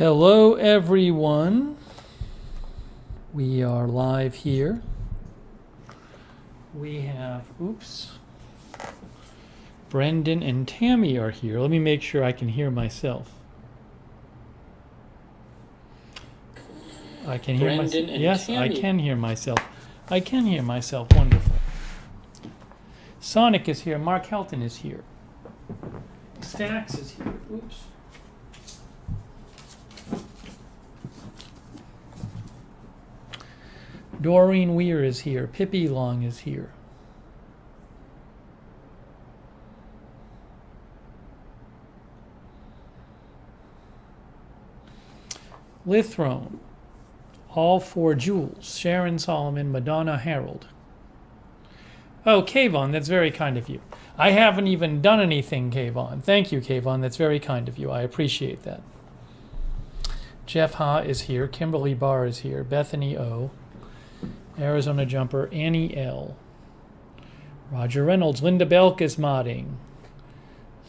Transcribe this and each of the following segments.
Hello, everyone. We are live here. We have, Brendan and Tammy are here. Let me make sure I can hear myself. I can hear myself. Yes, Tammy. I can hear myself. I can hear myself. Wonderful. Sonic is here. Mark Helton is here. Stax is here. Doreen Weir is here. Pippi Long is here. Lithrone. All Four Jewels. Sharon Solomon. Madonna Harold. Oh, Kayvon, that's very kind of you. I haven't even done anything, Kayvon. Thank you, Kayvon. That's very kind of you. I appreciate that. Jeff Ha is here. Kimberly Barr is here. Bethany O. Arizona Jumper, Annie L. Roger Reynolds, Linda Belk is modding.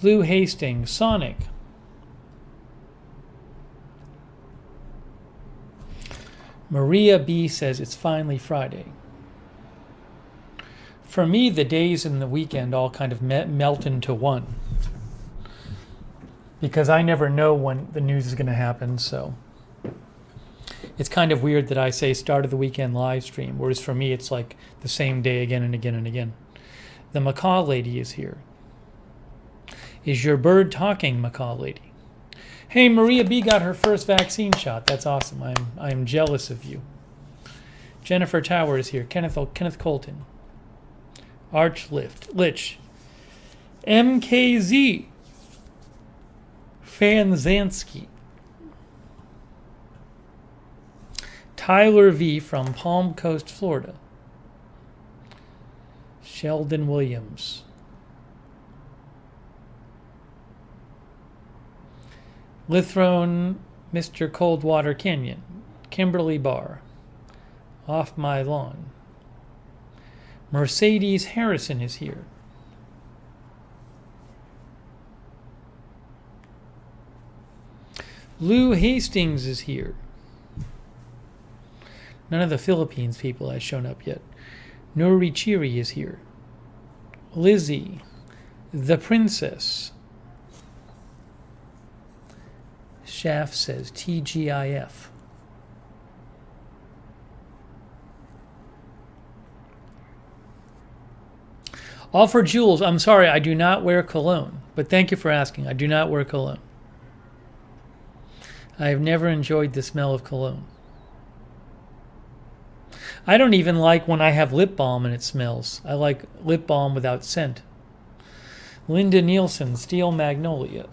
Lou Hastings, Sonic. Maria B says it's finally Friday. For me, the days and the weekend all kind of melt into one. Because I never know when the news is going to happen, so... It's kind of weird that I say start of the weekend live stream, whereas for me it's like the same day again and again and again. The macaw lady is here. Is your bird talking, macaw lady? Hey, Maria B got her first vaccine shot. That's awesome. I'm jealous of you. Jennifer Tower is here. Kenneth Colton. Lich. MKZ. Fanzansky. Tyler V from Palm Coast, Florida. Sheldon Williams. Lithrone, Mr. Coldwater Canyon. Kimberly Barr. Off My Lawn. Mercedes Harrison is here. Lou Hastings is here. None of the Philippines people has shown up yet. Nuri Chiri is here. Lizzie. The Princess. Shaft says TGIF. All for Jules. I'm sorry, I do not wear cologne. But thank you for asking. I do not wear cologne. I have never enjoyed the smell of cologne. I don't even like when I have lip balm and it smells. I like lip balm without scent. Linda Nielsen, Steel Magnolia.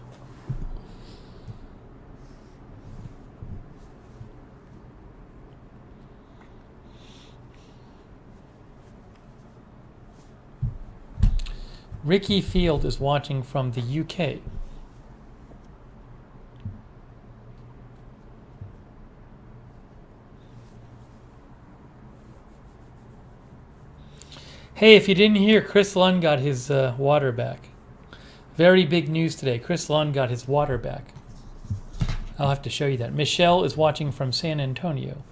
Ricky Field is watching from the UK. Hey, if you didn't hear, Chris Lund got his water back. Very big news today. Chris Lund got his water back. I'll have to show you that. Michelle is watching from San Antonio.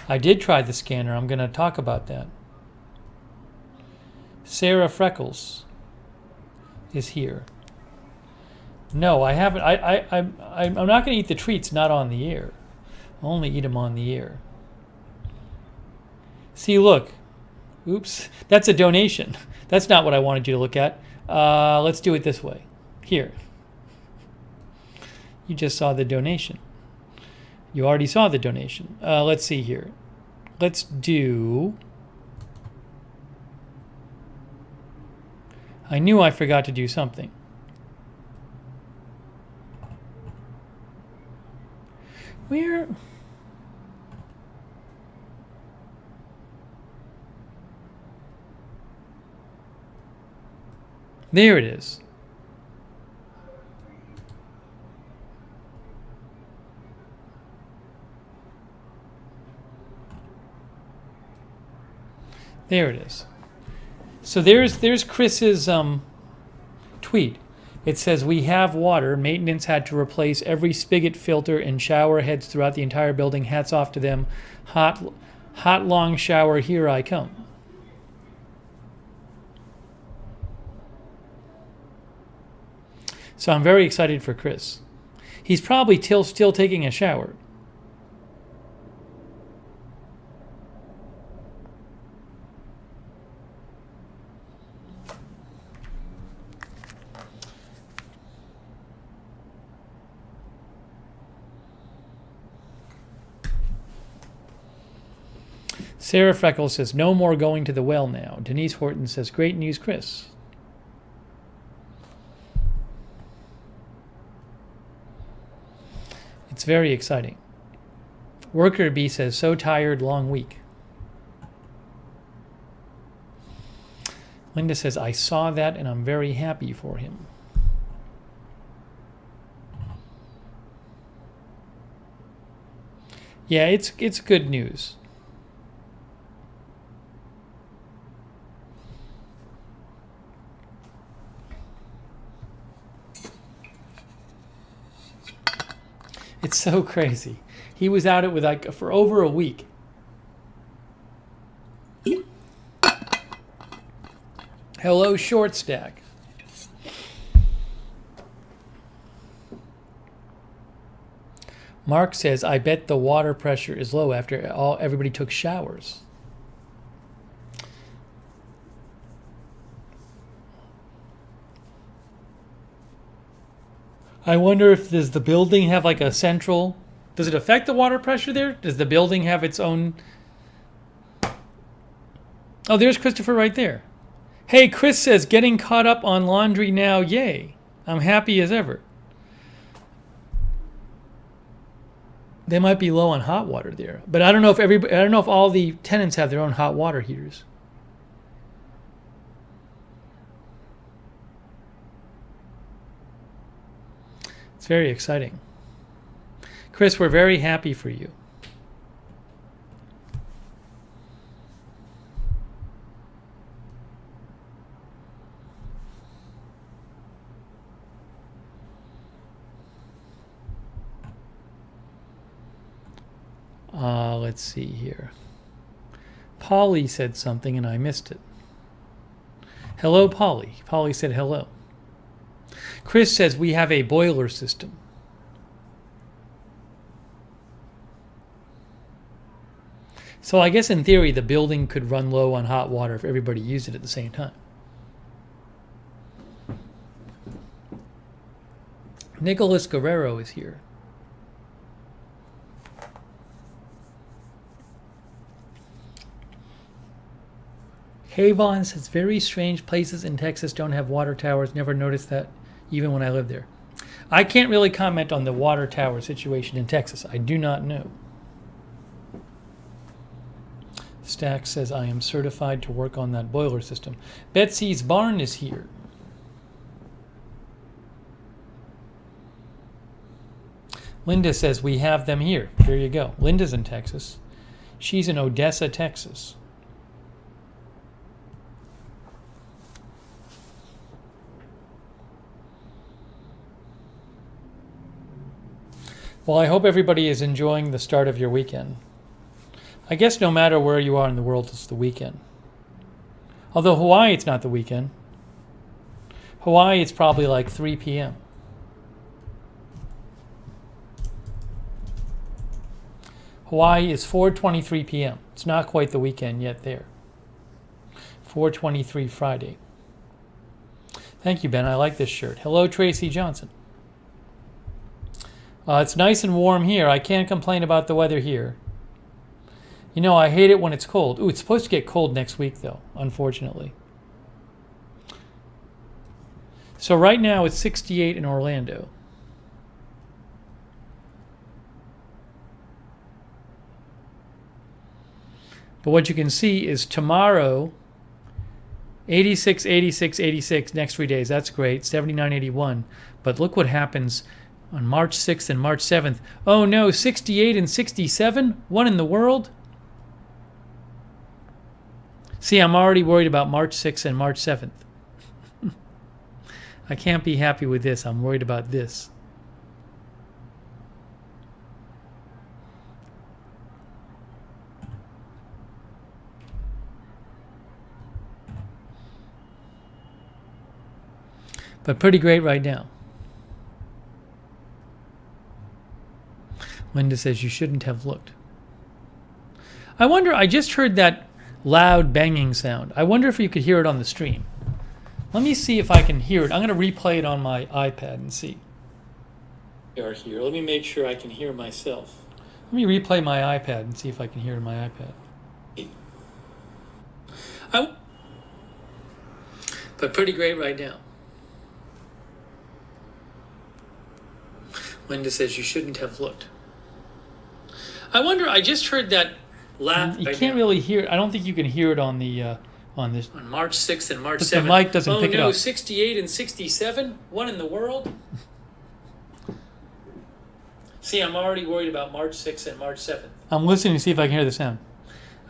I did try the scanner. I'm going to talk about that. Sarah Freckles is here. No, I haven't. I'm not going to eat the treats not on the air. I'll only eat them on the air. See, look. Oops, that's a donation. That's not what I wanted you to look at. Let's do it this way. Here. You just saw the donation. You already saw the donation. Let's see here. Let's do... I knew I forgot to do something. Where... There it is. There it is. So there's Chris's tweet. It says we have water. Maintenance had to replace every spigot, filter, and shower heads throughout the entire building. Hats off to them. Hot long shower. Here I come. So I'm very excited for Chris. He's probably still taking a shower. Sarah Freckles says, no more going to the well now. Denise Horton says, great news, Chris. It's very exciting. Worker B says, so tired, long week. Linda says, I saw that and I'm very happy for him. Yeah, it's good news. It's so crazy. He was out it for over a week. Hello, Short Stack. Mark says, I bet the water pressure is low after everybody took showers. I wonder if does the building have like a central... Does it affect the water pressure there? Does the building have its own... Oh, there's Christopher right there. Hey, Chris says, getting caught up on laundry now, yay. I'm happy as ever. They might be low on hot water there. But I don't know if all the tenants have their own hot water heaters. It's very exciting. Chris, we're very happy for you. Let's see here. Polly said something and I missed it. Hello, Polly. Polly said hello. Chris says we have a boiler system. So I guess in theory the building could run low on hot water if everybody used it at the same time. Nicholas Guerrero is here. Havon says very strange places in Texas don't have water towers. Never noticed that even when I lived there. I can't really comment on the water tower situation in Texas. I do not know. Stack says I am certified to work on that boiler system. Betsy's Barn is here. Linda says we have them here. There you go. Linda's in Texas. She's in Odessa, Texas. Well, I hope everybody is enjoying the start of your weekend. I guess no matter where you are in the world, it's the weekend. Although Hawaii, it's not the weekend. Hawaii, it's probably like 3 p.m. Hawaii is 4:23 p.m. It's not quite the weekend yet there. 4:23 Friday. Thank you, Ben. I like this shirt. Hello, Tracy Johnson. It's nice and warm here. I can't complain about the weather here. You know, I hate it when it's cold. Ooh, it's supposed to get cold next week, though, unfortunately. So right now it's 68 in Orlando. But what you can see is tomorrow, 86, 86, 86, next 3 days. That's great. 79, 81. But look what happens on March 6th and March 7th. Oh no, 68 and 67? What in the world? See, I'm already worried about March 6th and March 7th. I can't be happy with this. I'm worried about this. But pretty great right now. Linda says you shouldn't have looked. I wonder, I just heard that loud banging sound. I wonder if you could hear it on the stream. Let me see if I can hear it. I'm going to replay it on my iPad and see. Here. Let me make sure I can hear myself. Let me replay my iPad and see if I can hear it on my iPad. But pretty great right now. Linda says you shouldn't have looked. I wonder, I just heard that laugh. You can't really hear it. I don't think you can hear it on the on this. On March 6th and March 7th. The mic doesn't pick it up. 68 and 67? What in the world? See, I'm already worried about March 6th and March 7th. I'm listening to see if I can hear the sound.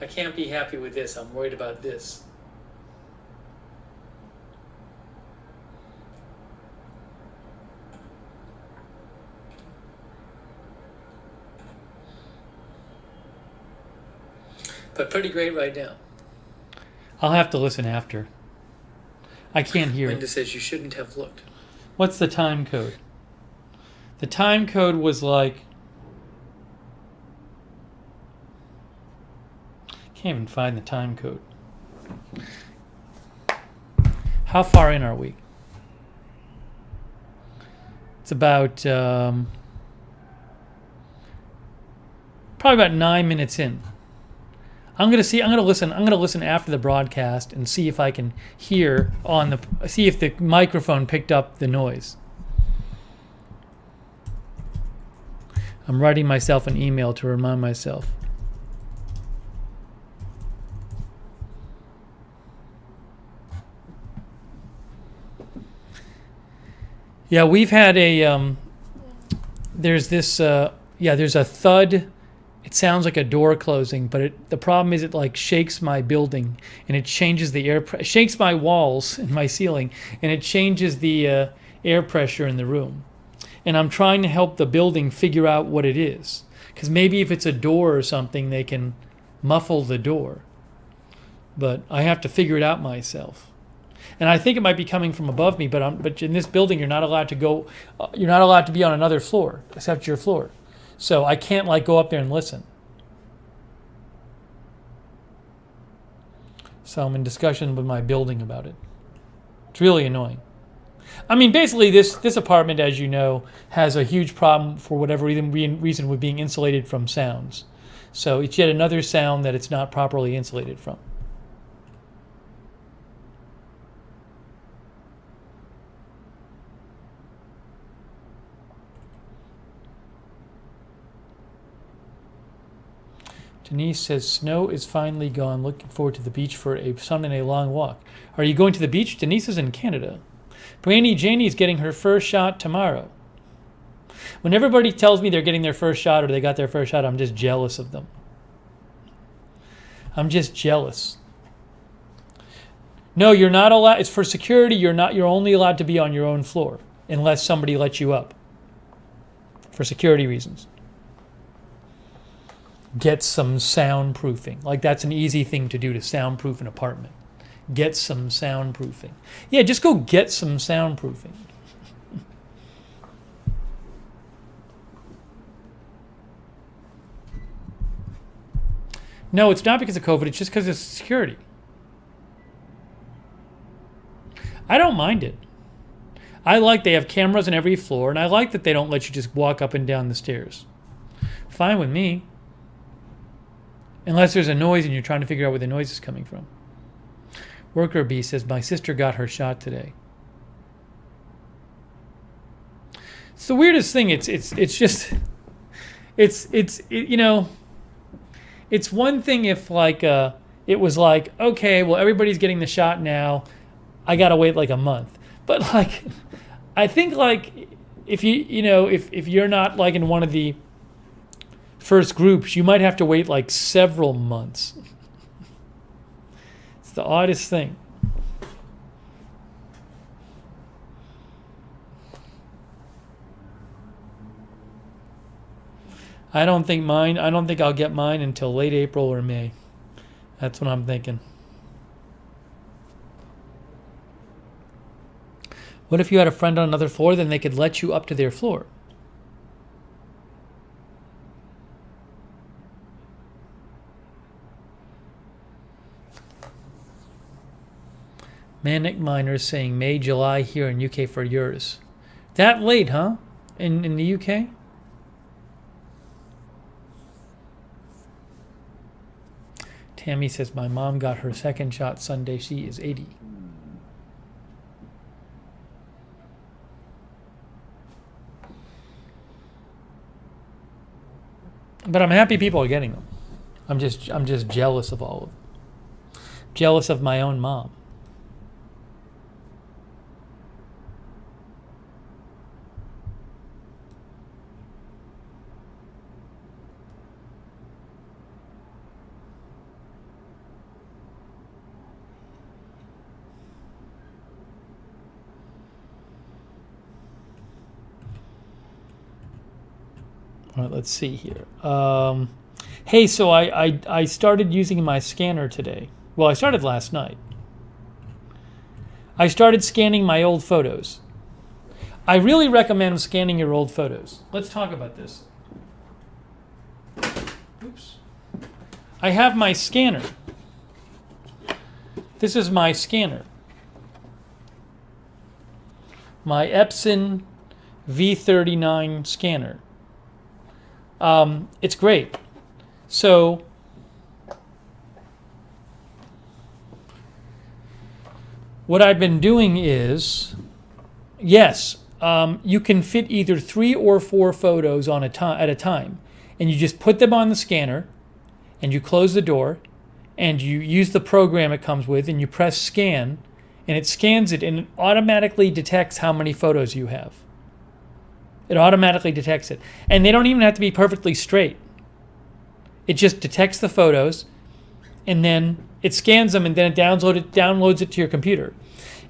I can't be happy with this. I'm worried about this. But pretty great right now. I'll have to listen after. I can't hear Linda it. Says you shouldn't have looked. What's the time code? The time code was like... Can't even find the time code. How far in are we? It's about... probably about 9 minutes in. I'm gonna listen after the broadcast and see if I can hear see if the microphone picked up the noise. I'm writing myself an email to remind myself. Yeah, we've had a there's a thud. It sounds like a door closing, but the problem is it like shakes my building and it changes the shakes my walls and my ceiling, and it changes the air pressure in the room. And I'm trying to help the building figure out what it is, because maybe if it's a door or something, they can muffle the door. But I have to figure it out myself. And I think it might be coming from above me, but in this building, you're not allowed to go. You're not allowed to be on another floor except your floor. So I can't like go up there and listen. So I'm in discussion with my building about it. It's really annoying. I mean, basically this apartment, as you know, has a huge problem for whatever reason with being insulated from sounds. So it's yet another sound that it's not properly insulated from. Denise says, snow is finally gone. Looking forward to the beach for a sun and a long walk. Are you going to the beach? Denise is in Canada. Brainy Janie is getting her first shot tomorrow. When everybody tells me they're getting their first shot or they got their first shot, I'm just jealous of them. I'm just jealous. No, you're not allowed. It's for security. You're only allowed to be on your own floor unless somebody lets you up for security reasons. Get some soundproofing. Like, that's an easy thing to do, to soundproof an apartment. Get some soundproofing. Yeah, just go get some soundproofing. No, it's not because of COVID. It's just because of security. I don't mind it. I like they have cameras on every floor, and I like that they don't let you just walk up and down the stairs. Fine with me. Unless there's a noise and you're trying to figure out where the noise is coming from. Worker B says, my sister got her shot today. It's the weirdest thing. It's one thing if like it was like, okay, well, everybody's getting the shot now. I got to wait like a month. But like, I think like if if you're not like in one of the first groups, you might have to wait like several months. It's the oddest thing. I don't think I'll get mine until late April or May. That's what I'm thinking. What if you had a friend on another floor, then they could let you up to their floor? Manic Miners saying May, July here in UK for yours. That late, huh? In the UK? Tammy says my mom got her second shot Sunday. She is 80. But I'm happy people are getting them. I'm just jealous of all of them. Jealous of my own mom. All right, let's see here. Hey, so I started using my scanner today. Well, I started last night. I started scanning my old photos. I really recommend scanning your old photos. Let's talk about this. Oops. I have my scanner. This is my scanner. My Epson V39 scanner. It's great. So what I've been doing is, yes, you can fit either 3 or 4 photos on at a time, and you just put them on the scanner, and you close the door, and you use the program it comes with, and you press scan, and it scans it, and it automatically detects how many photos you have. It automatically detects it. And they don't even have to be perfectly straight. It just detects the photos, and then it scans them, and then it downloads it to your computer.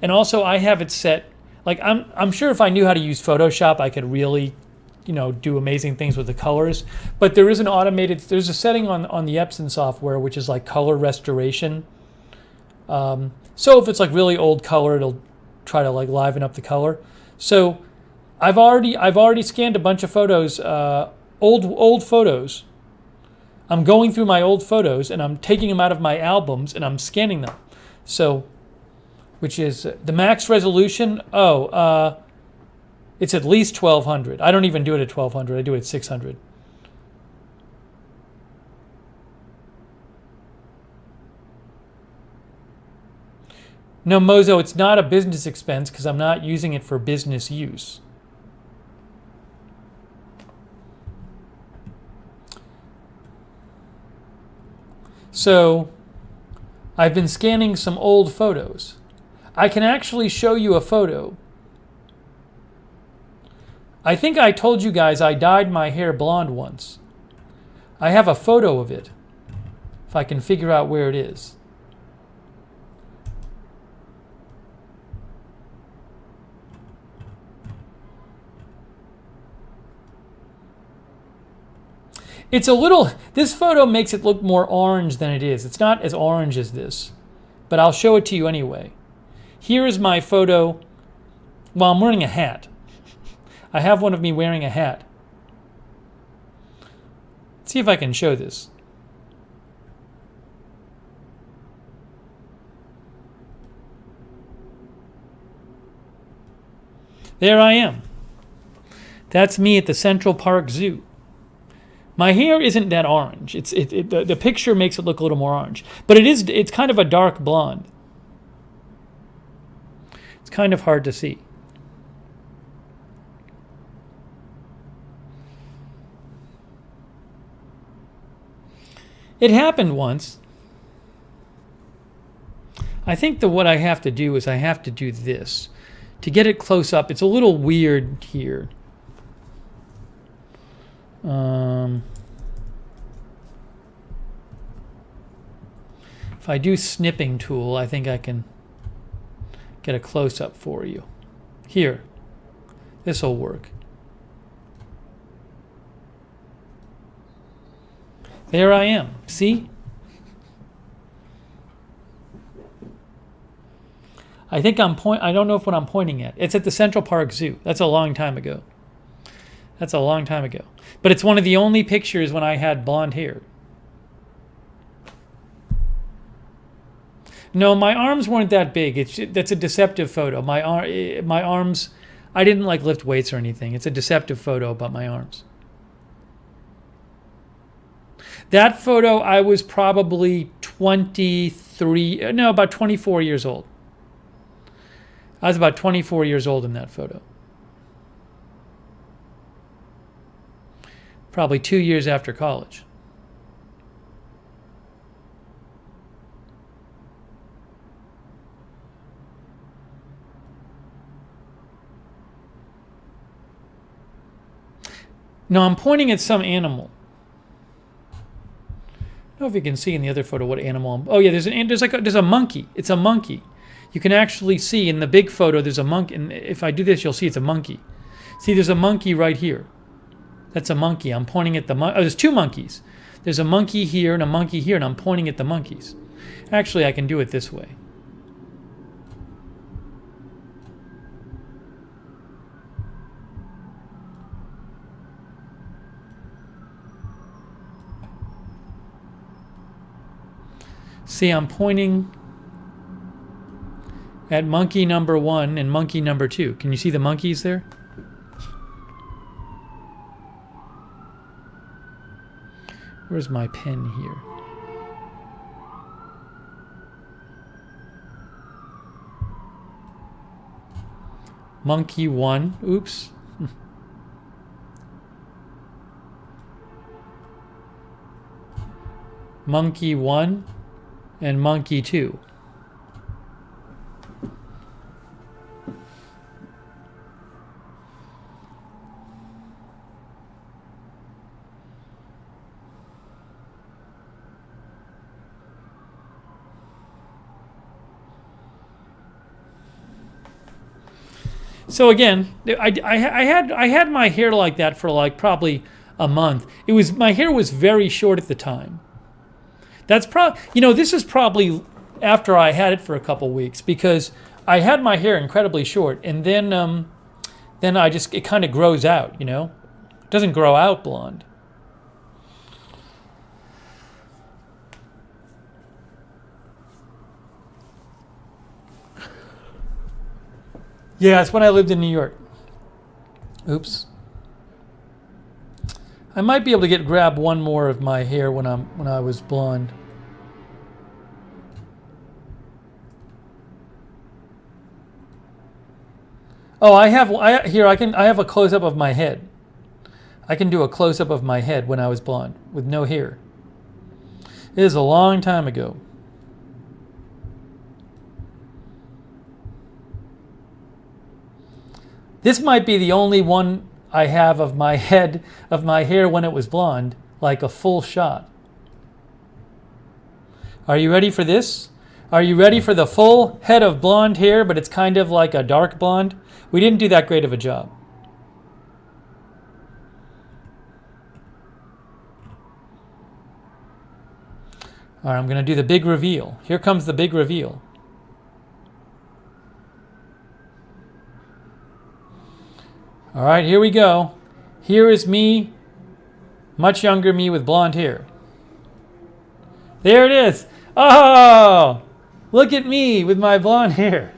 And also, I have it set, like I'm sure if I knew how to use Photoshop, I could really, do amazing things with the colors. But there's a setting on the Epson software which is like color restoration. So if it's like really old color, it'll try to like liven up the color. So I've already scanned a bunch of photos, old photos. I'm going through my old photos and I'm taking them out of my albums and I'm scanning them. So, which is the max resolution. It's at least 1200. I don't even do it at 1200. I do it at 600. No, Mozo, it's not a business expense because I'm not using it for business use. So I've been scanning some old photos. I can actually show you a photo. I think I told you guys I dyed my hair blonde once. I have a photo of it, if I can figure out where it is. This photo makes it look more orange than it is. It's not as orange as this, but I'll show it to you anyway. Here is my photo. Well, I'm wearing a hat. I have one of me wearing a hat. Let's see if I can show this. There I am. That's me at the Central Park Zoo. My hair isn't that orange. The picture makes it look a little more orange. But it's kind of a dark blonde. It's kind of hard to see. It happened once. I think that what I have to do is I have to do this. To get it close up, it's a little weird here. If I do snipping tool, I think I can get a close-up for you. Here, this will work. There I am. See? I think I don't know what I'm pointing at. It's at the Central Park Zoo. That's a long time ago. That's a long time ago. But it's one of the only pictures when I had blonde hair. No, my arms weren't that big. That's a deceptive photo. My arms, I didn't like lift weights or anything. It's a deceptive photo about my arms. That photo, I was probably about 24 years old. I was about 24 years old in that photo. Probably 2 years after college. No, I'm pointing at some animal. I don't know if you can see in the other photo what animal oh yeah, there's a monkey. It's a monkey. You can actually see in the big photo there's a monkey, and if I do this you'll see it's a monkey. See, there's a monkey right here. That's a monkey. I'm pointing at the monkey. Oh, there's two monkeys. There's a monkey here and a monkey here, and I'm pointing at the monkeys. Actually, I can do it this way. See, I'm pointing at monkey number 1 and monkey number 2. Can you see the monkeys there? Where's my pen here? Monkey 1. Oops. Monkey 1 and monkey 2. So again, I had my hair like that for like probably a month. My hair was very short at the time. That's probably, this is probably after I had it for a couple weeks, because I had my hair incredibly short, and then it kind of grows out, It doesn't grow out blonde. Yeah, it's when I lived in New York. Oops. I might be able to grab one more of my hair when I was blonde. Oh, I have a close up of my head. I can do a close up of my head when I was blonde with no hair. It is a long time ago. This might be the only one I have of my hair when it was blonde, like a full shot. Are you ready for this? Are you ready for the full head of blonde hair, but it's kind of like a dark blonde? We didn't do that great of a job. All right, I'm going to do the big reveal. Here comes the big reveal. All right, here we go. Here is me, much younger me with blonde hair. There it is. Oh, look at me with my blonde hair.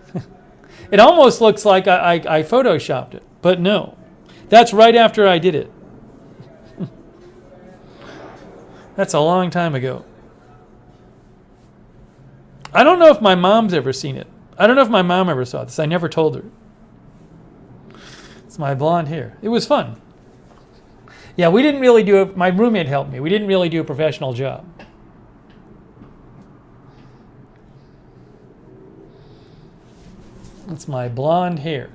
It almost looks like I photoshopped it, but no. That's right after I did it. That's a long time ago. I don't know if my mom's ever seen it. I don't know if my mom ever saw this. I never told her. It's my blonde hair. It was fun. Yeah, we didn't really do it. My roommate helped me. We didn't really do a professional job. It's my blonde hair.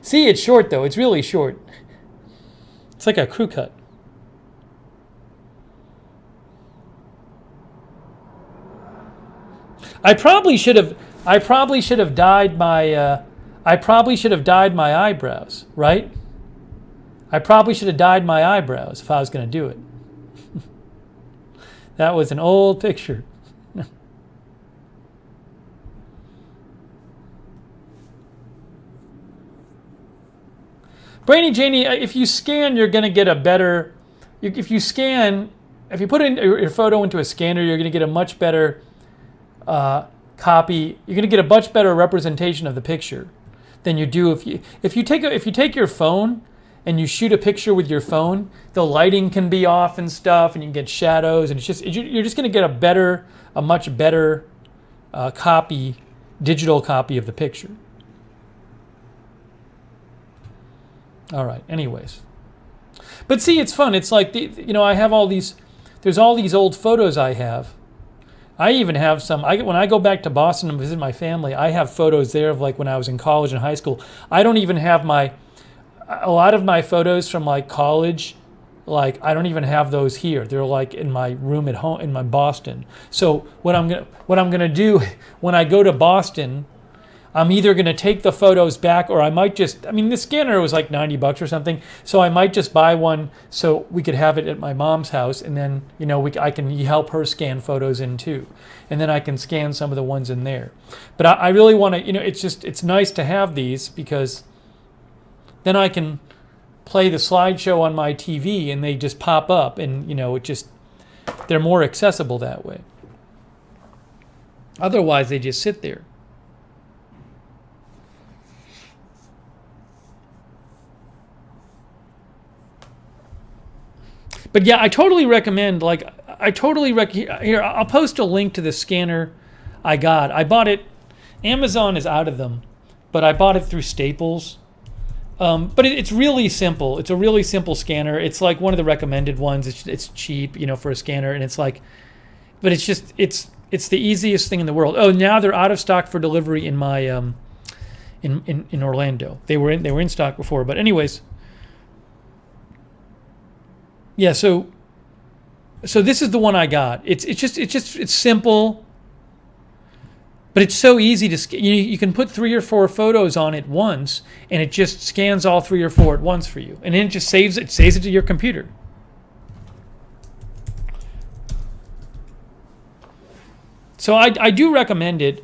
See, it's short though. It's really short. It's like a crew cut. I probably should have dyed my eyebrows, right? I probably should have dyed my eyebrows if I was going to do it. That was an old picture. Brainy Janie, if you scan, you're going to get a better... If you put in your photo into a scanner, you're going to get a much better copy. You're going to get a much better representation of the picture than you do if you take your phone and you shoot a picture with your phone. The lighting can be off and stuff, and you can get shadows, and you're just going to get a much better digital copy of the picture. All right. Anyways, but see, it's fun. It's like I have all these. There's all these old photos I have. I even have some. When I go back to Boston and visit my family, I have photos there of like when I was in college and high school. I don't even have a lot of my photos from like college. Like I don't even have those here. They're like in my room at home in my Boston. So what I'm gonna do when I go to Boston, I'm either going to take the photos back, or I might the scanner was like $90 or something, so I might just buy one so we could have it at my mom's house, and then, I can help her scan photos in too. And then I can scan some of the ones in there. But I really want to, it's nice to have these, because then I can play the slideshow on my TV and they just pop up, and, they're more accessible that way. Otherwise, they just sit there. But yeah, I totally recommend, here, I'll post a link to the scanner I got. I bought it, Amazon is out of them, but I bought it through Staples. But it's really simple. It's a really simple scanner. It's like one of the recommended ones. It's cheap, for a scanner, and it's like, but it's just, it's the easiest thing in the world. Oh, now they're out of stock for delivery in my, in Orlando. They were in stock before, but anyways. Yeah, so this is the one I got. It's simple, but it's so easy to you can put 3 or 4 photos on it once, and it just scans all 3 or 4 at once for you, and then it just saves it to your computer. So I do recommend it.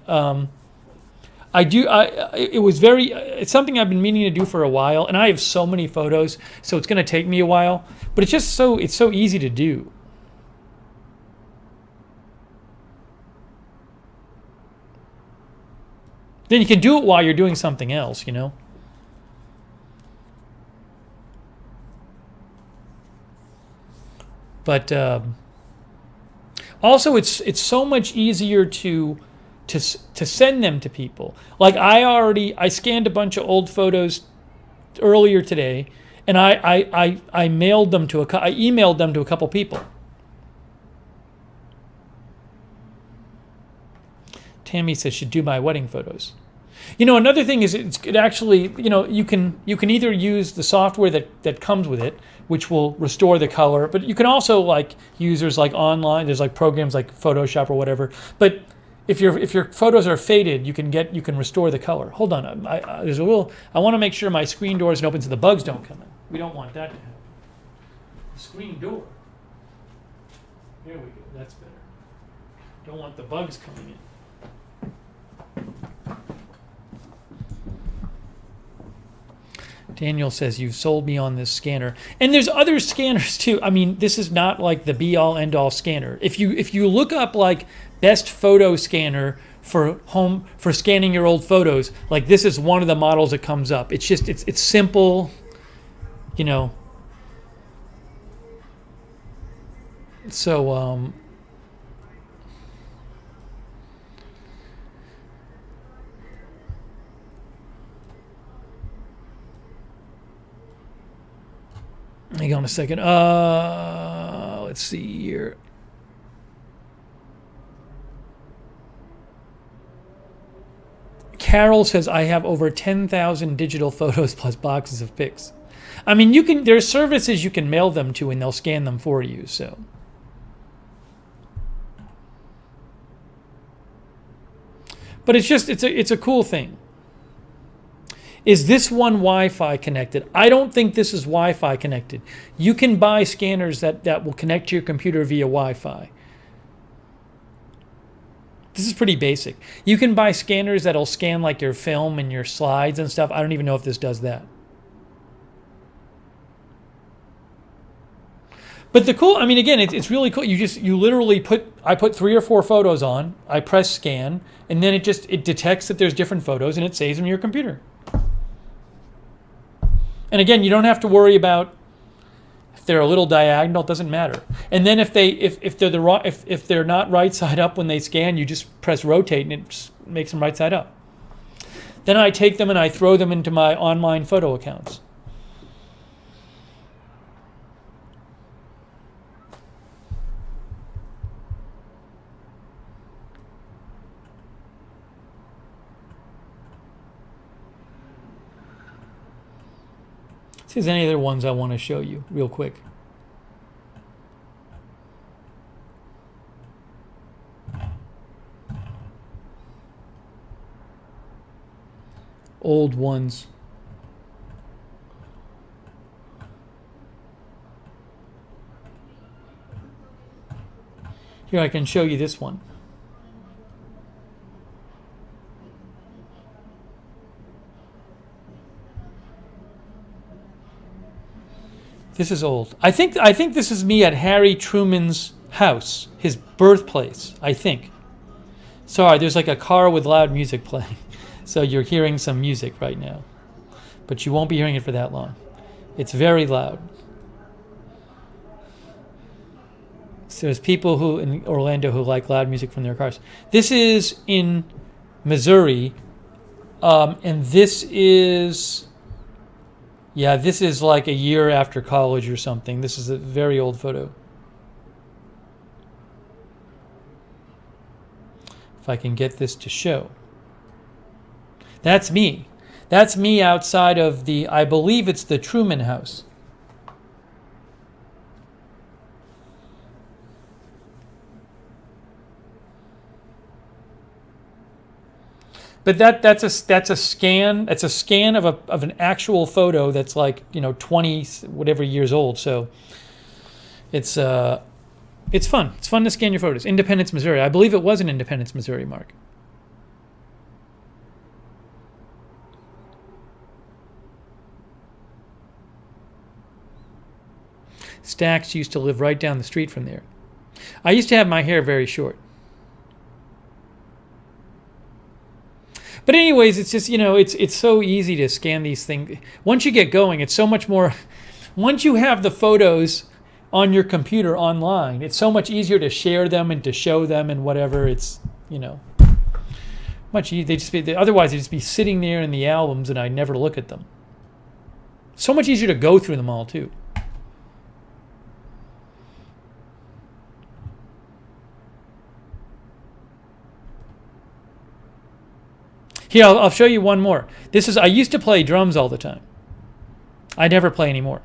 It's something I've been meaning to do for a while, and I have so many photos, so it's going to take me a while, but it's so easy to do. Then you can do it while you're doing something else, But also, it's so much easier to send them to people. Like I scanned a bunch of old photos earlier today, and I emailed them to a couple people. Tammy says should do my wedding photos. Another thing is it actually, you can either use the software that comes with it, which will restore the color, but you can also there's online, there's programs like Photoshop or whatever. But if your photos are faded, you can restore the color. Hold on, I want to make sure my screen door isn't open so the bugs don't come in. We don't want that to happen. The screen door. Here we go. That's better. Don't want the bugs coming in. Daniel says, you've sold me on this scanner. And there's other scanners too. I mean, this is not like the be-all, end-all scanner. If you look up best photo scanner for scanning your old photos, this is one of the models that comes up. It's just, it's simple, So, hang on a second. Let's see here. Carol says, I have over 10,000 digital photos plus boxes of pics. I mean, there's services you can mail them to and they'll scan them for you, so. But it's a cool thing. Is this one Wi-Fi connected? I don't think this is Wi-Fi connected. You can buy scanners that will connect to your computer via Wi-Fi. This is pretty basic. You can buy scanners that'll scan like your film and your slides and stuff. I don't even know if this does that. But the cool, I mean, again, it's really cool. You literally I put 3 or 4 photos on, I press scan, and then it detects that there's different photos and it saves them to your computer. And again, you don't have to worry about if they're a little diagonal, it doesn't matter. And then if they're not right side up when they scan, you just press rotate and it just makes them right side up. Then I take them and I throw them into my online photo accounts. See if there's any other ones I want to show you real quick. Old ones. Here, I can show you this one. This is old. I think this is me at Harry Truman's house, his birthplace, I think. Sorry, there's like a car with loud music playing. So you're hearing some music right now. But you won't be hearing it for that long. It's very loud. So there's people who in Orlando who like loud music from their cars. This is in Missouri. And this is... Yeah, this is like a year after college or something. This is a very old photo. If I can get this to show. That's me. That's me outside of the, I believe it's the Truman House. But that's a scan. It's a scan of an actual photo that's like 20 whatever years old. So it's fun. It's fun to scan your photos. Independence, Missouri. I believe it was in Independence, Missouri, Mark. Stax used to live right down the street from there. I used to have my hair very short. But anyways, it's just, it's so easy to scan these things. Once you get going, it's so much more. Once you have the photos on your computer online, it's so much easier to share them and to show them and whatever. It's, much easier. Otherwise, they'd just be sitting there in the albums and I'd never look at them. So much easier to go through them all, too. Here, I'll show you one more. I used to play drums all the time. I never play anymore.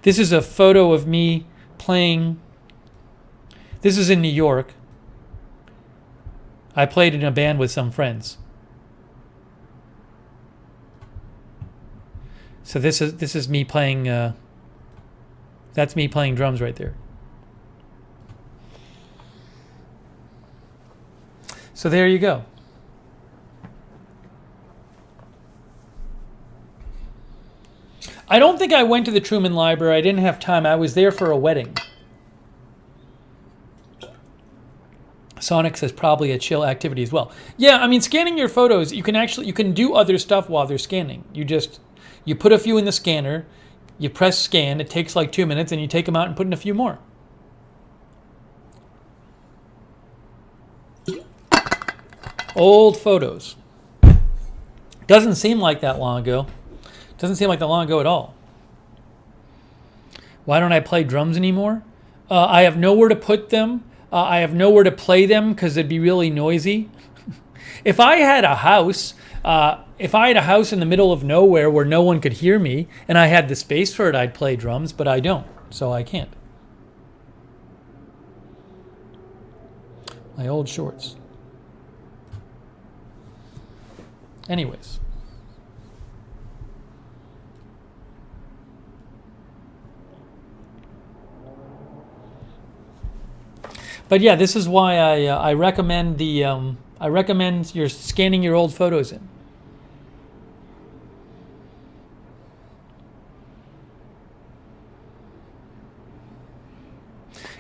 This is a photo of me playing. This is in New York. I played in a band with some friends. So this is me playing. That's me playing drums right there. So there you go. I don't think I went to the Truman Library. I didn't have time. I was there for a wedding. Sonic says probably a chill activity as well. Yeah, I mean, scanning your photos, you can do other stuff while they're scanning. You put a few in the scanner, you press scan, it takes like 2 minutes, and you take them out and put in a few more. Old photos. Doesn't seem like that long ago. Doesn't seem like that long ago at all. Why don't I play drums anymore? I have nowhere to put them. I have nowhere to play them because it'd be really noisy. If I had a house in the middle of nowhere where no one could hear me and I had the space for it, I'd play drums, but I don't, so I can't. My old shorts. Anyways. But yeah, this is why I recommend I recommend you're scanning your old photos in.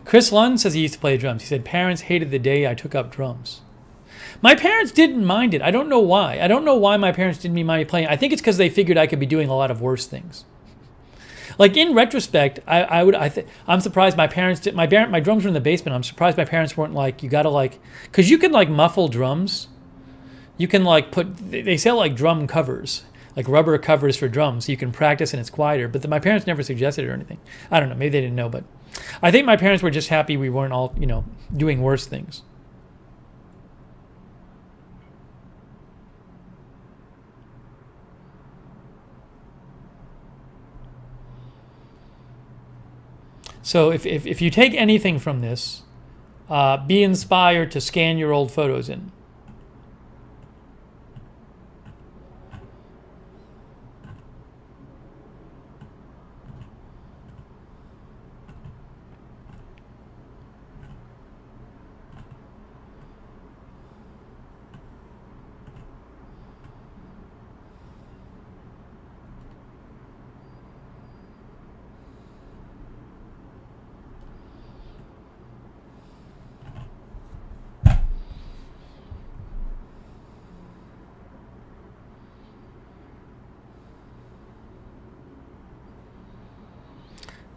Chris Lund says he used to play drums. He said parents hated the day I took up drums. My parents didn't mind it. I don't know why. I don't know why my parents didn't mind me playing. I think it's because they figured I could be doing a lot of worse things. Like in retrospect, I'm surprised my parents did. My drums were in the basement. I'm surprised my parents weren't like, you gotta like, because you can like muffle drums. You can like they sell like drum covers, like rubber covers for drums, so you can practice and it's quieter. But my parents never suggested it or anything. I don't know. Maybe they didn't know, but I think my parents were just happy we weren't all, doing worse things. So if you take anything from this, be inspired to scan your old photos in.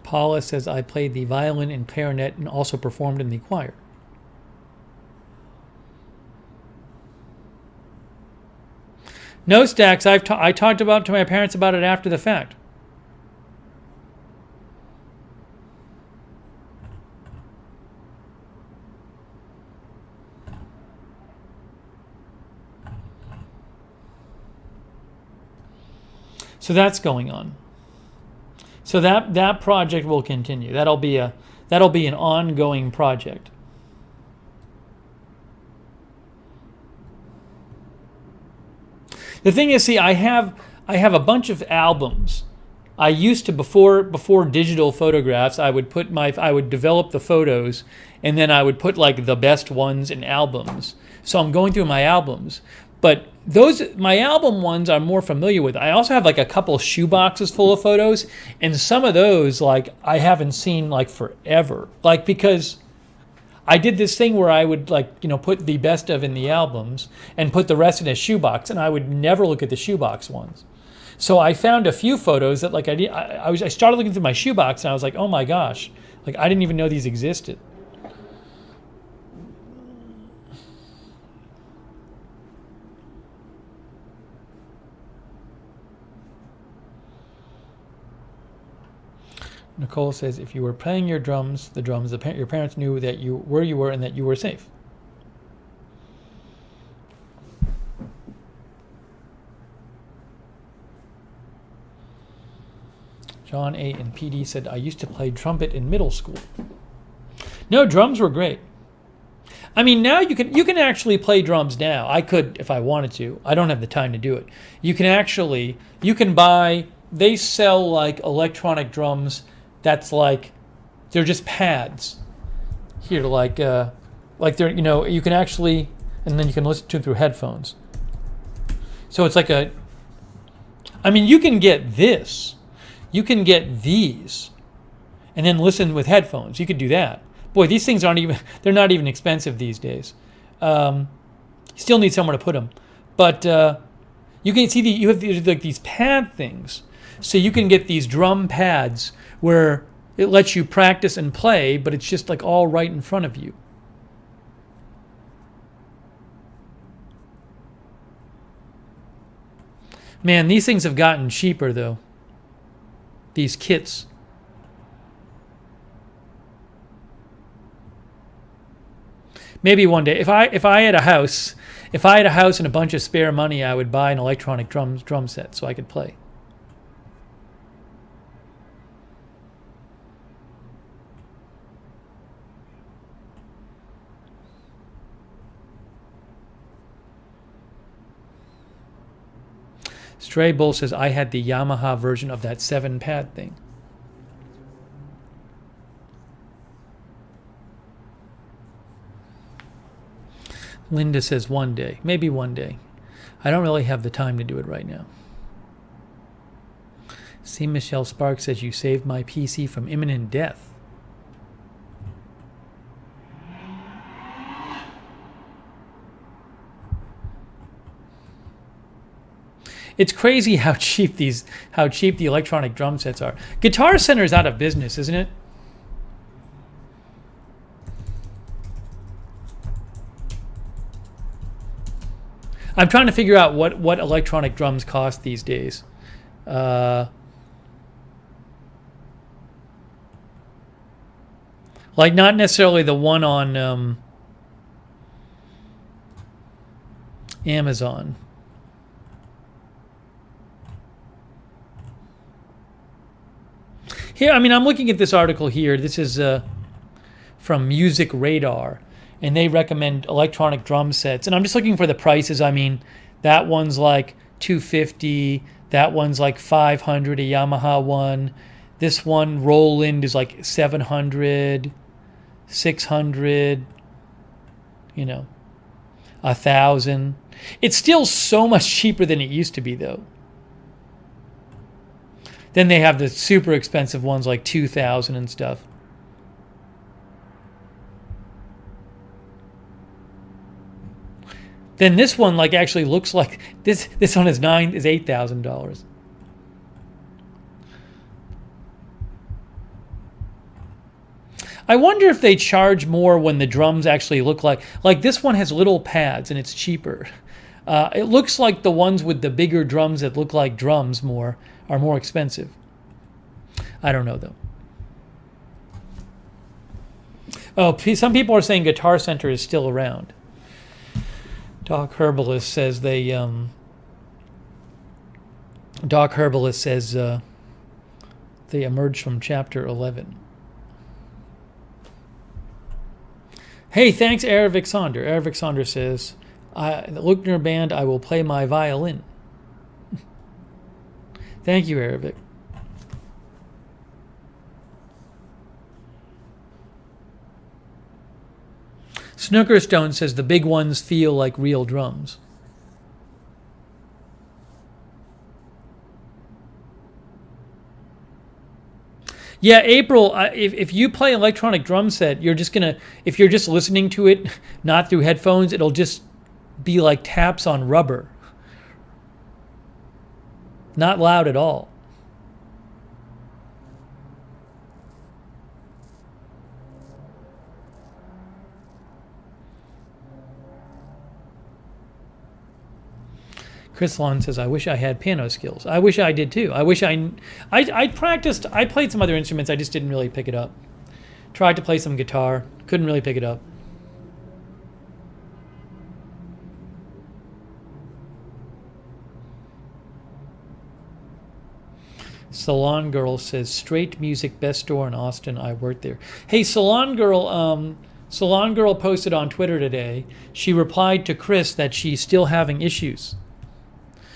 Paula says, I played the violin and clarinet and also performed in the choir. No, Stacks, I talked to my parents about it after the fact. So that's going on. So that project will continue. That'll be an ongoing project. The thing is, see, I have a bunch of albums. I used to before digital photographs, I would develop the photos and then I would put like the best ones in albums. So I'm going through my albums. But my album ones I'm more familiar with. I also have like a couple shoe boxes full of photos, and some of those like I haven't seen like forever. Like because I did this thing where I would like, put the best of in the albums and put the rest in a shoebox, and I would never look at the shoebox ones. So I found a few photos that like I started looking through my shoebox and I was like, oh my gosh, like I didn't even know these existed. Nicole says, if you were playing your drums, your parents knew that where you were and that you were safe. John A. and PD said, I used to play trumpet in middle school. No, drums were great. I mean, now you can actually play drums now. I could if I wanted to. I don't have the time to do it. You can buy, they sell like electronic drums that's like, they're just pads. Here, like they're, you can actually, and then you can listen to them through headphones. So it's like you can get this. You can get these and then listen with headphones. You could do that. Boy, these things they're not even expensive these days. Still need somewhere to put them. But you can see you have like these pad things. So you can get these drum pads where it lets you practice and play, but it's just like all right in front of you. Man, these things have gotten cheaper though. These kits. Maybe one day, if I had a house and a bunch of spare money, I would buy an electronic drum set so I could play. Stray Bull says, I had the Yamaha version of that 7-pad thing. Linda says, one day. Maybe one day. I don't really have the time to do it right now. See, Michelle Sparks says, you saved my PC from imminent death. It's crazy how cheap the electronic drum sets are. Guitar Center is out of business, isn't it? I'm trying to figure out what electronic drums cost these days. Like not necessarily the one on Amazon. Here, I mean, I'm looking at this article here. This is from Music Radar, and they recommend electronic drum sets. And I'm just looking for the prices. I mean, that one's like $250. That one's like $500. A Yamaha one. This one Roland is like $700, $600. You know, $1,000. It's still so much cheaper than it used to be, though. Then they have the super expensive ones like $2,000 and stuff. Then this one like actually looks like this one is $8,000. I wonder if they charge more when the drums actually look like this one has little pads and it's cheaper. It looks like the ones with the bigger drums that look like drums are more expensive. I don't know though. Oh, some people are saying Guitar Center is still around. Doc Herbalist says they emerged from chapter 11. Hey, thanks, Aravic Sonder. Aravic Sonder says, the Lookner band, I will play my violin. Thank you, Arabic. Snookerstone says the big ones feel like real drums. Yeah, April, if you play electronic drum set, if you're just listening to it, not through headphones, it'll just be like taps on rubber. Not loud at all. Chris Long says, I wish I had piano skills. I wish I did too. I wish I practiced. I played some other instruments. I just didn't really pick it up. Tried to play some guitar. Couldn't really pick it up. Salon Girl says, Straight Music, best store in Austin. I worked there. Hey, Salon Girl posted on Twitter today. She replied to Chris that she's still having issues.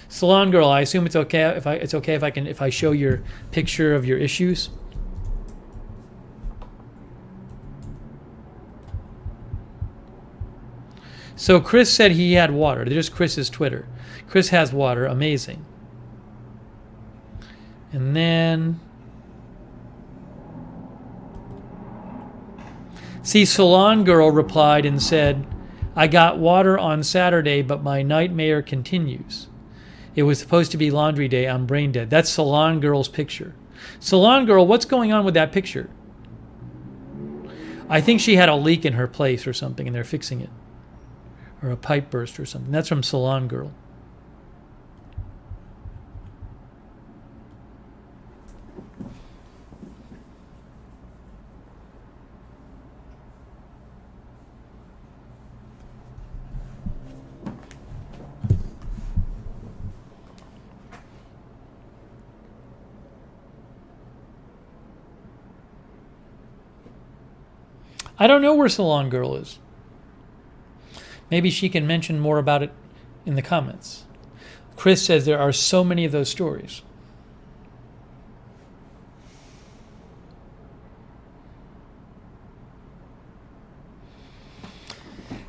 Salon Girl, I assume it's okay if I show your picture of your issues. So Chris said he had water. There's Chris's Twitter. Chris has water. Amazing. And then, see, Salon Girl replied and said, I got water on Saturday, but my nightmare continues. It was supposed to be laundry day. I'm brain dead. That's Salon Girl's picture. Salon Girl, what's going on with that picture? I think she had a leak in her place or something, and they're fixing it. Or a pipe burst or something. That's from Salon Girl. I don't know where Salon Girl is. Maybe she can mention more about it in the comments. Chris says there are so many of those stories.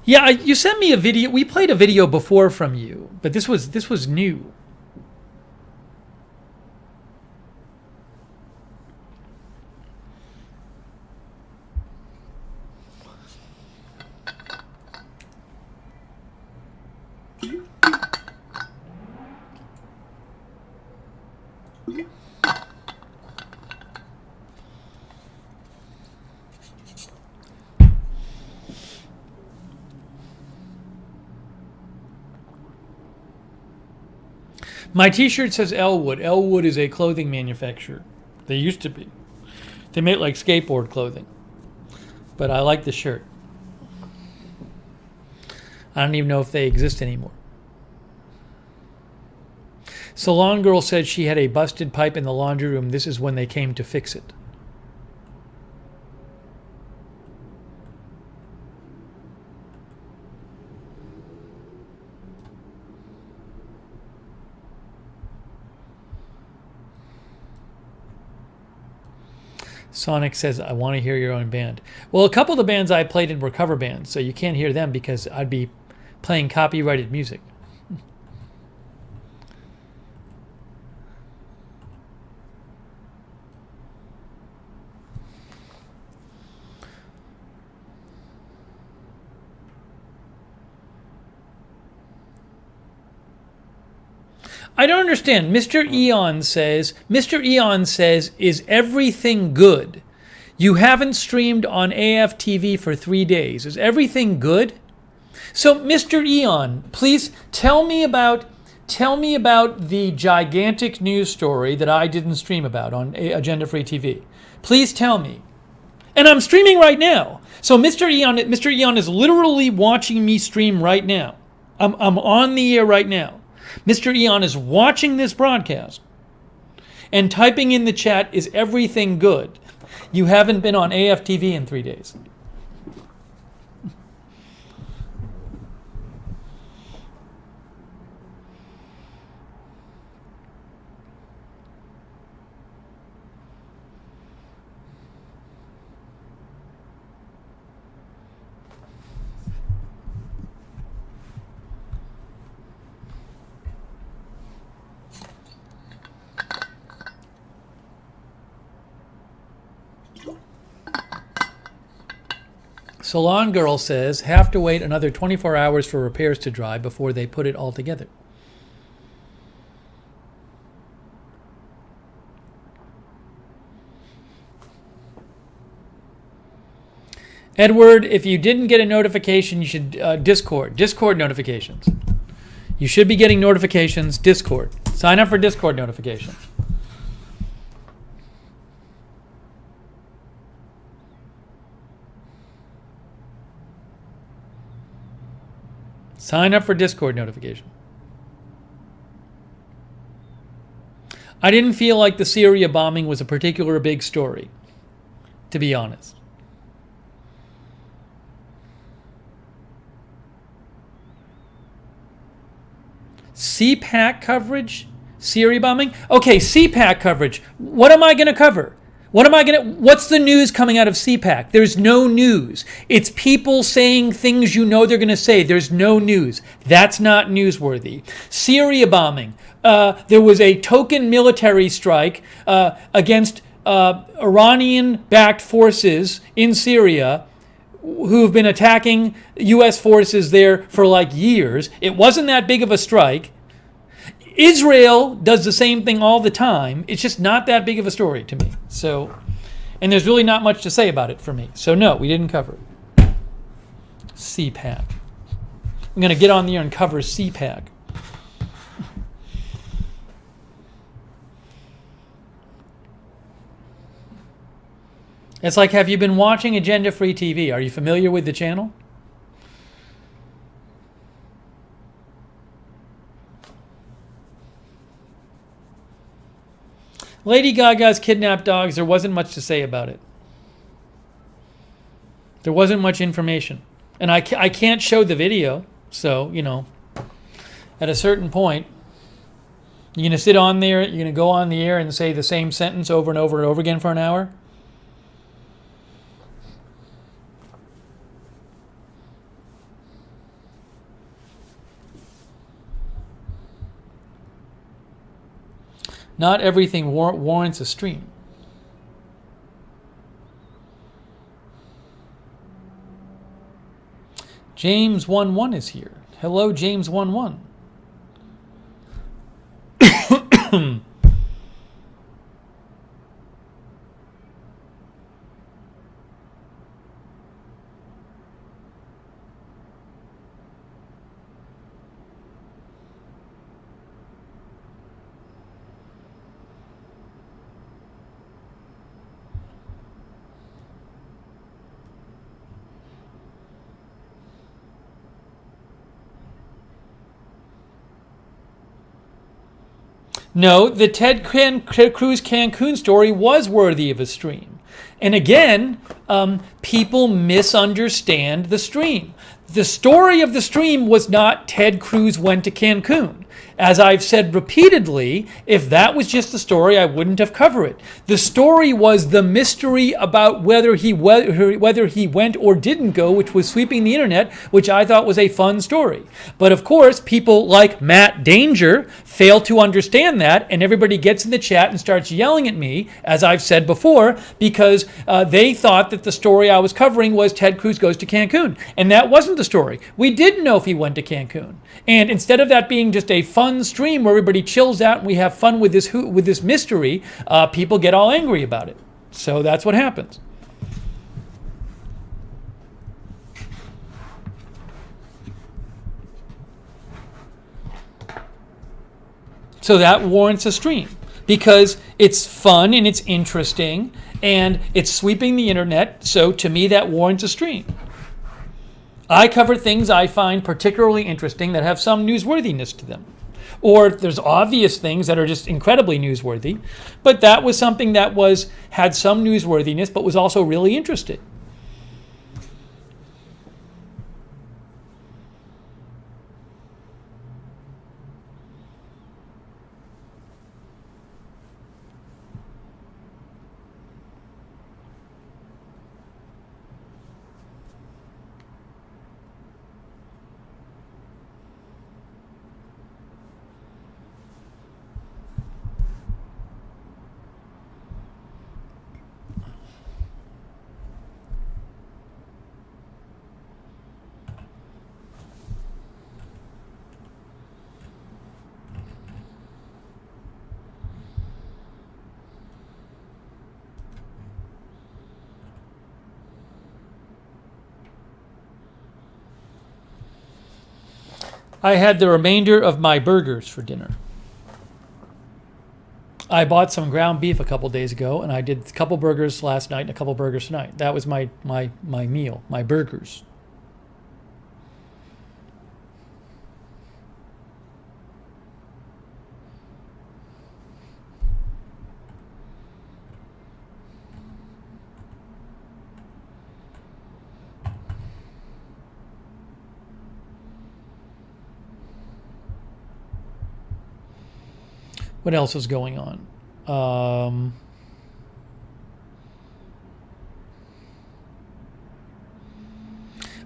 Yeah, you sent me a video. We played a video before from you, but this was new. My t-shirt says Elwood. Elwood is a clothing manufacturer. They used to be. They make like skateboard clothing. But I like the shirt. I don't even know if they exist anymore. Salon Girl said she had a busted pipe in the laundry room. This is when they came to fix it. Sonic says, I want to hear your own band. Well, a couple of the bands I played in were cover bands, so you can't hear them because I'd be playing copyrighted music. I don't understand. Mr. Eon says, is everything good? You haven't streamed on AFTV for 3 days. Is everything good? So, Mr. Eon, please tell me about the gigantic news story that I didn't stream about on Agenda Free TV. Please tell me. And I'm streaming right now. So Mr. Eon is literally watching me stream right now. I'm on the air right now. Mr. Eon is watching this broadcast and typing in the chat, is everything good? You haven't been on AFTV in 3 days. Salon Girl says, have to wait another 24 hours for repairs to dry before they put it all together. Edward, if you didn't get a notification, you should Discord notifications. You should be getting notifications, Discord. Sign up for Discord notifications. Sign up for Discord notification. I didn't feel like the Syria bombing was a particular big story, to be honest. CPAC coverage? Syria bombing? Okay, CPAC coverage. What am I going to cover? What's the news coming out of CPAC? There's no news. It's people saying things you know they're going to say. There's no news. That's not newsworthy. Syria bombing. There was a token military strike against Iranian-backed forces in Syria who've been attacking U.S. forces there for like years. It wasn't that big of a strike. Israel does the same thing all the time. It's just not that big of a story to me. So, and there's really not much to say about it for me. So no, we didn't cover it. CPAC. I'm going to get on there and cover CPAC. It's like, have you been watching Agenda Free TV? Are you familiar with the channel? Lady Gaga's kidnapped dogs, there wasn't much to say about it. There wasn't much information. And I can't show the video, so, you know, at a certain point, You're going to sit on there, you're going to go on the air and say the same sentence over and over and over again for an hour? Not everything warrants a stream. James11 is here. Hello, James11. No, the Ted Cruz Cancun story was worthy of a stream. And again, people misunderstand the stream. The story of the stream was not Ted Cruz went to Cancun. As I've said repeatedly, if that was just the story, I wouldn't have covered it. The story was the mystery about whether he went or didn't go, which was sweeping the internet, which I thought was a fun story. But of course, people like Matt Danger fail to understand that, and everybody gets in the chat and starts yelling at me, as I've said before, because they thought that the story I was covering was Ted Cruz goes to Cancun. And that wasn't the story. We didn't know if he went to Cancun. And instead of that being just a fun stream where everybody chills out and we have fun with this mystery, people get all angry about it. So that's what happens. So that warrants a stream because it's fun and it's interesting and it's sweeping the internet. So to me, that warrants a stream. I cover things I find particularly interesting that have some newsworthiness to them. Or there's obvious things that are just incredibly newsworthy, but that was something that had some newsworthiness, but was also really interesting. I had the remainder of my burgers for dinner. I bought some ground beef a couple days ago, and I did a couple burgers last night and a couple burgers tonight. That was my meal, my burgers. What else is going on?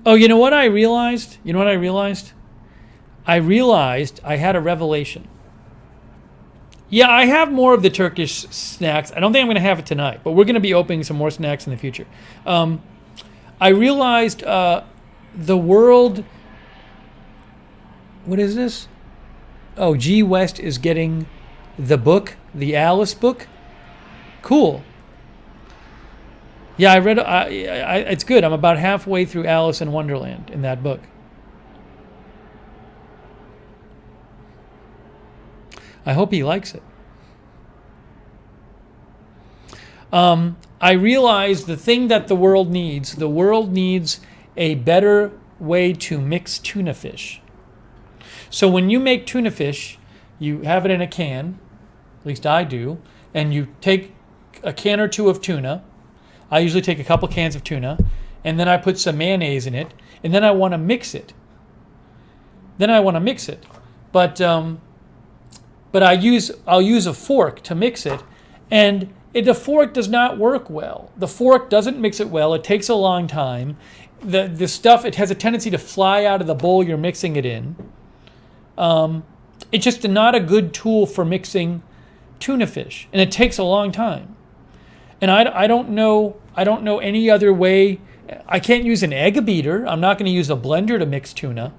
Oh, you know what I realized? I realized I had a revelation. Yeah, I have more of the Turkish snacks. I don't think I'm going to have it tonight, but we're going to be opening some more snacks in the future. I realized the world... What is this? Oh, G West is getting... the book, the Alice book. Cool. Yeah, I read. It's good. I'm about halfway through Alice in Wonderland in that book. I hope he likes it. I realize the thing that the world needs a better way to mix tuna fish. So when you make tuna fish, you have it in a can, at least I do, and you take a can or two of tuna. I usually take a couple cans of tuna, and then I put some mayonnaise in it, and then I want to mix it. But but I'll use a fork to mix it, and the fork does not work well. The fork doesn't mix it well. It takes a long time. The stuff, it has a tendency to fly out of the bowl you're mixing it in. It's just not a good tool for mixing tuna fish, and it takes a long time. And I don't know any other way. I can't use an egg beater. I'm not going to use a blender to mix tuna.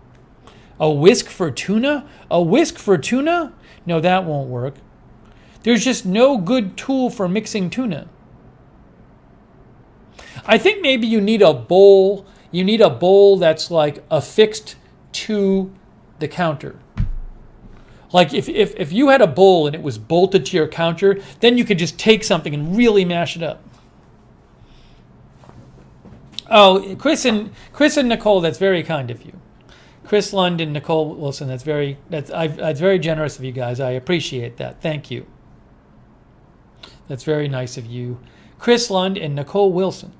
A whisk for tuna? A whisk for tuna? No, that won't work. There's just no good tool for mixing tuna. I think maybe you need a bowl. You need a bowl that's like affixed to the counter. Like if you had a bowl and it was bolted to your counter, then you could just take something and really mash it up. Oh, Chris and Nicole, that's very kind of you. Chris Lund and Nicole Wilson, that's very generous of you guys. I appreciate that. Thank you. That's very nice of you. Chris Lund and Nicole Wilson.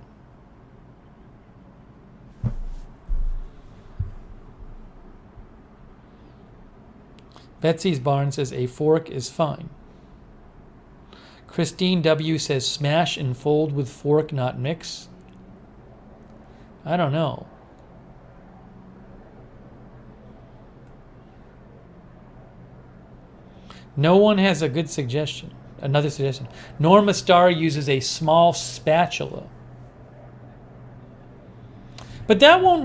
Betsy's Barn says a fork is fine. Christine W says smash and fold with fork, not mix. I don't know. No one has a good suggestion. Another suggestion. Norma Starr uses a small spatula. But that won't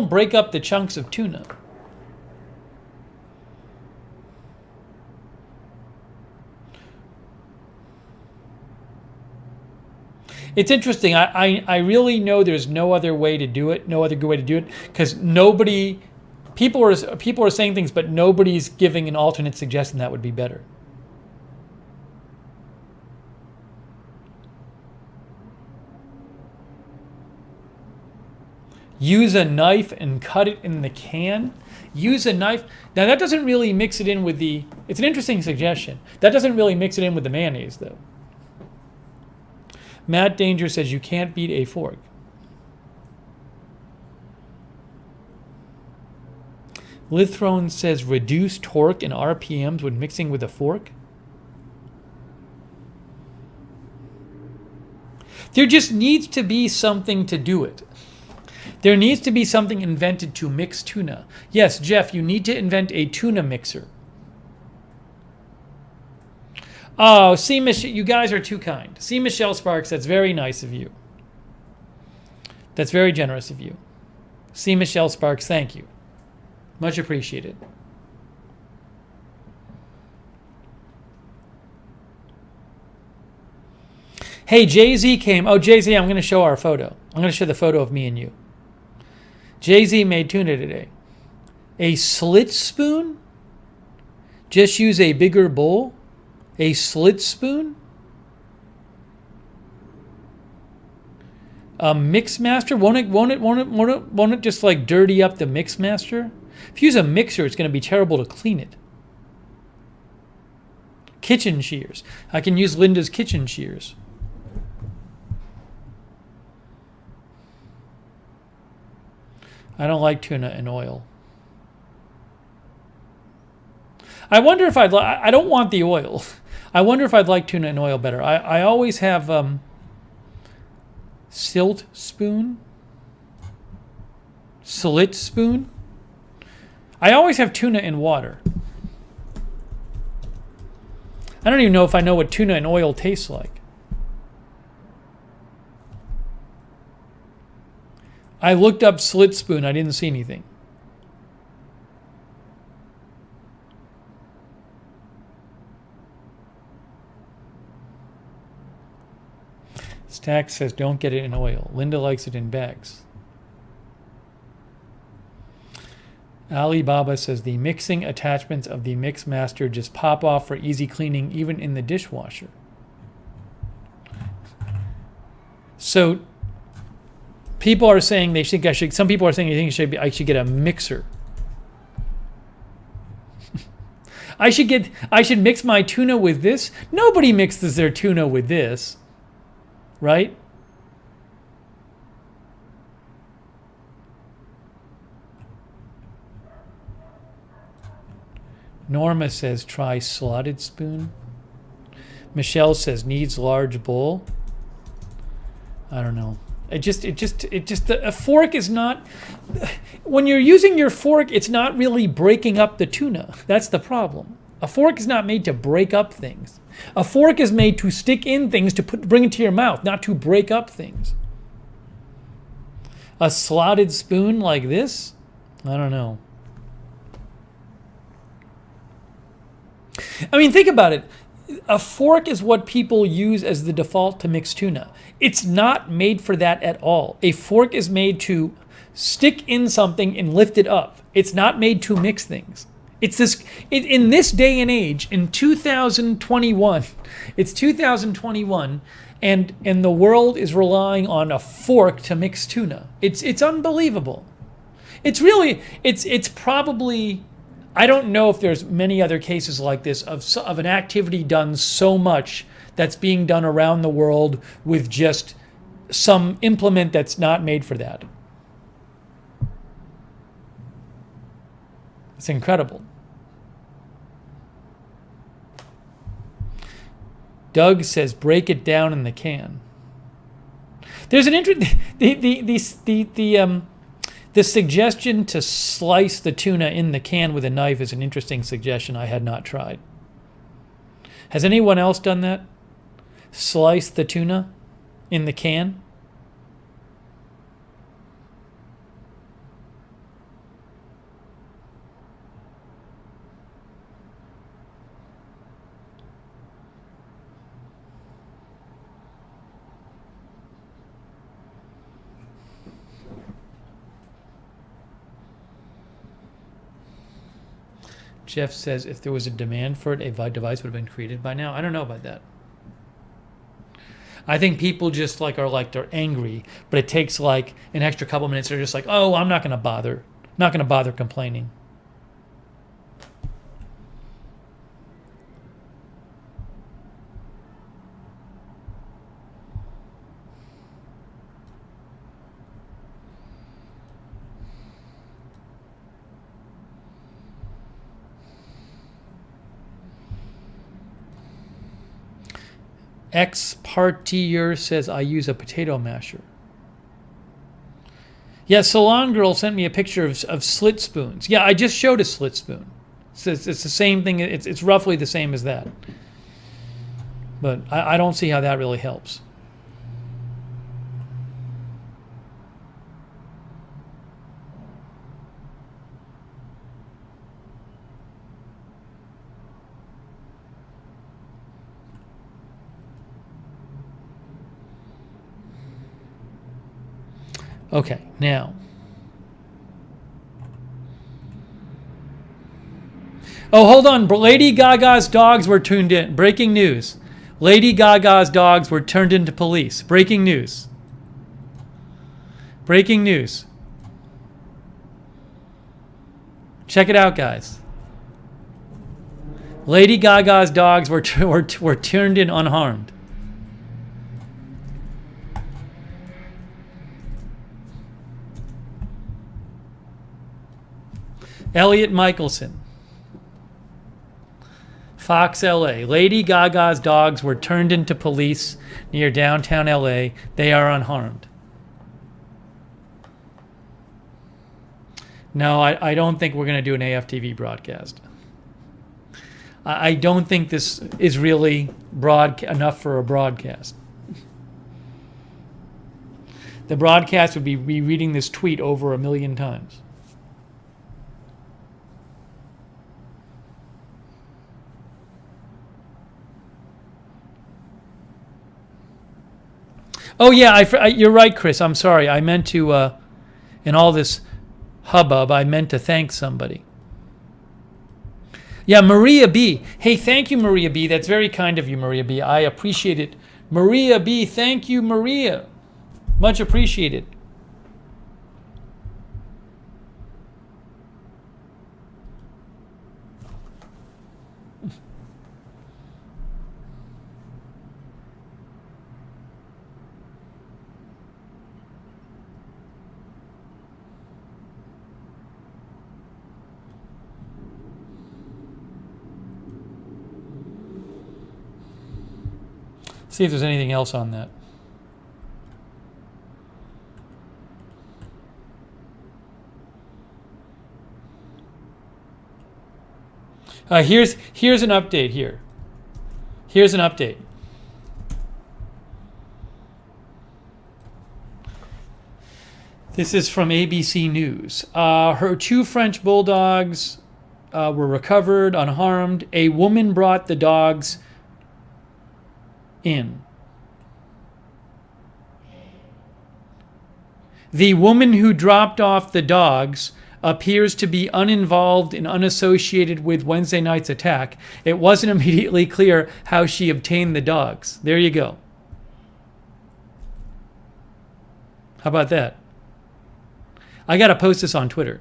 break up the chunks of tuna. It's interesting. I really know there's no other way to do it, no other good way to do it, because people are saying things, but nobody's giving an alternate suggestion that would be better. Use a knife and cut it in the can. Use a knife. Now that doesn't really mix it in with the. It's an interesting suggestion. That doesn't really mix it in with the mayonnaise, though. Matt Danger says you can't beat a fork. Lithrone says reduce torque and RPMs when mixing with a fork. There just needs to be something to do it. There needs to be something invented to mix tuna. Yes, Jeff, you need to invent a tuna mixer. Oh, see, you guys are too kind. See, Michelle Sparks, that's very nice of you. That's very generous of you. See, Michelle Sparks, thank you. Much appreciated. Hey, Jay-Z came. Oh, Jay-Z, I'm going to show our photo. I'm going to show the photo of me and you. Jay-Z made tuna today. A slit spoon? Just use a bigger bowl? A slit spoon? A mix master? Won't it just like dirty up the mix master? If you use a mixer, it's going to be terrible to clean it. Kitchen shears. I can use Linda's kitchen shears. I don't like tuna in oil. I wonder if I don't want the oil. I wonder if I'd like tuna in oil better. I always have silt spoon. Slit spoon. I always have tuna in water. I don't even know if I know what tuna in oil tastes like. I looked up slit spoon. I didn't see anything. Stack says don't get it in oil. Linda likes it in bags. Alibaba says the mixing attachments of the Mix Master just pop off for easy cleaning even in the dishwasher. So people are saying they think I should. Some people are saying they think I should get a mixer. I should mix my tuna with this. Nobody mixes their tuna with this, right? Norma says try slotted spoon. Michelle says needs large bowl. I don't know. A fork is not, when you're using your fork, it's not really breaking up the tuna. That's the problem. A fork is not made to break up things. A fork is made to stick in things to bring it to your mouth, not to break up things. A slotted spoon like this? I don't know. I mean, think about it. A fork is what people use as the default to mix tuna. It's not made for that at all. A fork is made to stick in something and lift it up. It's not made to mix things. In this day and age, in 2021, it's 2021, and the world is relying on a fork to mix tuna. It's unbelievable. It's probably, I don't know if there's many other cases like this of an activity done so much that's being done around the world with just some implement that's not made for that. It's incredible. Doug says break it down in the can. There's an the suggestion to slice the tuna in the can with a knife is an interesting suggestion I had not tried. Has anyone else done that? Slice the tuna in the can? Jeff says if there was a demand for it, a device would have been created by now. I don't know about that. I think people just they're angry, but it takes like an extra couple minutes. They're just like, oh, I'm not going to bother. I'm not going to bother complaining. X-Partier says, I use a potato masher. Yeah, Salon Girl sent me a picture of slit spoons. Yeah, I just showed a slit spoon. It's the same thing. It's roughly the same as that. But I don't see how that really helps. Okay, now. Oh, hold on. Lady Gaga's dogs were tuned in. Breaking news. Lady Gaga's dogs were turned into police. Breaking news. Breaking news. Check it out, guys. Lady Gaga's dogs were turned in unharmed. Elliot Michelson. Fox LA. Lady Gaga's dogs were turned into police near downtown LA. They are unharmed. No, I don't think we're going to do an AFTV broadcast. I don't think this is really enough for a broadcast. The broadcast would be reading this tweet over 1 million times. Oh, yeah, you're right, Chris. I'm sorry. I meant to, in all this hubbub, I meant to thank somebody. Yeah, Maria B. Hey, thank you, Maria B. That's very kind of you, Maria B. I appreciate it. Maria B. Thank you, Maria. Much appreciated. See if there's anything else on that. Here's an update here. Here's an update. This is from ABC News. Her 2 French bulldogs were recovered unharmed. A woman brought the dogs in. The woman who dropped off the dogs appears to be uninvolved and unassociated with Wednesday night's attack. It wasn't immediately clear how she obtained the dogs. There you go. How about that? I got to post this on Twitter.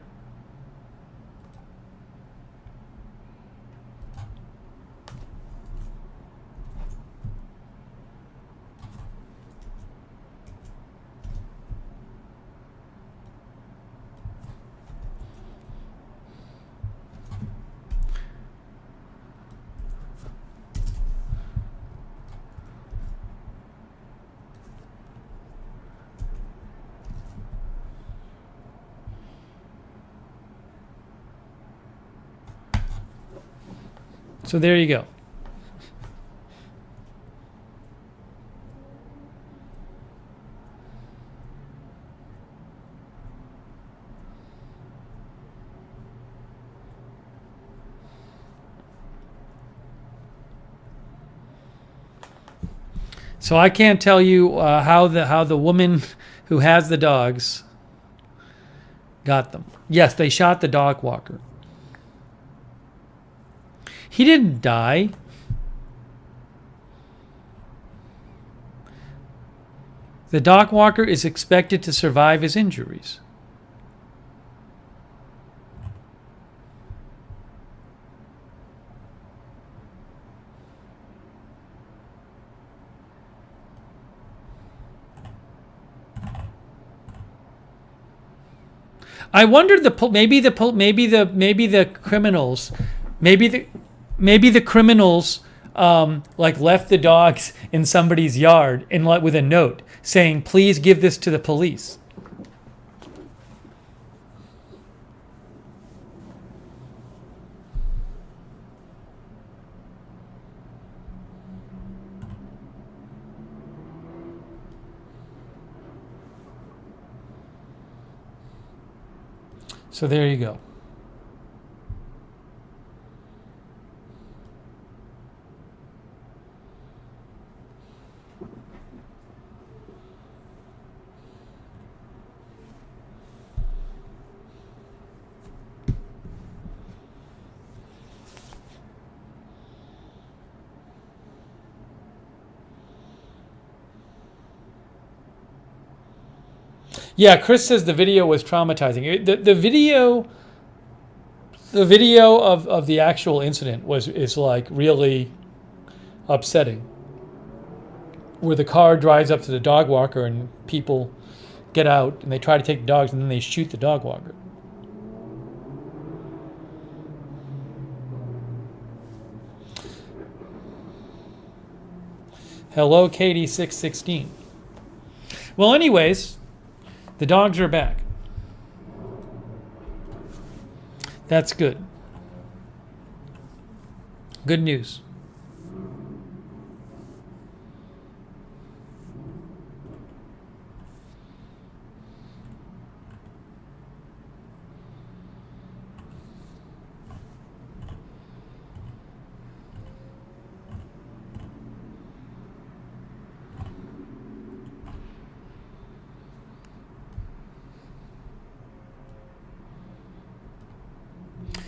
So there you go. So I can't tell you how the woman who has the dogs got them. Yes, they shot the dog walker. He didn't die. The dog walker is expected to survive his injuries. I wonder maybe the criminals like left the dogs in somebody's yard and with a note saying, "Please give this to the police." So there you go. Yeah, Chris says the video was traumatizing. The video of the actual incident is like really upsetting. Where the car drives up to the dog walker and people get out and they try to take the dogs and then they shoot the dog walker. Hello, Katie616. Well, anyways, the dogs are back. That's good. Good news.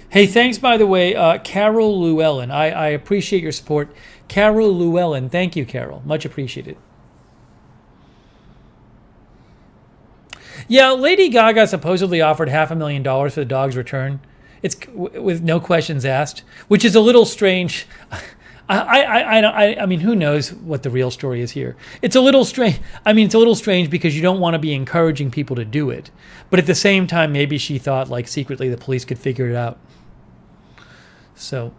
Hey, thanks, by the way, Carol Llewellyn. I appreciate your support. Carol Llewellyn. Thank you, Carol. Much appreciated. Yeah, Lady Gaga supposedly offered $500,000 for the dog's return. It's with no questions asked, which is a little strange. I mean, who knows what the real story is here? It's a little strange. I mean, it's a little strange because you don't want to be encouraging people to do it. But at the same time, maybe she thought like secretly the police could figure it out. So,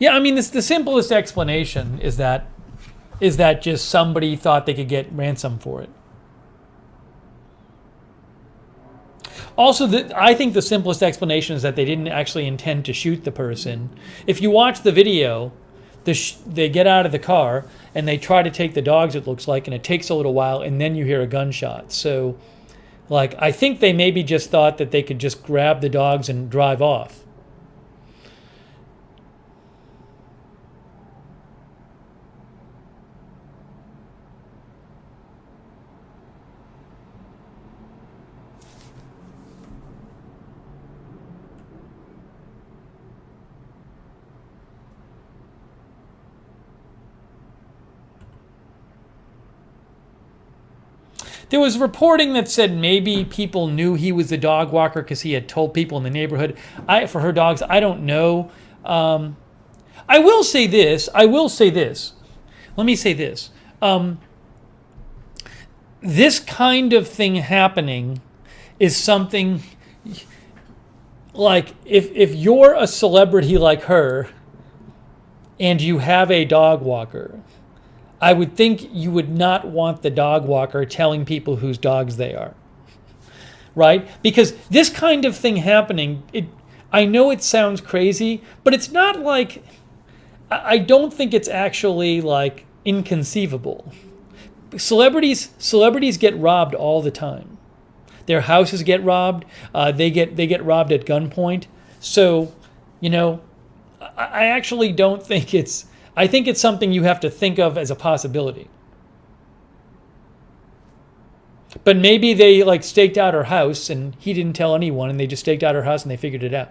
Yeah, I mean, the simplest explanation is that just somebody thought they could get ransom for it. Also, I think the simplest explanation is that they didn't actually intend to shoot the person. If you watch the video, they get out of the car and they try to take the dogs, it looks like, and it takes a little while, and then you hear a gunshot. So, like, I think they maybe just thought that they could just grab the dogs and drive off. There was reporting that said maybe people knew he was the dog walker because he had told people in the neighborhood for her dogs. I don't know. I will say this. Let me say this. This kind of thing happening is something like if you're a celebrity like her and you have a dog walker, I would think you would not want the dog walker telling people whose dogs they are, right? Because this kind of thing happening, I know it sounds crazy, but it's not like, I don't think it's actually like inconceivable. Celebrities get robbed all the time. Their houses get robbed. They get robbed at gunpoint. So, I actually don't think I think it's something you have to think of as a possibility. But maybe they like staked out her house and he didn't tell anyone and they just staked out her house and they figured it out.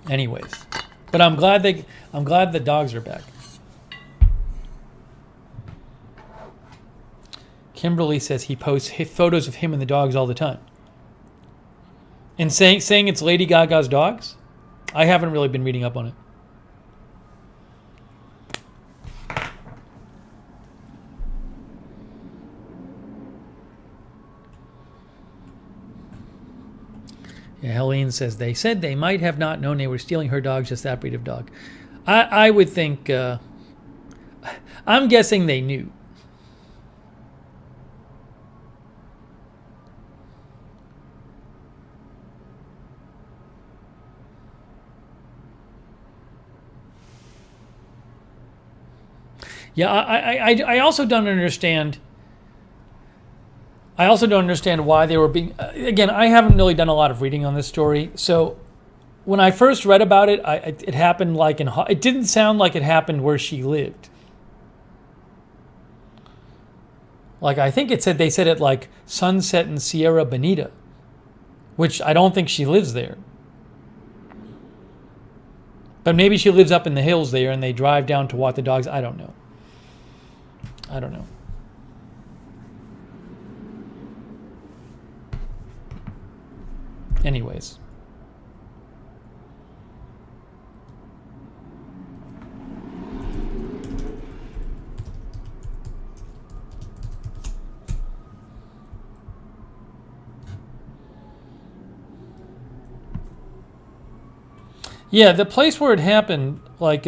Anyways, but I'm glad the dogs are back. Kimberly says he posts photos of him and the dogs all the time. And saying it's Lady Gaga's dogs? I haven't really been reading up on it. Yeah, Helene says they said they might have not known they were stealing her dogs, just that breed of dog. I would think, I'm guessing they knew. Yeah, I also don't understand. I also don't understand why they were being. Again, I haven't really done a lot of reading on this story. So, when I first read about it, it happened like it didn't sound like it happened where she lived. Like I think they said it like Sunset and Sierra Bonita, which I don't think she lives there. But maybe she lives up in the hills there, and they drive down to walk the dogs. I don't know. Anyways. Yeah, the place where it happened, like,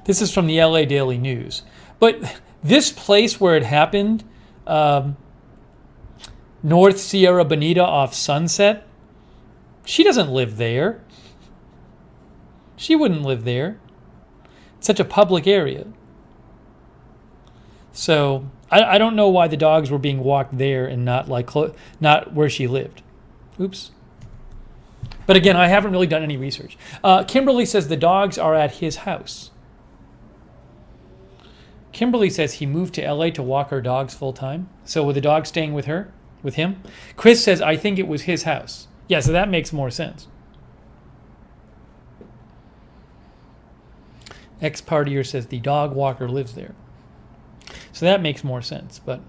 this is from the LA Daily News. But this place where it happened, North Sierra Bonita off Sunset, she doesn't live there. She wouldn't live there. It's such a public area. So I don't know why the dogs were being walked there and not not where she lived. Oops. But again, I haven't really done any research. Kimberly says the dogs are at his house. Kimberly says he moved to LA to walk her dogs full time. So were the dogs staying with him? Chris says, I think it was his house. Yeah, so that makes more sense. Ex-partier says the dog walker lives there. So that makes more sense, but...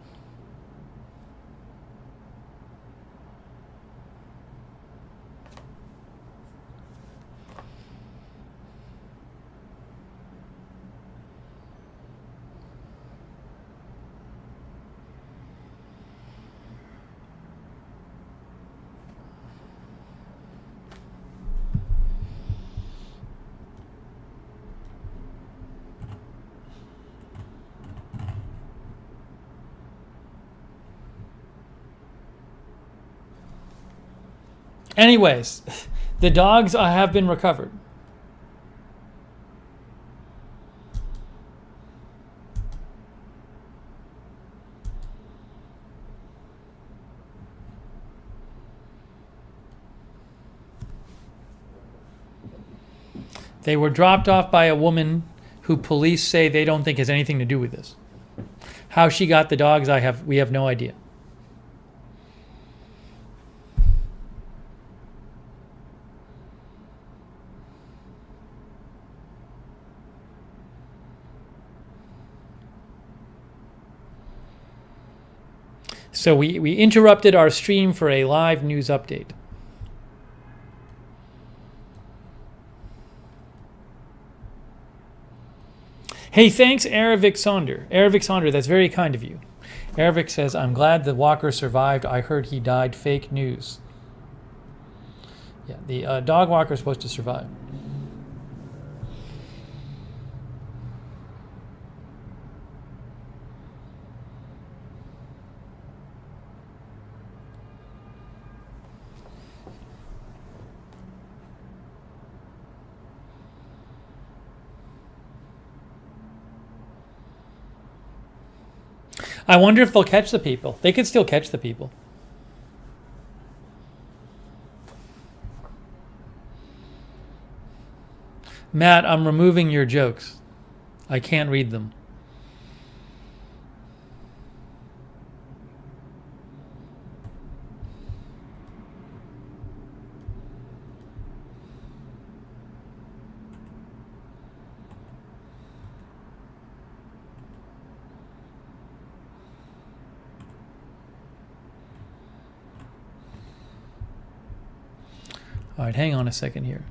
Anyways, the dogs have been recovered. They were dropped off by a woman who police say they don't think has anything to do with this. How she got the dogs, we have no idea. So we interrupted our stream for a live news update. Hey, thanks, Aravic Sonder. Aravic Sonder, that's very kind of you. Aravic says, I'm glad the walker survived. I heard he died. Fake news. Yeah, the dog walker is supposed to survive. I wonder if they'll catch the people. They could still catch the people. Matt, I'm removing your jokes. I can't read them. All right, hang on a second here.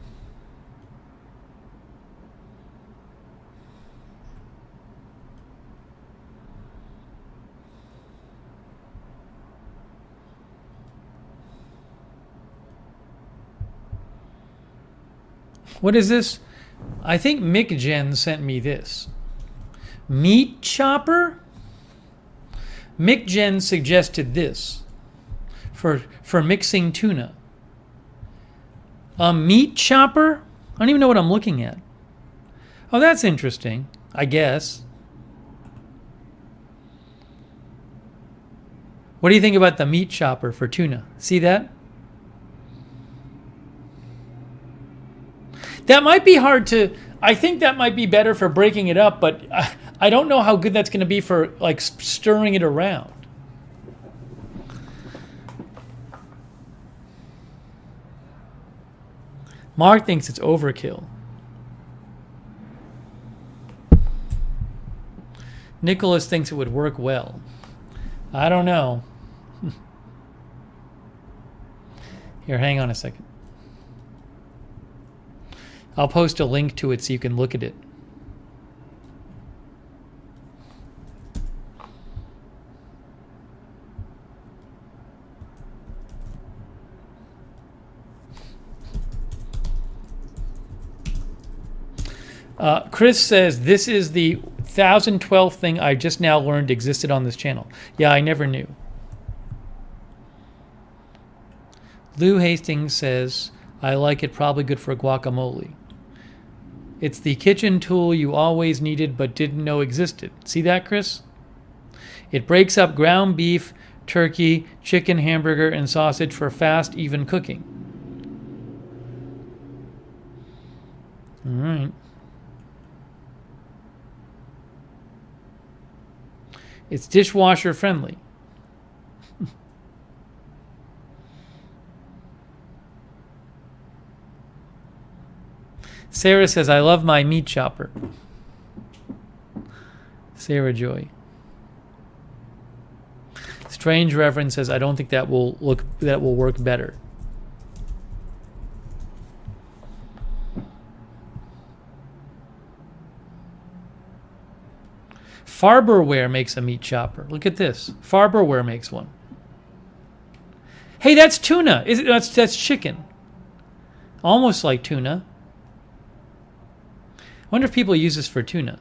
What is this? I think Mick Jen sent me this. Meat chopper? Mick Jen suggested this for mixing tuna. A meat chopper? I don't even know what I'm looking at. Oh, that's interesting, I guess. What do you think about the meat chopper for tuna? See that? That might be hard to... I think that might be better for breaking it up, but I don't know how good that's going to be for like stirring it around. Mark thinks it's overkill. Nicholas thinks it would work well. I don't know. Here, hang on a second. I'll post a link to it so you can look at it. Chris says, this is the 1012th thing I just now learned existed on this channel. Yeah, I never knew. Lou Hastings says, I like it, probably good for guacamole. It's the kitchen tool you always needed but didn't know existed. See that, Chris? It breaks up ground beef, turkey, chicken, hamburger, and sausage for fast, even cooking. All right. It's dishwasher friendly. Sarah says, I love my meat chopper. Sarah Joy. Strange Reverend says, I don't think that will work better. Farberware makes a meat chopper. Look at this. Farberware makes one. Hey, that's tuna. That's chicken. Almost like tuna. I wonder if people use this for tuna.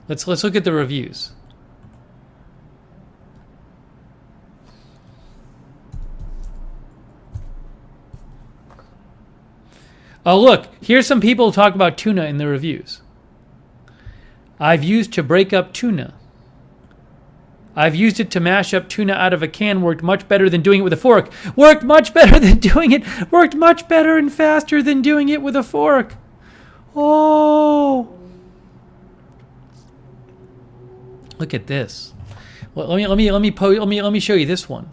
Let's look at the reviews. Oh, look, here's some people talk about tuna in the reviews. I've used to break up tuna. I've used it to mash up tuna out of a can. Worked much better than doing it with a fork. Worked much better than doing it. Worked much better and faster than doing it with a fork. Oh. Look at this. Well, let me show you this one.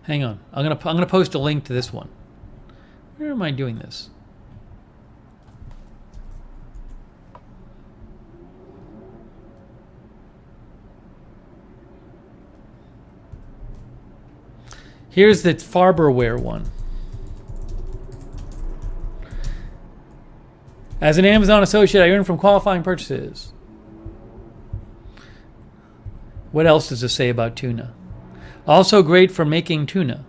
Hang on. I'm gonna post a link to this one. Where am I doing this? Here's the Farberware one. As an Amazon associate, I earn from qualifying purchases. What else does it say about tuna? Also great for making tuna.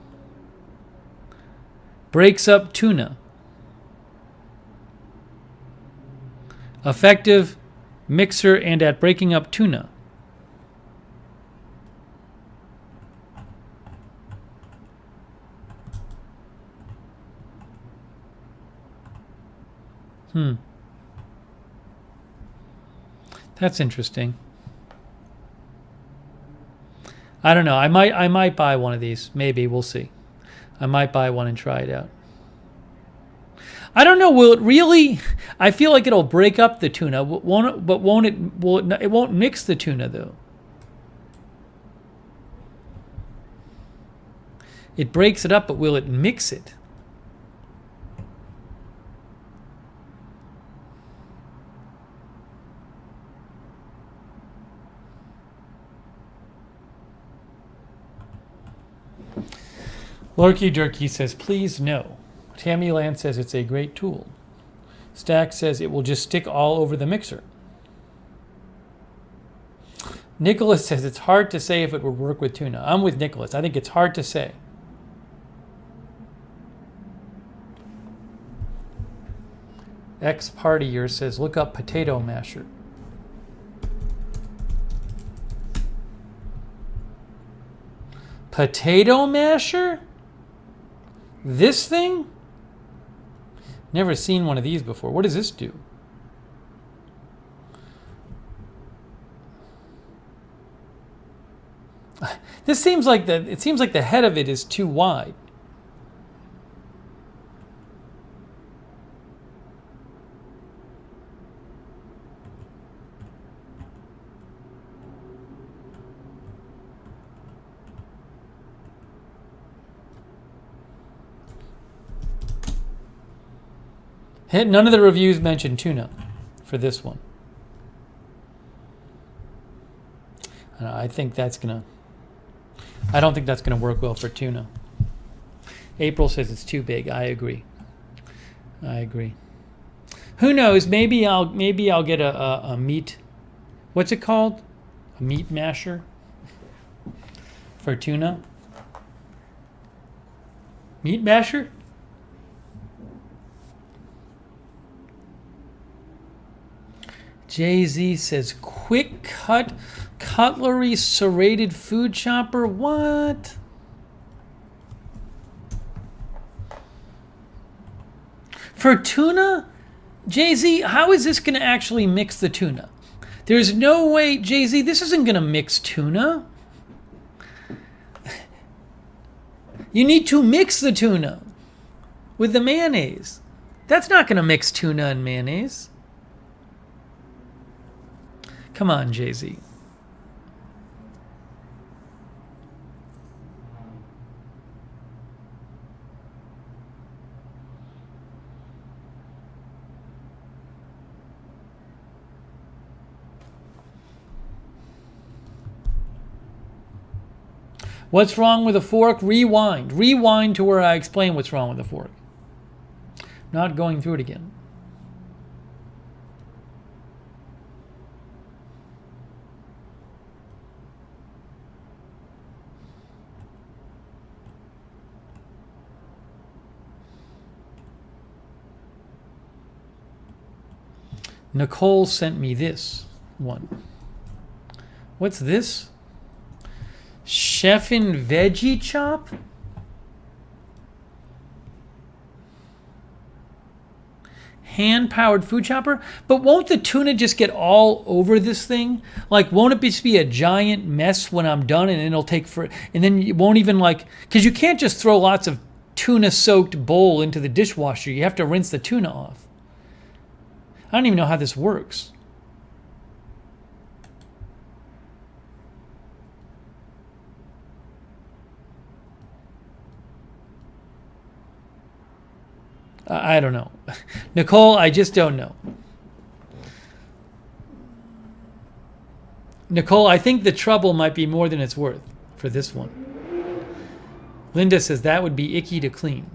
Breaks up tuna. Effective mixer and at breaking up tuna. That's interesting. I don't know. I might buy one of these. Maybe. We'll see. I might buy one and try it out. I don't know. Will it really? I feel like it'll break up the tuna. Won't it? But won't it? It won't mix the tuna though. It breaks it up, but will it mix it? Lurky Durkey says, please no. Tammy Land says it's a great tool. Stack says it will just stick all over the mixer. Nicholas says it's hard to say if it would work with tuna. I'm with Nicholas. I think it's hard to say. Ex-partier says, look up potato masher. Potato masher? This thing? Never seen one of these before. What does this do? This seems like it seems like the head of it is too wide. None of the reviews mention tuna for this one. I think that's gonna. I don't think that's gonna work well for tuna. April says it's too big. I agree. Who knows? Maybe I'll get a meat. What's it called? A meat masher for tuna. Meat masher. Jay-Z says, quick cut cutlery serrated food chopper. What? For tuna? Jay-Z, how is this going to actually mix the tuna? There's no way, Jay-Z, this isn't going to mix tuna. You need to mix the tuna with the mayonnaise. That's not going to mix tuna and mayonnaise. Come on, Jay-Z. What's wrong with a fork? Rewind. Rewind to where I explain what's wrong with a fork. Not going through it again. Nicole sent me this one. What's this? Chefin' veggie chop? Hand-powered food chopper? But won't the tuna just get all over this thing? Like, won't it just be a giant mess when I'm done, and it'll take for, and then you won't even like, because you can't just throw lots of tuna-soaked bowl into the dishwasher. You have to rinse the tuna off. I don't even know how this works. I don't know. Nicole, I just don't know. Nicole, I think the trouble might be more than it's worth for this one. Linda says that would be icky to clean.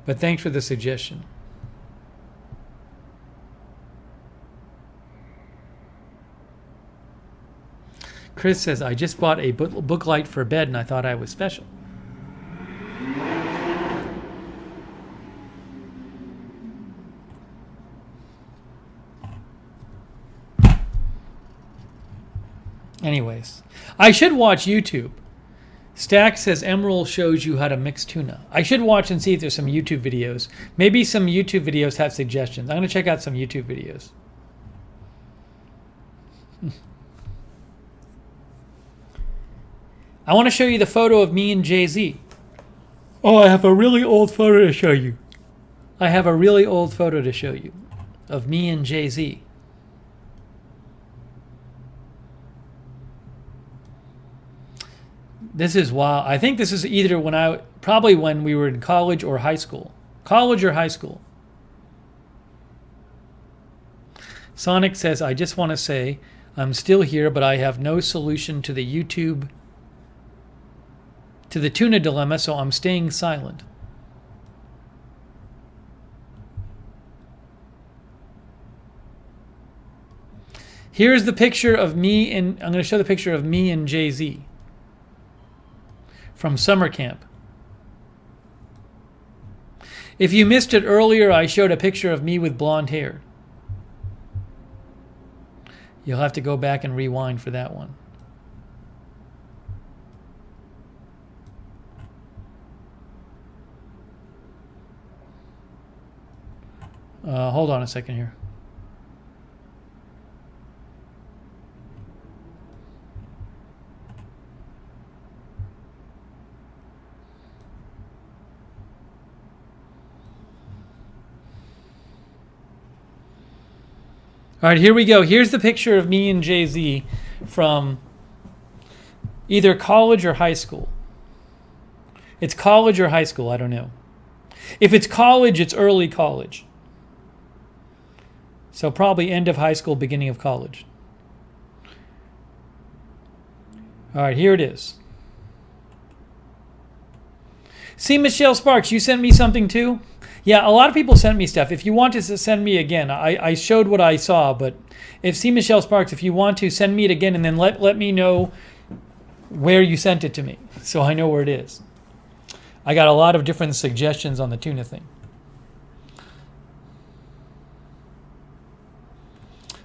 But thanks for the suggestion. Chris says, I just bought a book light for bed and I thought I was special. Anyways, I should watch YouTube. Stack says Emerald shows you how to mix tuna. I should watch and see if there's some YouTube videos. Maybe some YouTube videos have suggestions. I'm going to check out some YouTube videos. I want to show you the photo of me and Jay-Z. Oh, I have a really old photo to show you. I have a really old photo to show you of me and Jay-Z. This is wild. I think this is either probably when we were in college or high school. College or high school. Sonic says, I just want to say I'm still here, but I have no solution to the tuna dilemma, so I'm staying silent. Here's the picture of me, and I'm going to show the picture of me and Jay-Z from summer camp. If you missed it earlier, I showed a picture of me with blonde hair. You'll have to go back and rewind for that one. Hold on a second here. All right, here we go. Here's the picture of me and Jay-Z from either college or high school. It's college or high school, I don't know. If it's college, it's early college. So probably end of high school, beginning of college. All right, here it is. See, Michelle Sparks, you sent me something too? Yeah, a lot of people sent me stuff. If you want to send me again, I showed what I saw, but see, Michelle Sparks, if you want to send me it again and then let me know where you sent it to me so I know where it is. I got a lot of different suggestions on the tuna thing.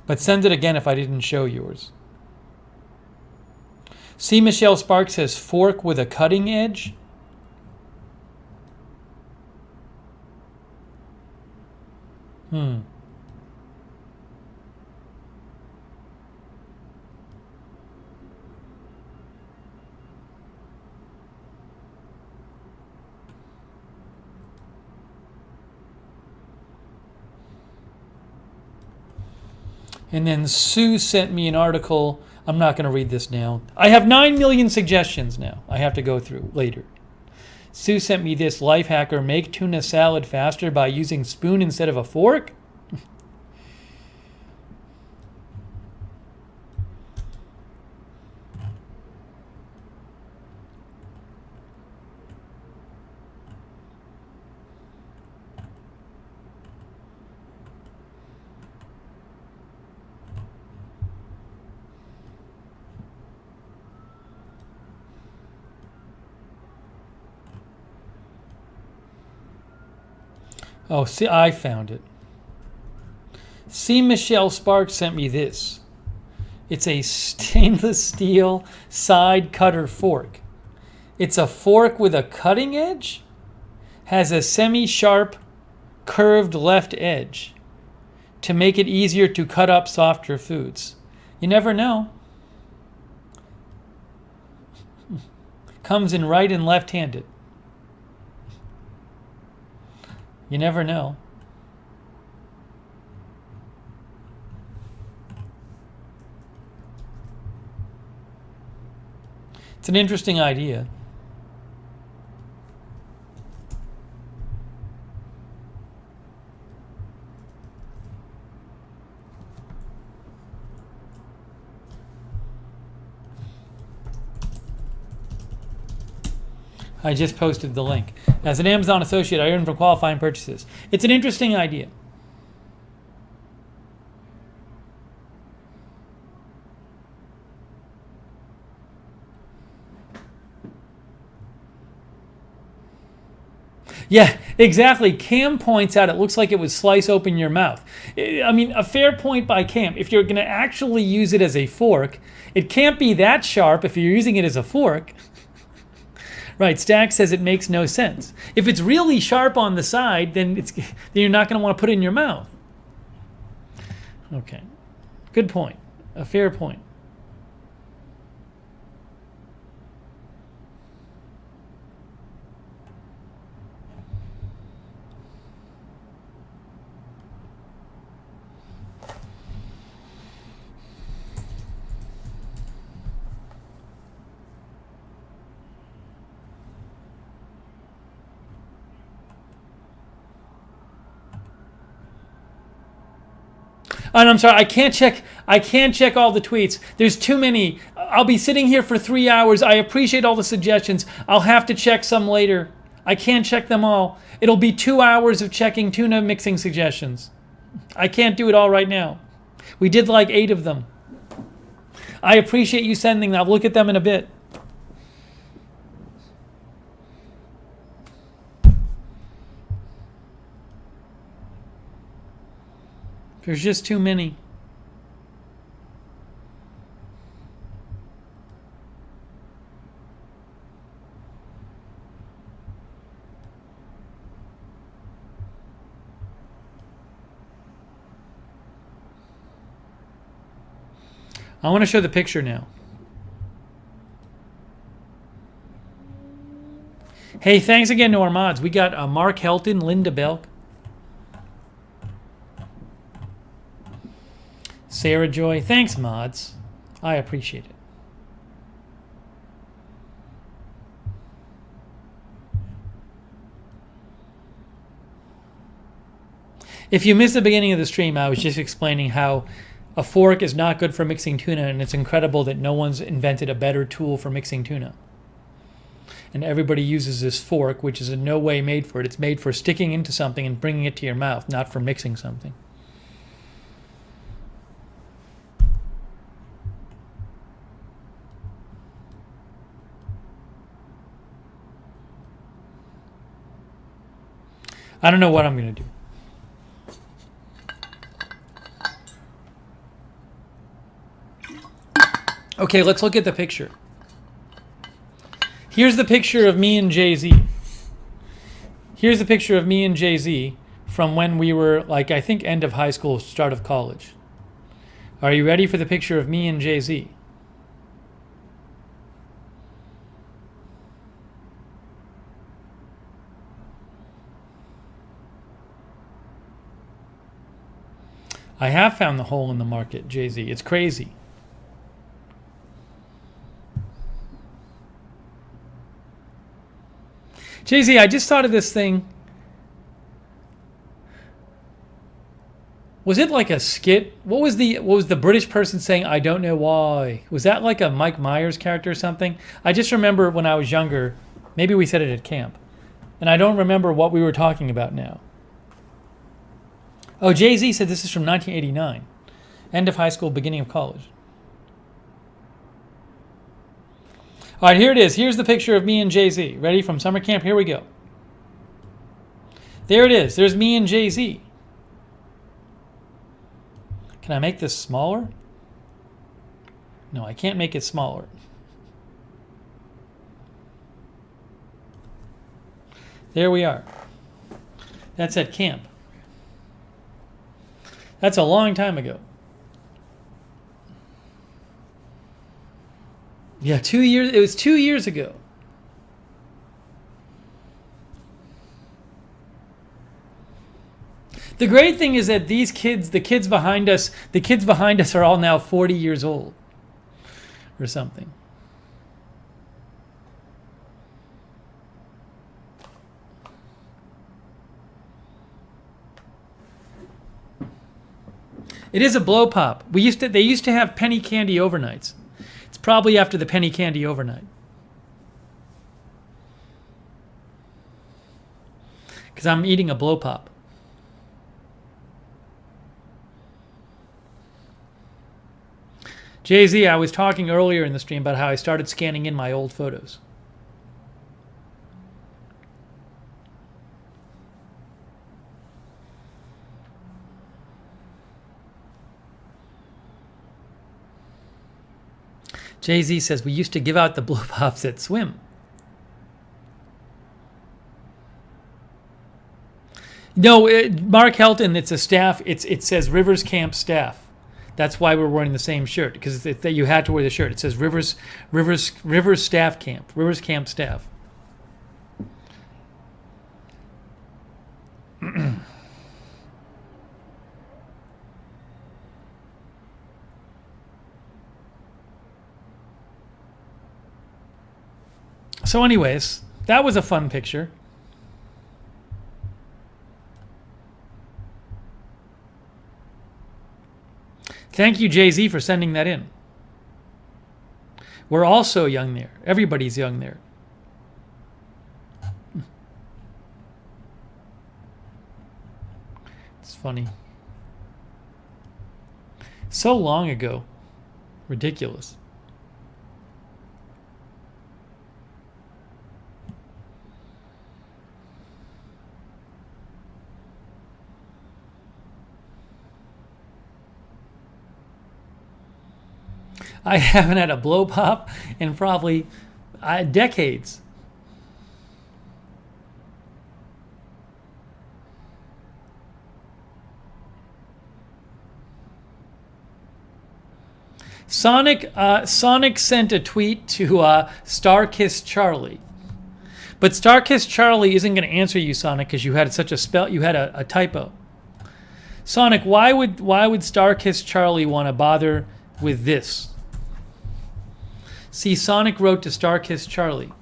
But send it again if I didn't show yours. See, Michelle Sparks says fork with a cutting edge. And then Sue sent me an article. I'm not going to read this now. I have 9 million suggestions now I have to go through later. Sue sent me this life hacker. Make tuna salad faster by using spoon instead of a fork. Oh, see, I found it. See, Michelle Sparks sent me this. It's a stainless steel side cutter fork. It's a fork with a cutting edge, has a semi-sharp curved left edge to make it easier to cut up softer foods. You never know. Comes in right and left-handed. You never know. It's an interesting idea. I just posted the link. As an Amazon associate, I earn from qualifying purchases. It's an interesting idea. Yeah, exactly. Cam points out it looks like it would slice open your mouth. I mean, a fair point by Cam. If you're going to actually use it as a fork, it can't be that sharp if you're using it as a fork. Right, Stack says it makes no sense. If it's really sharp on the side, then you're not going to want to put it in your mouth. Okay, good point. A fair point. And I'm sorry, I can't check all the tweets. There's too many. I'll be sitting here for 3 hours. I appreciate all the suggestions. I'll have to check some later. I can't check them all. It'll be 2 hours of checking tuna mixing suggestions. I can't do it all right now. We did like 8 of them. I appreciate you sending them. I'll look at them in a bit. There's just too many. I want to show the picture now. Hey, thanks again to our mods. We got Mark Helton, Linda Belk, Sarah Joy. Thanks, mods. I appreciate it. If you missed the beginning of the stream, I was just explaining how a fork is not good for mixing tuna, and it's incredible that no one's invented a better tool for mixing tuna. And everybody uses this fork, which is in no way made for it. It's made for sticking into something and bringing it to your mouth, not for mixing something. I don't know what I'm going to do. Okay, let's look at the picture. Here's the picture of me and Jay-Z. Here's the picture of me and Jay-Z from when we were, like, I think end of high school, start of college. Are you ready for the picture of me and Jay-Z? I have found the hole in the market, Jay-Z. It's crazy. Jay-Z, I just thought of this thing. Was it like a skit? What was the British person saying, I don't know why? Was that like a Mike Myers character or something? I just remember when I was younger, maybe we said it at camp, and I don't remember what we were talking about now. Oh, Jay-Z said this is from 1989. End of high school, beginning of college. All right, here it is. Here's the picture of me and Jay-Z. Ready? From summer camp. Here we go. There it is. There's me and Jay-Z. Can I make this smaller? No, I can't make it smaller. There we are. That's at camp. That's a long time ago. Yeah, 2 years. It was 2 years ago. The great thing is that these kids, the kids behind us are all now 40 years old or something. It is a blow pop. They used to have penny candy overnights. It's probably after the penny candy overnight. Because I'm eating a blow pop. Jay-Z, I was talking earlier in the stream about how I started scanning in my old photos. Jay-Z says, we used to give out the blow pops at Swim. No, Mark Helton, it's a staff. It says Rivers Camp staff. That's why we're wearing the same shirt, because you had to wear the shirt. It says Rivers Staff Camp. Rivers Camp staff. So anyways, that was a fun picture. Thank you, Jay-Z, for sending that in. We're also young there. Everybody's young there. It's funny. So long ago. Ridiculous. I haven't had a blow pop in probably decades. Sonic sent a tweet to Starkist Charlie, but Starkist Charlie isn't going to answer you, Sonic, because you had a typo. Sonic, why would Starkist Charlie want to bother with this? See, Sonic wrote to Starkist Charlie.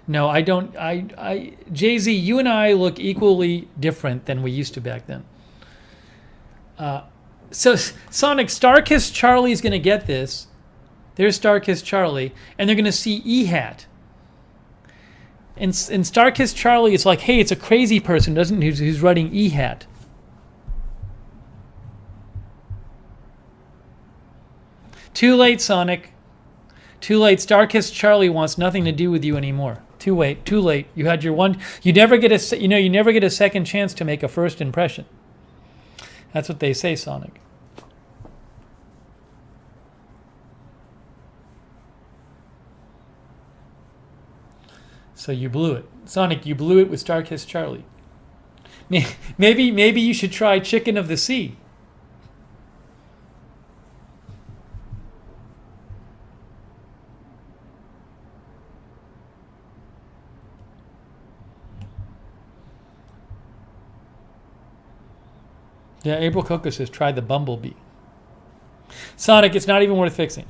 No, I don't. Jay-Z, you and I look equally different than we used to back then. So, Sonic, Starkist Charlie's going to get this. There's Starkist Charlie, and they're going to see E-Hat. And Starkist Charlie is like, hey, it's a crazy person, who's writing E-Hat. Too late, Sonic. Too late. Starkist Charlie wants nothing to do with you anymore. Too late. Too late. You had your one. You never get a second chance to make a first impression. That's what they say, Sonic. So you blew it. Sonic, you blew it with Starkist Charlie. Maybe you should try Chicken of the Sea. Yeah, April Coco says try the Bumblebee. Sonic, it's not even worth fixing.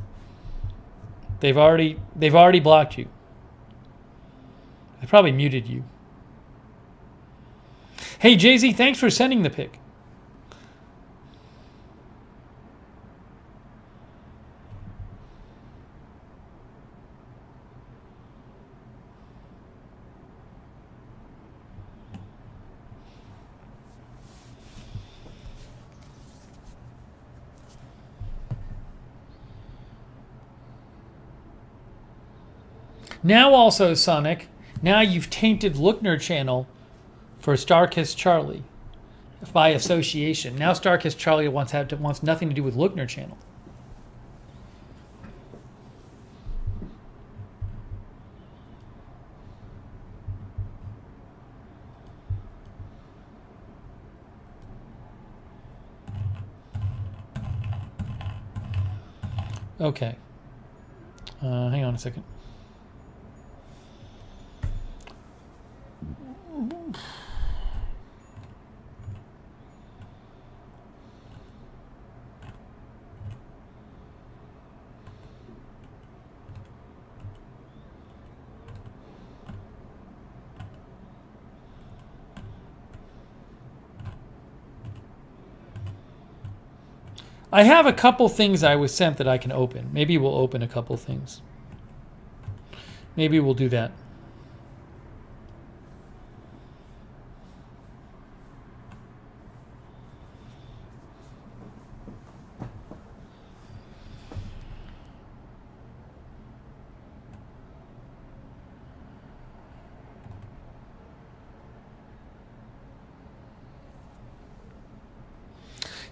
They've already blocked you. They probably muted you. Hey, Jay-Z, thanks for sending the pic. Now also, Sonic, now you've tainted Lookner channel for Starkist Charlie by association. Now Starkist Charlie wants nothing to do with Lookner channel. Okay. Hang on a second. I have a couple things I was sent that I can open. Maybe we'll open a couple things. Maybe we'll do that.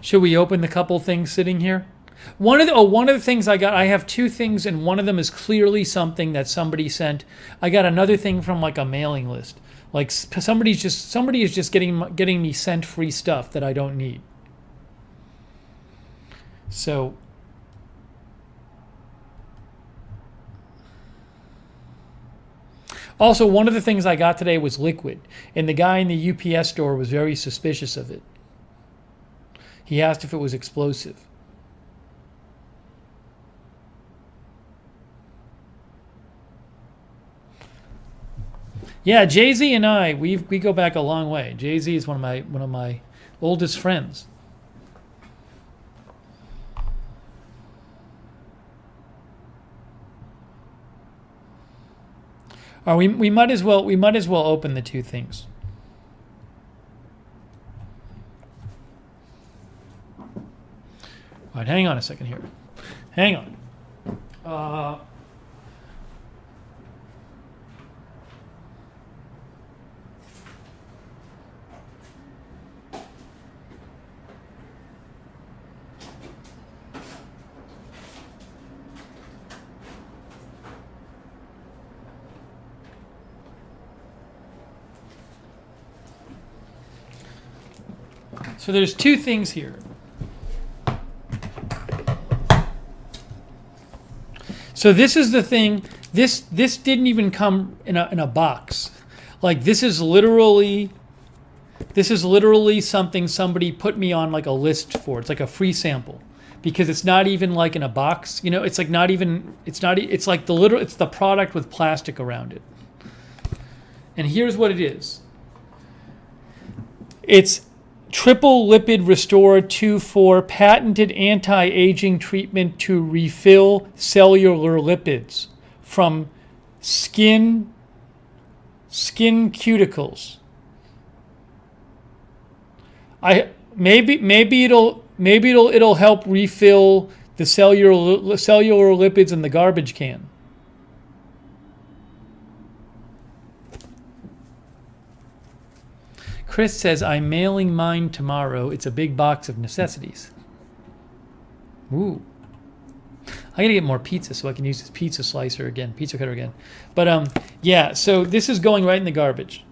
Should we open the couple things sitting here? One of the things I have two things, and one of them is clearly something that somebody sent. I got another thing from like a mailing list. Like somebody is just getting me sent free stuff that I don't need. So also, one of the things I got today was liquid, and the guy in the UPS store was very suspicious of it. He asked if it was explosive. Yeah, Jay-Z and I, we go back a long way. Jay-Z is one of my oldest friends. We might as well open the two things. All right, hang on a second here. Hang on. So there's two things here. So this is the thing. This didn't even come in a box. Like this is literally something somebody put me on like a list for. It's like a free sample because it's not even like in a box. You know, it's like not even. It's like it's the product with plastic around it. And here's what it is. It's Triple Lipid Restore 2,4 patented anti-aging treatment to refill cellular lipids from skin cuticles. Maybe it'll help refill the cellular lipids in the garbage can. Chris says, I'm mailing mine tomorrow. It's a big box of necessities. Ooh. I gotta get more pizza so I can use this pizza cutter again. But yeah, so this is going right in the garbage.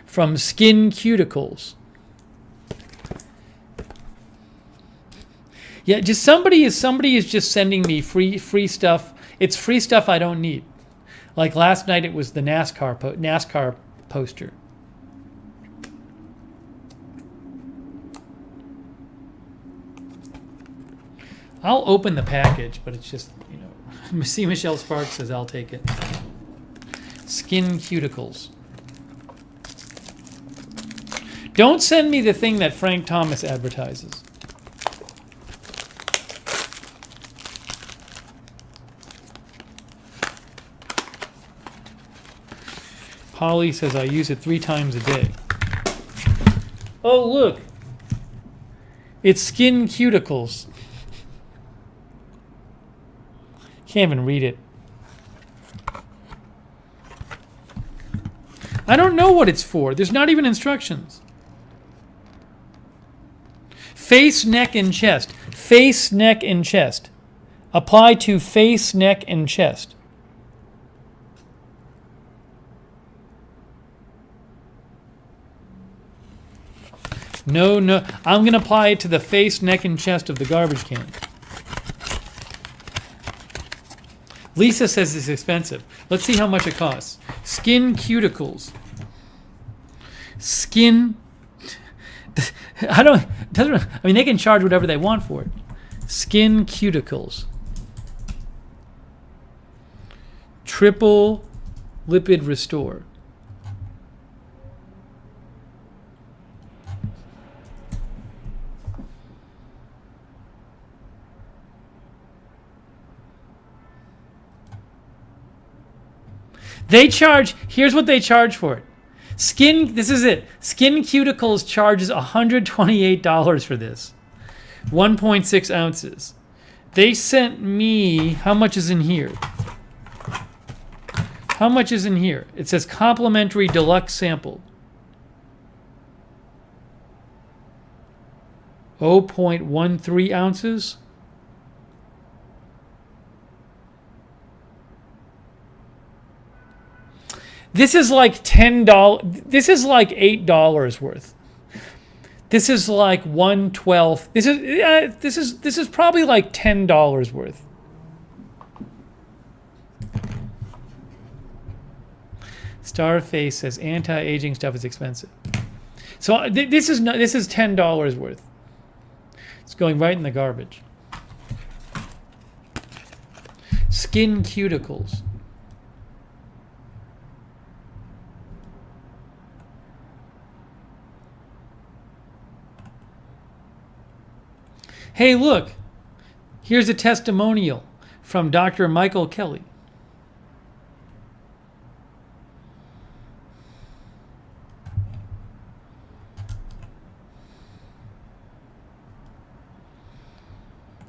From skin cuticles. Yeah, just somebody is just sending me free stuff. It's free stuff I don't need. Like last night it was the NASCAR poster. I'll open the package, but it's just, you know. See, Michelle Sparks says I'll take it. Skin cuticles. Don't send me the thing that Frank Thomas advertises. Holly says I use it 3 times a day. Oh, look. It's skin cuticles. Can't even read it. I don't know what it's for. There's not even instructions. Face, neck, and chest. Face, neck, and chest. Apply to face, neck, and chest. No. I'm going to apply it to the face, neck, and chest of the garbage can. Lisa says it's expensive. Let's see how much it costs. Skin cuticles. Skin. I mean, they can charge whatever they want for it. Skin cuticles. Triple lipid restore. They charge, here's what they charge for it. This is it. Skin Cuticles charges $128 for this. 1.6 ounces. They sent me, how much is in here? How much is in here? It says complimentary deluxe sample. 0.13 ounces. This is like $10. This is like $8 worth. This is like 1/12. This is probably like $10 worth. Starface says anti-aging stuff is expensive. So this is $10 worth. It's going right in the garbage. Skin cuticles. Hey, look, here's a testimonial from Dr. Michael Kelly.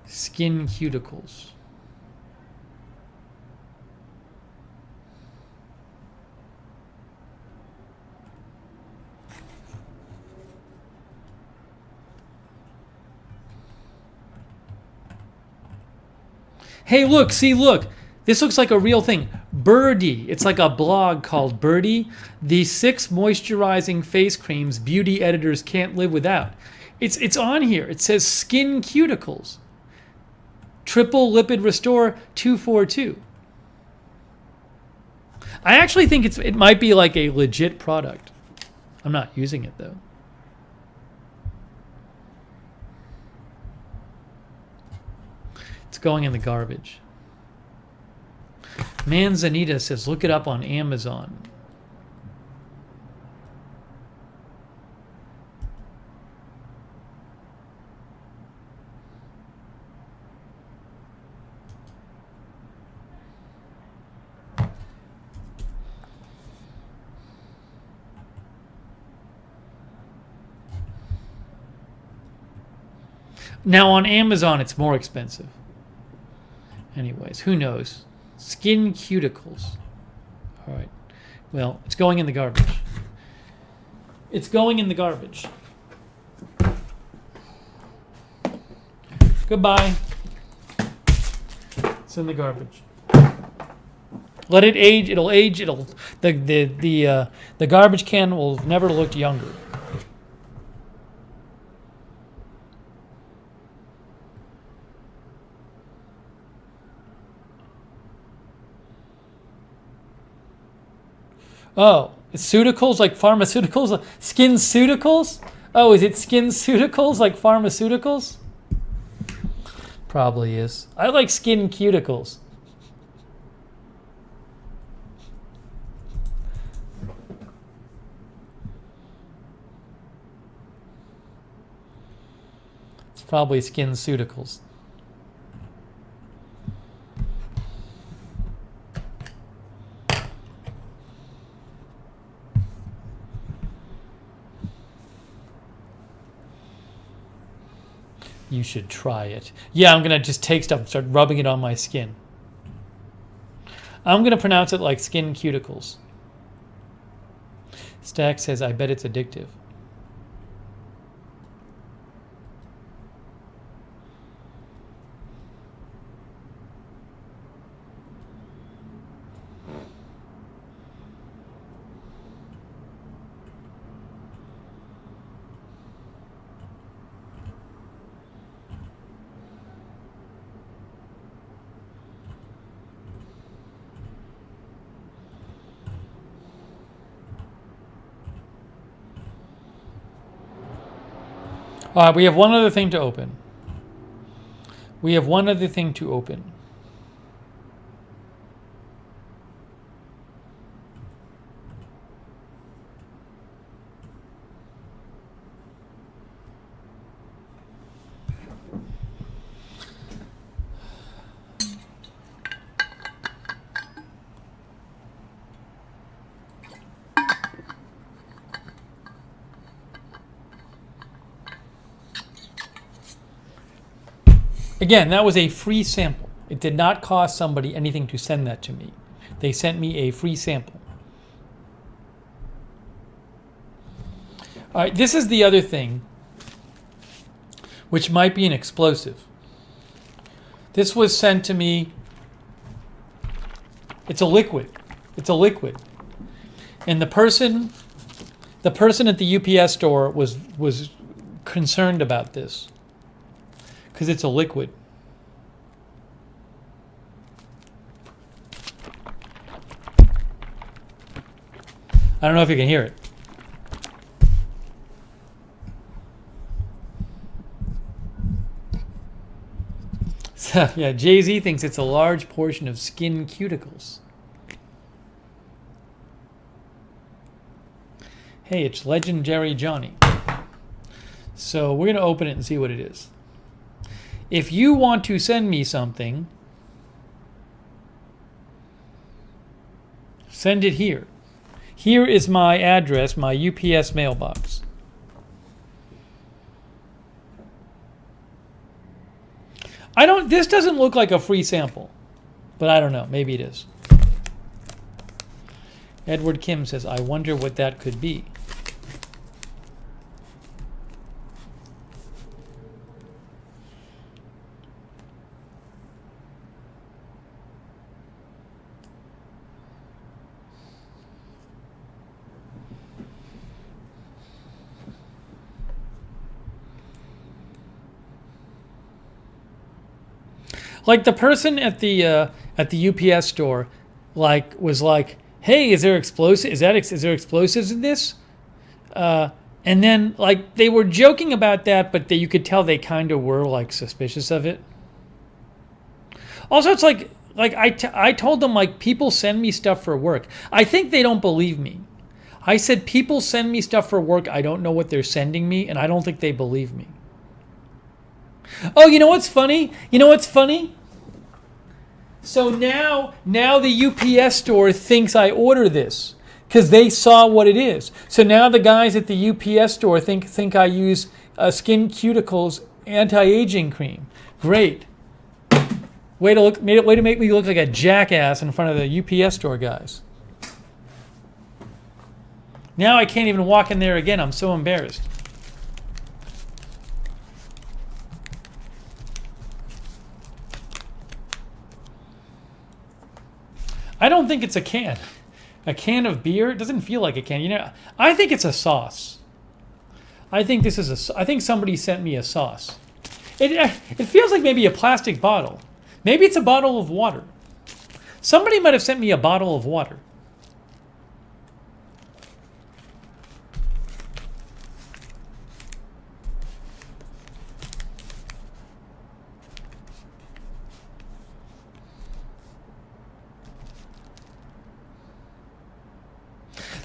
Skin cuticles. Hey, look, look. This looks like a real thing. Birdie. It's like a blog called Birdie. The 6 moisturizing face creams beauty editors can't live without. It's on here. It says Skin Cuticles. Triple Lipid Restore 242. I actually think it might be like a legit product. I'm not using it, though. It's going in the garbage. Manzanita says, look it up on Amazon. Now on Amazon, it's more expensive. Anyways, who knows? Skin cuticles. All right. Well, it's going in the garbage. It's going in the garbage. Goodbye. It's in the garbage. Let it age. It'll age. The garbage can will never look younger. Oh, SkinCeuticals like pharmaceuticals? SkinCeuticals? Oh, is it SkinCeuticals like pharmaceuticals? Probably is. I like Skin Cuticles. It's probably SkinCeuticals. You should try it. Yeah, I'm going to just take stuff and start rubbing it on my skin. I'm going to pronounce it like Skin Cuticles. Stack says, I bet it's addictive. We have one other thing to open. Again, that was a free sample. It did not cost somebody anything to send that to me. They sent me a free sample. All right, this is the other thing, which might be an explosive. This was sent to me. It's a liquid. And the person at the UPS store was concerned about this because it's a liquid. I don't know if you can hear it. So, yeah, Jay-Z thinks it's a large portion of skin cuticles. Hey, it's Legendary Johnny. So we're going to open it and see what it is. If you want to send me something, send it here. Here is my address, my UPS mailbox. This doesn't look like a free sample, but I don't know. Maybe it is. Edward Kim says, I wonder what that could be. Like the person at the UPS store, was like, "Hey, is there explosives? Is there explosives in this?" And then they were joking about that, but you could tell they kind of were suspicious of it. Also, it's I told them people send me stuff for work. I think they don't believe me. I said people send me stuff for work. I don't know what they're sending me, and I don't think they believe me. Oh, you know what's funny? So now the UPS store thinks I order this because they saw what it is. So now the guys at the UPS store think I use Skin Cuticles anti-aging cream. Great. Way to make me look like a jackass in front of the UPS store guys. Now I can't even walk in there again. I'm so embarrassed. I don't think it's a can. A can of beer? It doesn't feel like a can. I think it's a sauce. I think somebody sent me a sauce. It feels like maybe a plastic bottle. Maybe it's a bottle of water. Somebody might have sent me a bottle of water.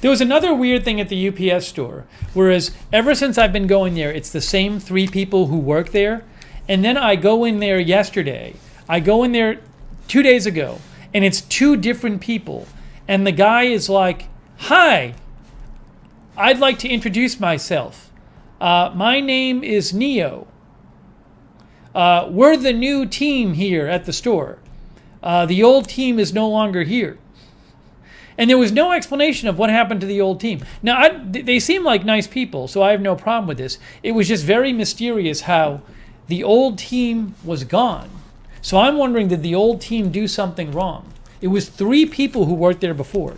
There was another weird thing at the UPS store, whereas ever since I've been going there, it's the same 3 people who work there. And then I go in there yesterday. I go in there 2 days ago, and it's 2 different people. And the guy is like, "Hi, I'd like to introduce myself. My name is Neo. We're the new team here at the store. The old team is no longer here." And there was no explanation of what happened to the old team. Now, they seem like nice people, so I have no problem with this. It was just very mysterious how the old team was gone. So I'm wondering, did the old team do something wrong? It was 3 people who worked there before.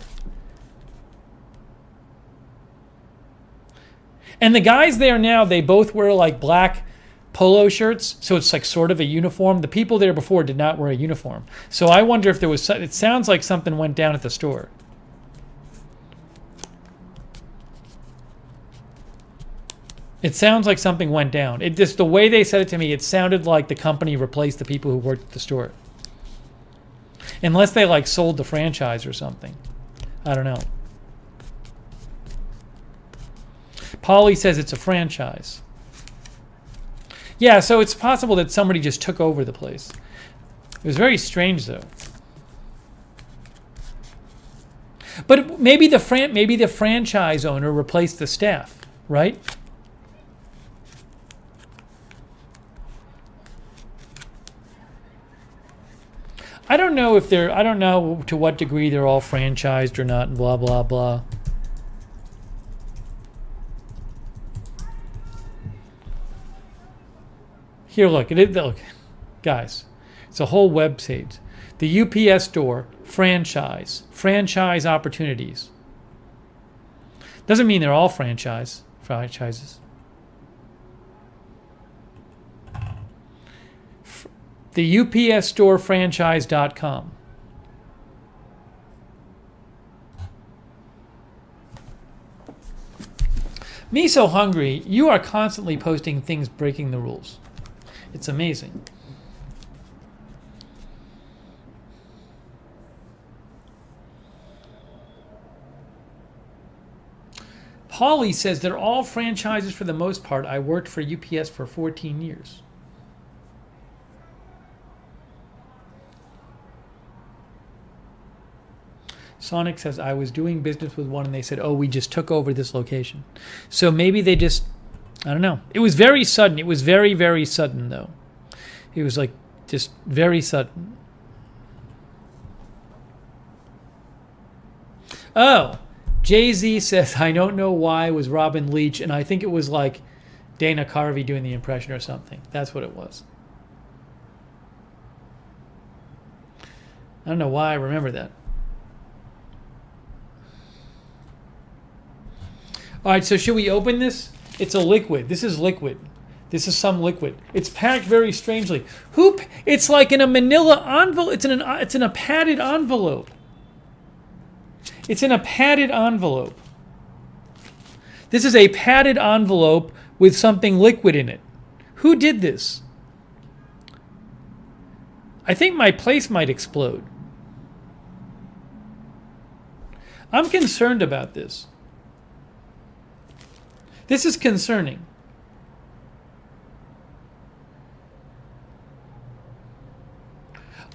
And the guys there now, they both wear like black polo shirts, so it's like sort of a uniform. The people there before did not wear a uniform. So I wonder if there was, it sounds like something went down at the store. It sounds like something went down. It just, the way they said it to me, it sounded like the company replaced the people who worked at the store. Unless they like sold the franchise or something. I don't know. Polly says it's a franchise. Yeah, so it's possible that somebody just took over the place. It was very strange though. But maybe the franchise owner replaced the staff, right? I don't know if I don't know to what degree they're all franchised or not, and blah, blah, blah. Here, look, look, guys, it's a whole website. The UPS store, franchise opportunities. Doesn't mean they're all franchises. The UPS store franchise.com. Me so hungry, you are constantly posting things breaking the rules. It's amazing. Polly says they're all franchises for the most part. I worked for UPS for 14 years. Sonic says, I was doing business with one and they said, oh, we just took over this location. So maybe they just, I don't know. It was very sudden. It was very, very sudden, though. It was like just very sudden. Oh, Jay-Z says, I don't know why it was Robin Leach, and I think it was like Dana Carvey doing the impression or something. That's what it was. I don't know why I remember that. All right, so should we open this? It's a liquid. This is liquid. This is some liquid. It's packed very strangely. It's like in a manila envelope. It's in a padded envelope. It's in a padded envelope. This is a padded envelope with something liquid in it. Who did this? I think my place might explode. I'm concerned about this. This is concerning.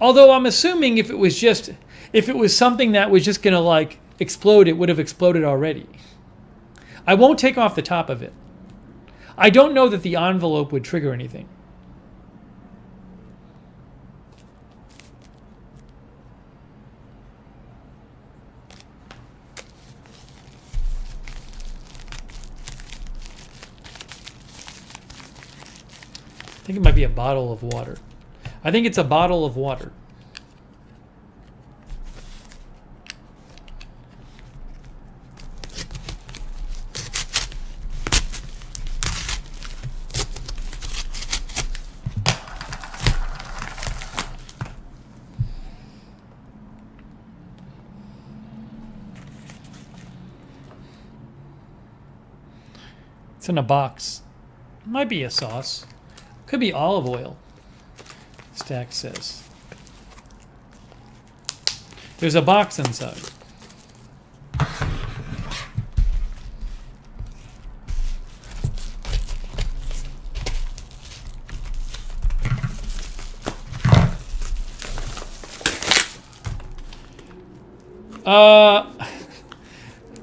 Although I'm assuming if it was something that was just going to like explode, it would have exploded already. I won't take off the top of it. I don't know that the envelope would trigger anything. I think it might be a bottle of water. I think it's a bottle of water. It's in a box. It might be a sauce. Could be olive oil. Stack says. There's a box inside.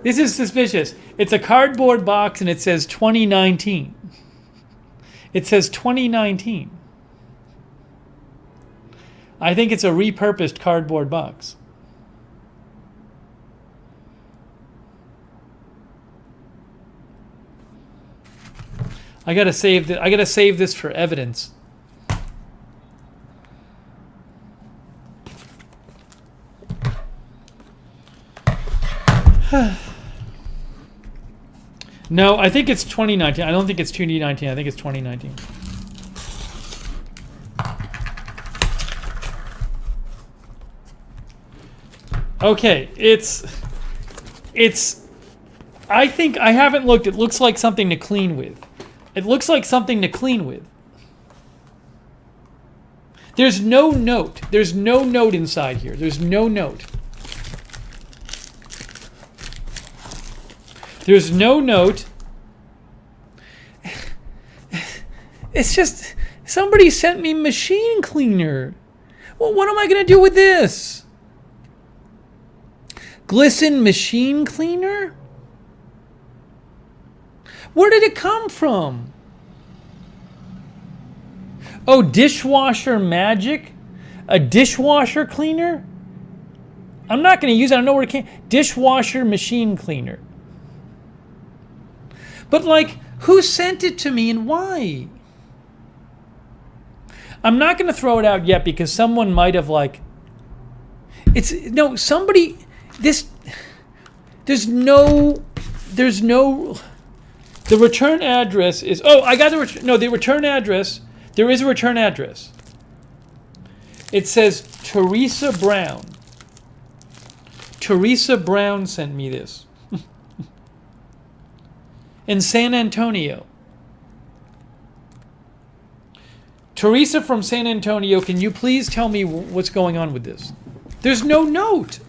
This is suspicious. It's a cardboard box and it says 2019. It says 2019. I think it's a repurposed cardboard box. I gotta save I gotta save this for evidence. No, I think it's 2019. I don't think it's 2019. I think it's 2019. Okay, it's. I think I haven't looked. It looks like something to clean with. It looks like something to clean with. There's no note. There's no note inside here. There's no note. There's no note. It's just somebody sent me machine cleaner. Well, what am I going to do with this? Glisten machine cleaner? Where did it come from? Oh, dishwasher magic? A dishwasher cleaner? I'm not going to use it. I don't know where it came. Dishwasher machine cleaner. But like, who sent it to me and why? I'm not going to throw it out yet because someone might have like... somebody... There's no... The return address is... Oh, I got the return address. There is a return address. It says Teresa Brown. Teresa Brown sent me this. In San Antonio. Teresa from San Antonio, can you please tell me what's going on with this? There's no note.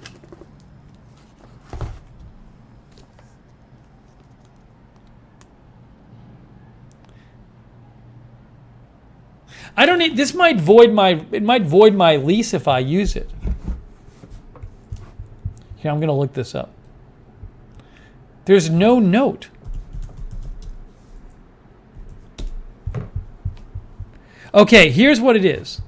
I don't need, this might void my lease if I use it. Here, I'm going to look this up. There's no note. Okay, here's what it is.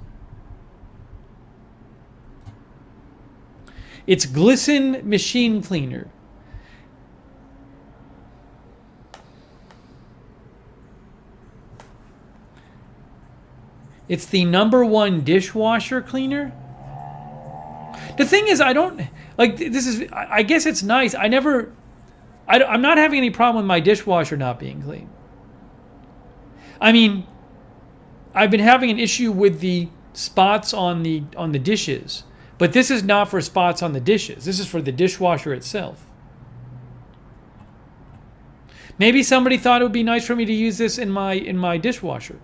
It's Glisten Machine Cleaner. It's the #1 dishwasher cleaner. The thing is, I don't like this is. I guess it's nice. I'm not having any problem with my dishwasher not being clean. I mean, I've been having an issue with the spots on the dishes, but this is not for spots on the dishes. This is for the dishwasher itself. Maybe somebody thought it would be nice for me to use this in my dishwasher.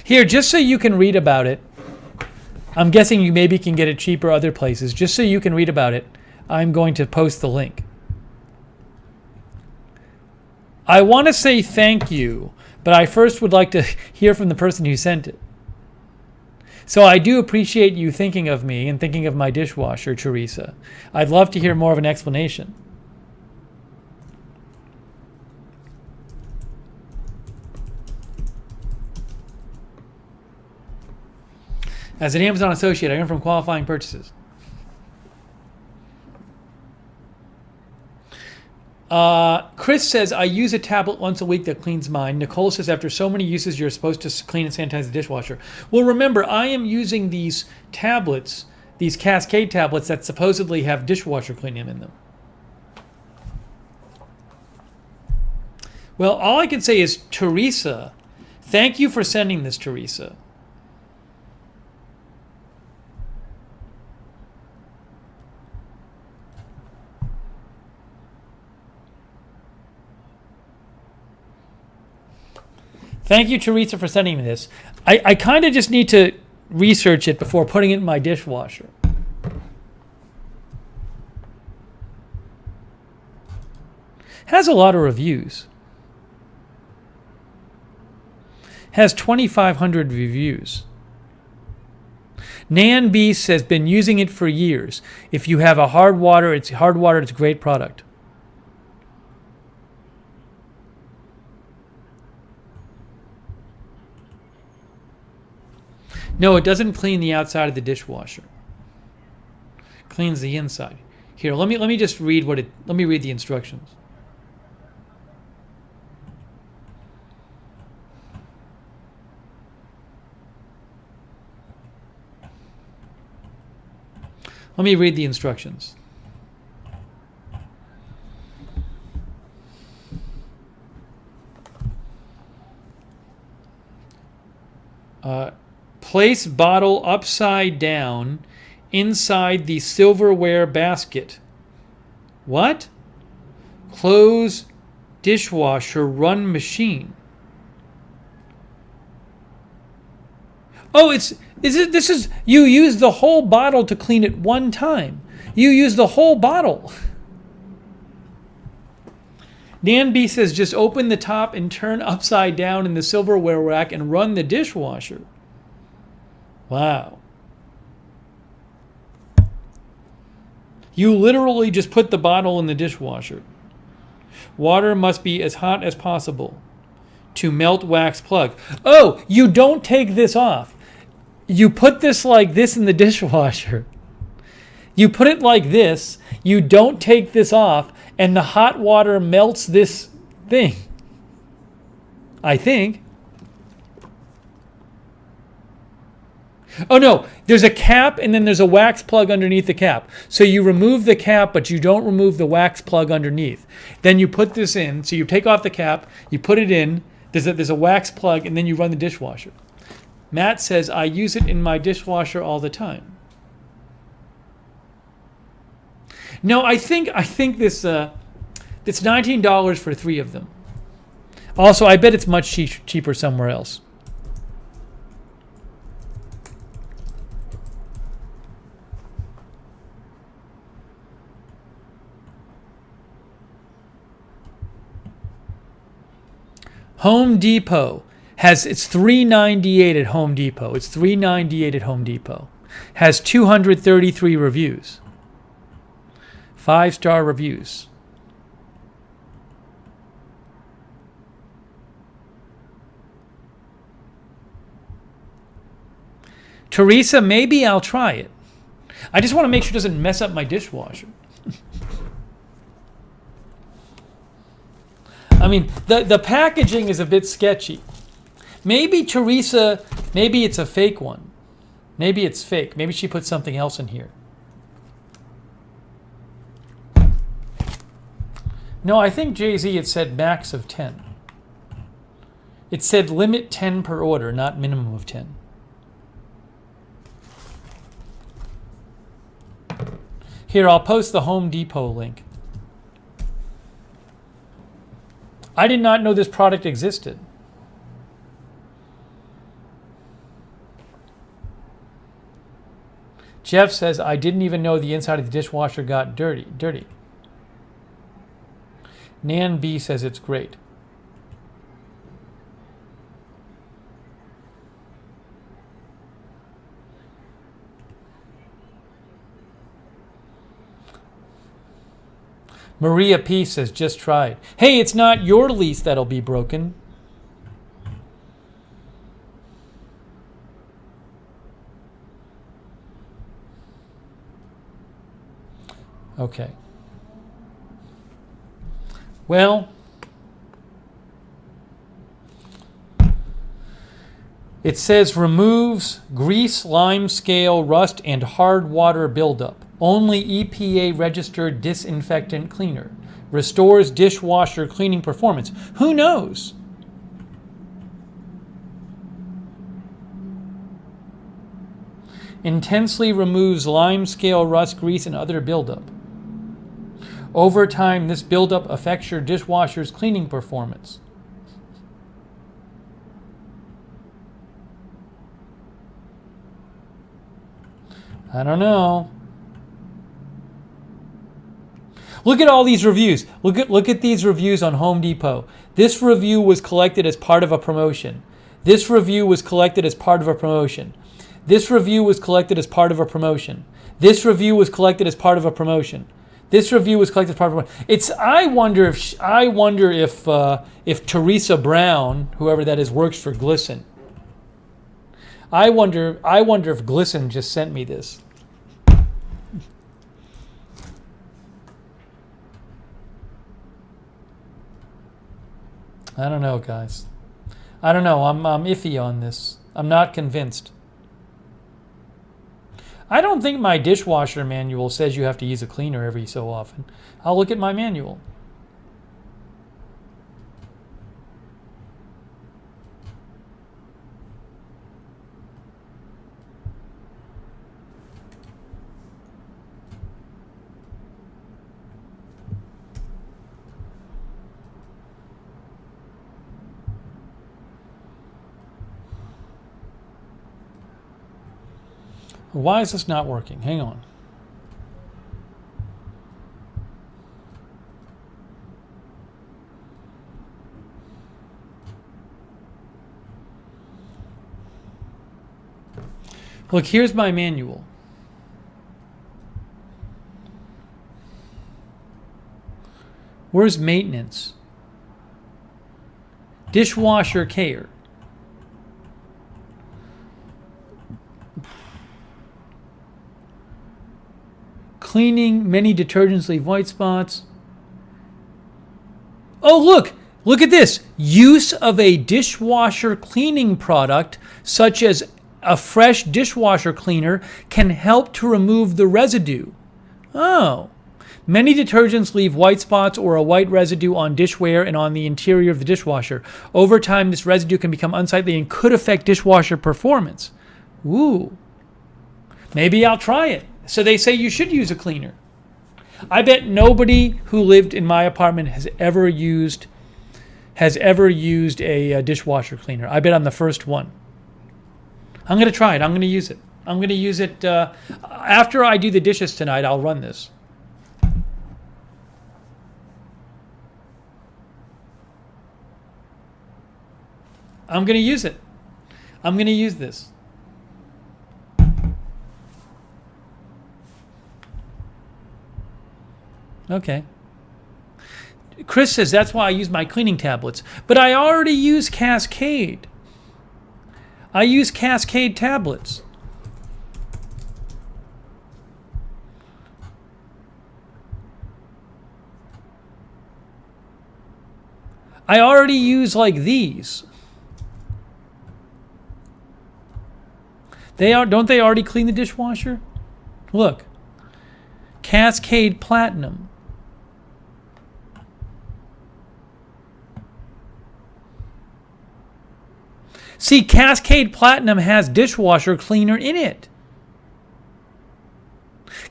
Here, just so you can read about it, I'm guessing you maybe can get it cheaper other places. Just so you can read about it, I'm going to post the link. I want to say thank you, but I first would like to hear from the person who sent it. So I do appreciate you thinking of me and thinking of my dishwasher, Teresa. I'd love to hear more of an explanation. As an Amazon associate, I earn from qualifying purchases. Chris says, I use a tablet once a week that cleans mine. Nicole says, after so many uses, you're supposed to clean and sanitize the dishwasher. Well, remember, I am using these tablets, these Cascade tablets that supposedly have dishwasher cleaning in them. Well, all I can say is, Teresa, thank you for sending this, Teresa. Thank you, Teresa, for sending me this. I kind of just need to research it before putting it in my dishwasher. Has a lot of reviews. Has 2,500 reviews. Nan Beast has been using it for years. If you have a hard water, it's a great product. No, it doesn't clean the outside of the dishwasher. It cleans the inside. Here, let me just read let me read the instructions. Let me read the instructions. Place bottle upside down inside the silverware basket. What? Close dishwasher run machine. Oh, you use the whole bottle to clean it one time. You use the whole bottle. Dan B says just open the top and turn upside down in the silverware rack and run the dishwasher. Wow. You literally just put the bottle in the dishwasher. Water must be as hot as possible to melt wax plug. Oh, you don't take this off. You put this like this in the dishwasher. You put it like this. You don't take this off, and the hot water melts this thing. I think. Oh no, there's a cap and then there's a wax plug underneath the cap. So you remove the cap, but you don't remove the wax plug underneath. Then you put this in. So you take off the cap, you put it in, there's a wax plug, and then you run the dishwasher. Matt says, I use it in my dishwasher all the time. No, I think this it's $19 for 3 of them. Also, I bet it's much cheaper somewhere else. Home Depot it's $3.98 at Home Depot. It's $3.98 at Home Depot. Has 233 reviews. 5-star reviews. Teresa, maybe I'll try it. I just want to make sure it doesn't mess up my dishwasher. I mean, the packaging is a bit sketchy. Maybe Teresa, maybe it's a fake one. Maybe it's fake. Maybe she put something else in here. No, I think Jay-Z, it said max of 10. It said limit 10 per order, not minimum of 10. Here, I'll post the Home Depot link. I did not know this product existed. Jeff says, I didn't even know the inside of the dishwasher got dirty. Nan B says it's great. Maria P says, just tried. Hey, it's not your lease that'll be broken. Okay. Well, it says removes grease, lime scale, rust, and hard water buildup. Only EPA registered disinfectant cleaner. Restores dishwasher cleaning performance. Who knows? Intensely removes lime scale, rust, grease, and other buildup. Over time, this buildup affects your dishwasher's cleaning performance. I don't know. Look at all these reviews. Look at these reviews on Home Depot. This review was collected as part of a promotion. This review was collected as part of a promotion. This review was collected as part of a promotion. This review was collected as part of a promotion. This review was collected as part of a promotion. I wonder if Teresa Brown, whoever that is, works for Glisten. I wonder if Glisten just sent me this. I don't know, guys. I don't know. I'm iffy on this. I'm not convinced. I don't think my dishwasher manual says you have to use a cleaner every so often. I'll look at my manual. Why is this not working? Hang on. Look, here's my manual. Where's maintenance? Dishwasher care. Cleaning, many detergents leave white spots. Oh, look at this. Use of a dishwasher cleaning product, such as a fresh dishwasher cleaner, can help to remove the residue. Oh. Many detergents leave white spots or a white residue on dishware and on the interior of the dishwasher. Over time, this residue can become unsightly and could affect dishwasher performance. Ooh. Maybe I'll try it. So they say you should use a cleaner. I bet nobody who lived in my apartment has ever used a dishwasher cleaner. I bet I'm the first one. I'm going to try it. I'm going to use it. I'm going to use it after I do the dishes tonight. I'll run this. I'm going to use it. I'm going to use this. Okay. Chris says that's why I use my cleaning tablets. But I already use Cascade. I use Cascade tablets. I already use like these. Don't they already clean the dishwasher? Look. Cascade Platinum. See, Cascade Platinum has dishwasher cleaner in it.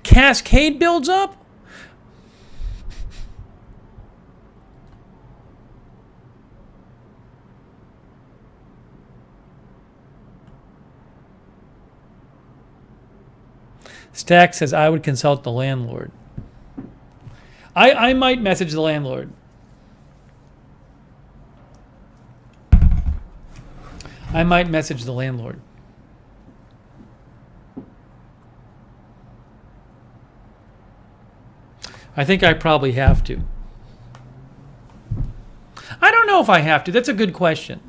Cascade builds up? Stack says I would consult the landlord. I might message the landlord. I might message the landlord. I think I probably have to. I don't know if I have to. That's a good question.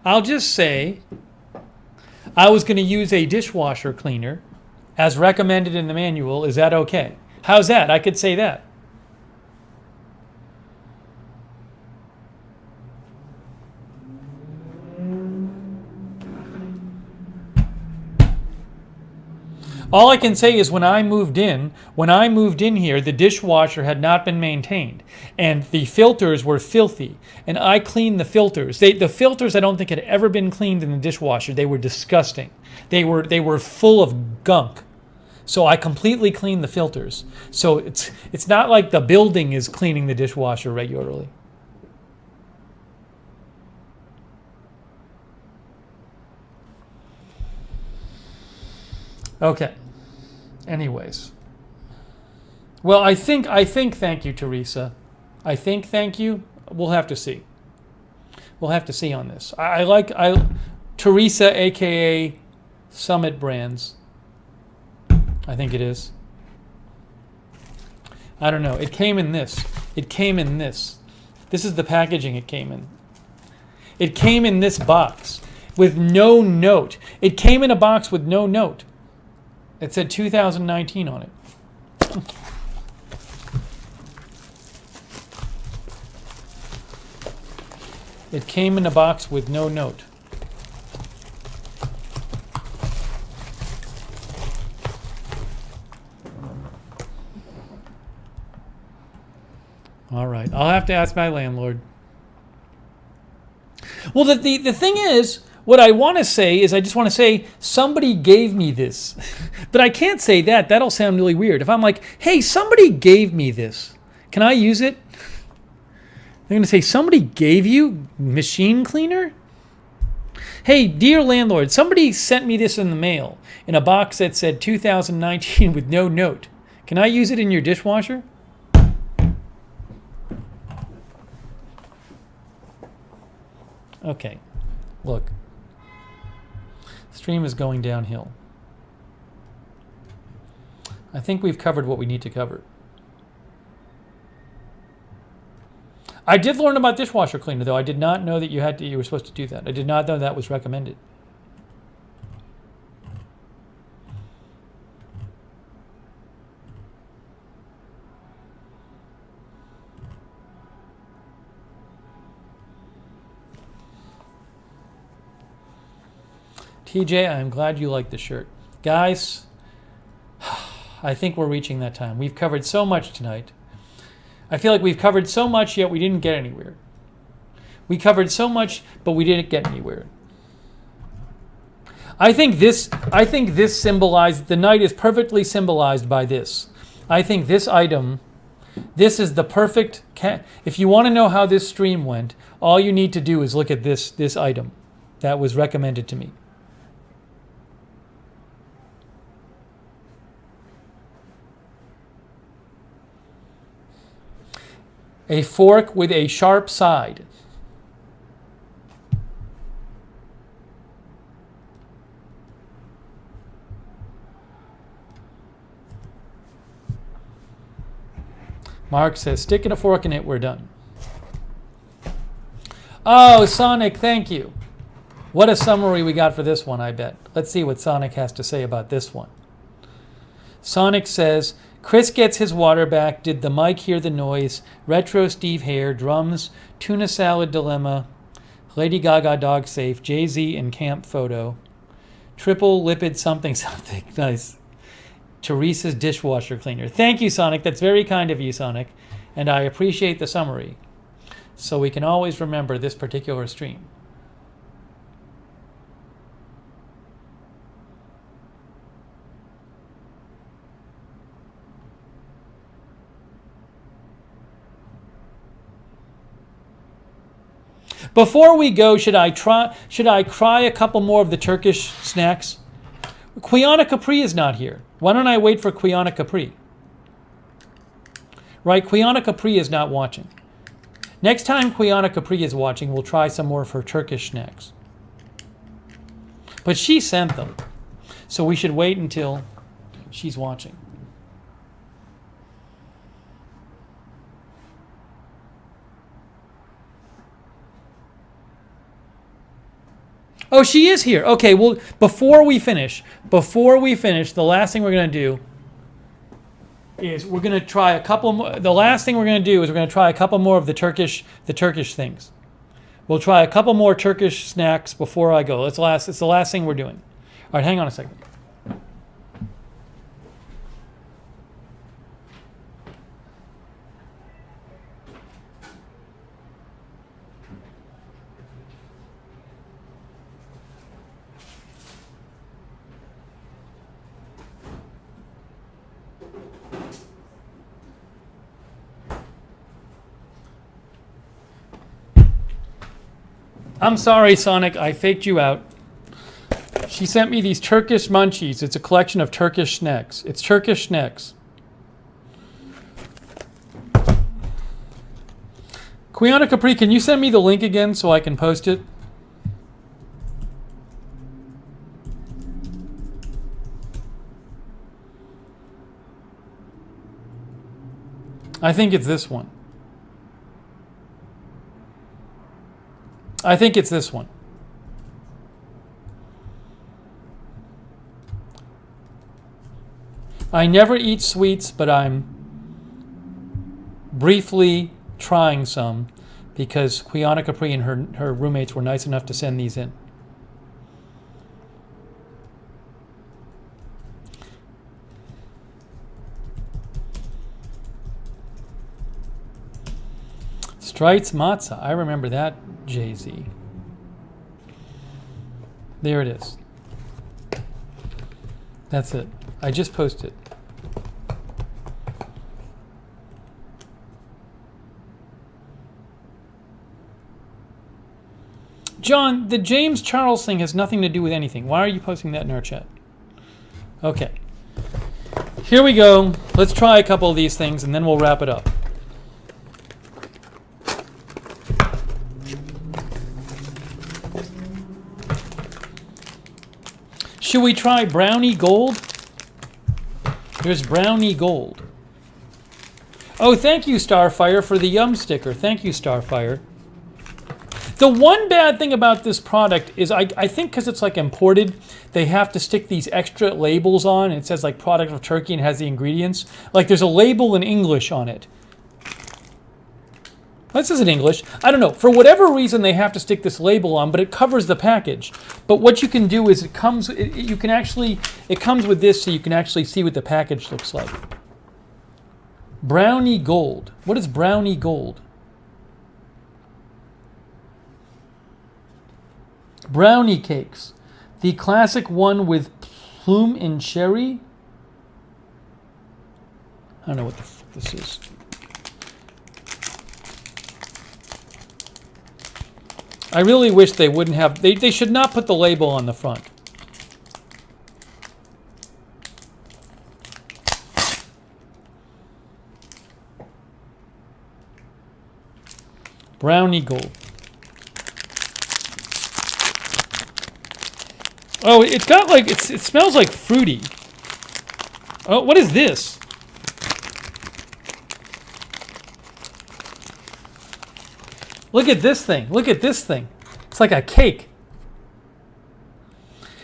I'll just say I was going to use a dishwasher cleaner as recommended in the manual. Is that okay? How's that? I could say that. All I can say is when I moved in here, the dishwasher had not been maintained, and the filters were filthy. And I cleaned the filters. The filters I don't think had ever been cleaned in the dishwasher. They were disgusting. They were full of gunk. So I completely cleaned the filters. So it's not like the building is cleaning the dishwasher regularly. Okay. Anyways. Well, I think thank you, Teresa. I think thank you. We'll have to see. We'll have to see on this. Teresa, aka Summit Brands. I think it is. I don't know. It came in this. This is the packaging it came in. It came in this box with no note. It came in a box with no note. It said 2019 on it. It came in a box with no note. All right. I'll have to ask my landlord. Well, the thing is, what I want to say is I just want to say somebody gave me this. But I can't say that. That'll sound really weird. If I'm like, hey, somebody gave me this. Can I use it? They're going to say, somebody gave you machine cleaner? Hey, dear landlord, somebody sent me this in the mail in a box that said 2019 with no note. Can I use it in your dishwasher? Okay, look. Stream is going downhill. I think we've covered what we need to cover. I did learn about dishwasher cleaner, though. I did not know that you were supposed to do that. I did not know that was recommended. TJ, I'm glad you like the shirt. Guys, I think we're reaching that time. We've covered so much tonight. I feel like we've covered so much, yet we didn't get anywhere. We covered so much, but we didn't get anywhere. I think this symbolized, the night is perfectly symbolized by this. I think this item, this is the perfect, if you want to know how this stream went, all you need to do is look at this item that was recommended to me. A fork with a sharp side. Mark says, stick a fork in it, we're done. Oh, Sonic, thank you. What a summary we got for this one, I bet. Let's see what Sonic has to say about this one. Sonic says, Chris gets his water back. Did the mic hear the noise? Retro Steve Hare, drums, tuna salad dilemma, Lady Gaga dog safe, Jay-Z in camp photo, triple lipid something something. Nice. Teresa's dishwasher cleaner. Thank you, Sonic. That's very kind of you, Sonic. And I appreciate the summary. So we can always remember this particular stream. Before we go, should I cry a couple more of the Turkish snacks? Quiana Capri is not here. Why don't I wait for Quiana Capri? Right, Quiana Capri is not watching. Next time Quiana Capri is watching, we'll try some more of her Turkish snacks. But she sent them, so we should wait until she's watching. Oh, she is here. Okay, well, before we finish, the last thing we're going to do is we're going to try a couple more. The last thing we're going to do is we're going to try a couple more of the Turkish things. We'll try a couple more Turkish snacks before I go. It's the last thing we're doing. All right, hang on a second. I'm sorry, Sonic. I faked you out. She sent me these Turkish munchies. It's a collection of Turkish snacks. It's Turkish snacks. Quiana Capri, can you send me the link again so I can post it? I think it's this one. I think it's this one. I never eat sweets, but I'm briefly trying some because Quiana Capri and her roommates were nice enough to send these in. Strites Matzah. I remember that, Jay-Z. There it is. That's it. I just posted. John, the James Charles thing has nothing to do with anything. Why are you posting that in our chat? Okay. Here we go. Let's try a couple of these things and then we'll wrap it up. Should we try Brownie Gold? Here's Brownie Gold. Oh, thank you, Starfire, for the Yum sticker. Thank you, Starfire. The one bad thing about this product is I think because it's like imported, they have to stick these extra labels on. It says like product of Turkey and has the ingredients. Like there's a label in English on it. This isn't English. I don't know. For whatever reason, they have to stick this label on, but it covers the package. But what you can do is it comes with this so you can actually see what the package looks like. Brownie Gold. What is Brownie Gold? Brownie cakes. The classic one with plume and cherry. I don't know what the fuck this is. I really wish they wouldn't have... They should not put the label on the front. Brownie Gold. Oh, it's got like... it smells like fruity. Oh, what is this? Look at this thing. Look at this thing. It's like a cake.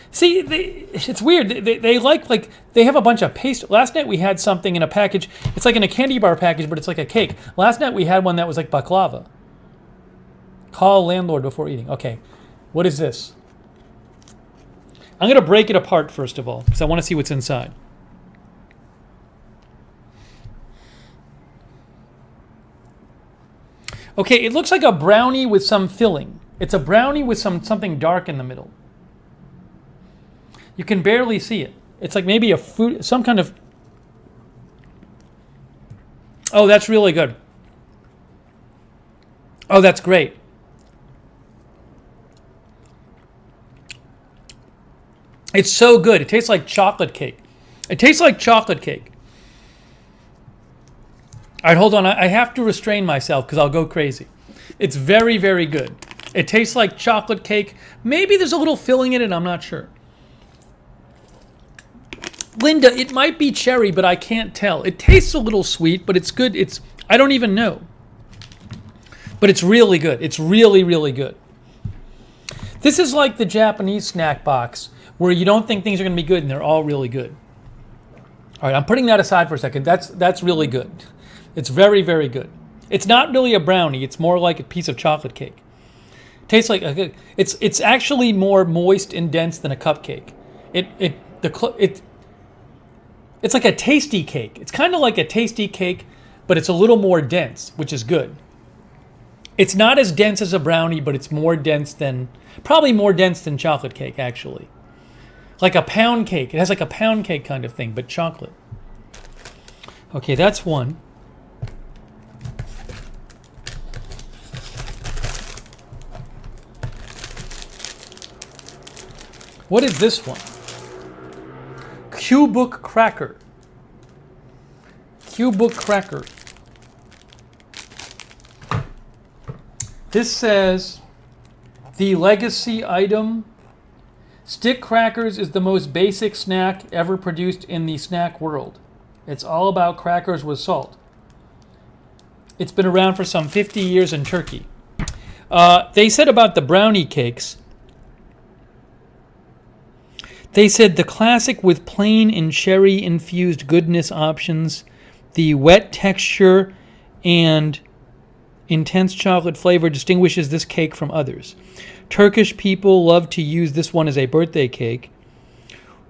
See, it's weird. They like they have a bunch of paste. Last night we had something in a package. It's like in a candy bar package, but it's like a cake. Last night we had one that was like baklava. Call landlord before eating. Okay. What is this? I'm going to break it apart first of all because I want to see what's inside. Okay, it looks like a brownie with some filling. It's a brownie with something dark in the middle. You can barely see it. It's like maybe a food, some kind of... Oh, that's really good. Oh, that's great. It's so good. It tastes like chocolate cake. It tastes like chocolate cake. All right, hold on. I have to restrain myself because I'll go crazy. It's very, very good. It tastes like chocolate cake. Maybe there's a little filling in it. I'm not sure. Linda, it might be cherry, but I can't tell. It tastes a little sweet, but it's good. I don't even know. But it's really good. It's really, really good. This is like the Japanese snack box where you don't think things are going to be good and they're all really good. All right, I'm putting that aside for a second. That's really good. It's very, very good. It's not really a brownie. It's more like a piece of chocolate cake. Tastes like it's actually more moist and dense than a cupcake. It's like a tasty cake. It's kind of like a tasty cake, but it's a little more dense, which is good. It's not as dense as a brownie, but it's probably more dense than chocolate cake, actually. Like a pound cake. It has like a pound cake kind of thing, but chocolate. Okay, that's one. What is this one? Q-Book Cracker. Q-Book Cracker. This says the legacy item. Stick crackers is the most basic snack ever produced in the snack world. It's all about crackers with salt. It's been around for some 50 years in Turkey. They said about the brownie cakes, they said the classic with plain and cherry-infused goodness options, the wet texture and intense chocolate flavor distinguishes this cake from others. Turkish people love to use this one as a birthday cake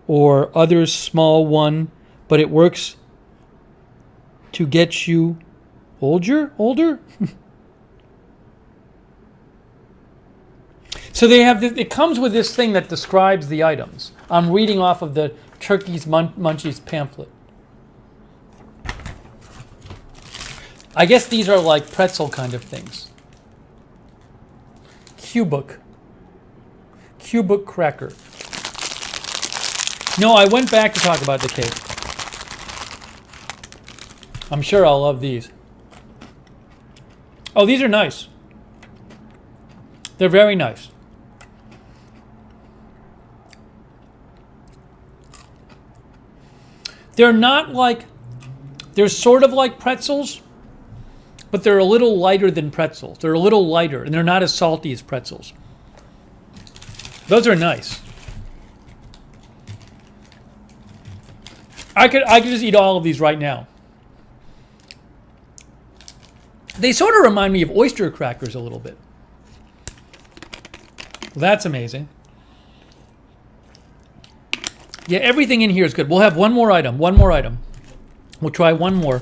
or others small one, but it works to get you older? So they have it comes with this thing that describes the items. I'm reading off of the Turkey's Munchies pamphlet. I guess these are like pretzel kind of things. Cubic cracker. No, I went back to talk about the cake. I'm sure I'll love these. Oh, these are nice. They're very nice. They're not like, they're sort of like pretzels, but they're a little lighter than pretzels. They're a little lighter, and they're not as salty as pretzels. Those are nice. I could just eat all of these right now. They sort of remind me of oyster crackers a little bit. That's amazing. Yeah, everything in here is good. We'll have one more item. We'll try one more.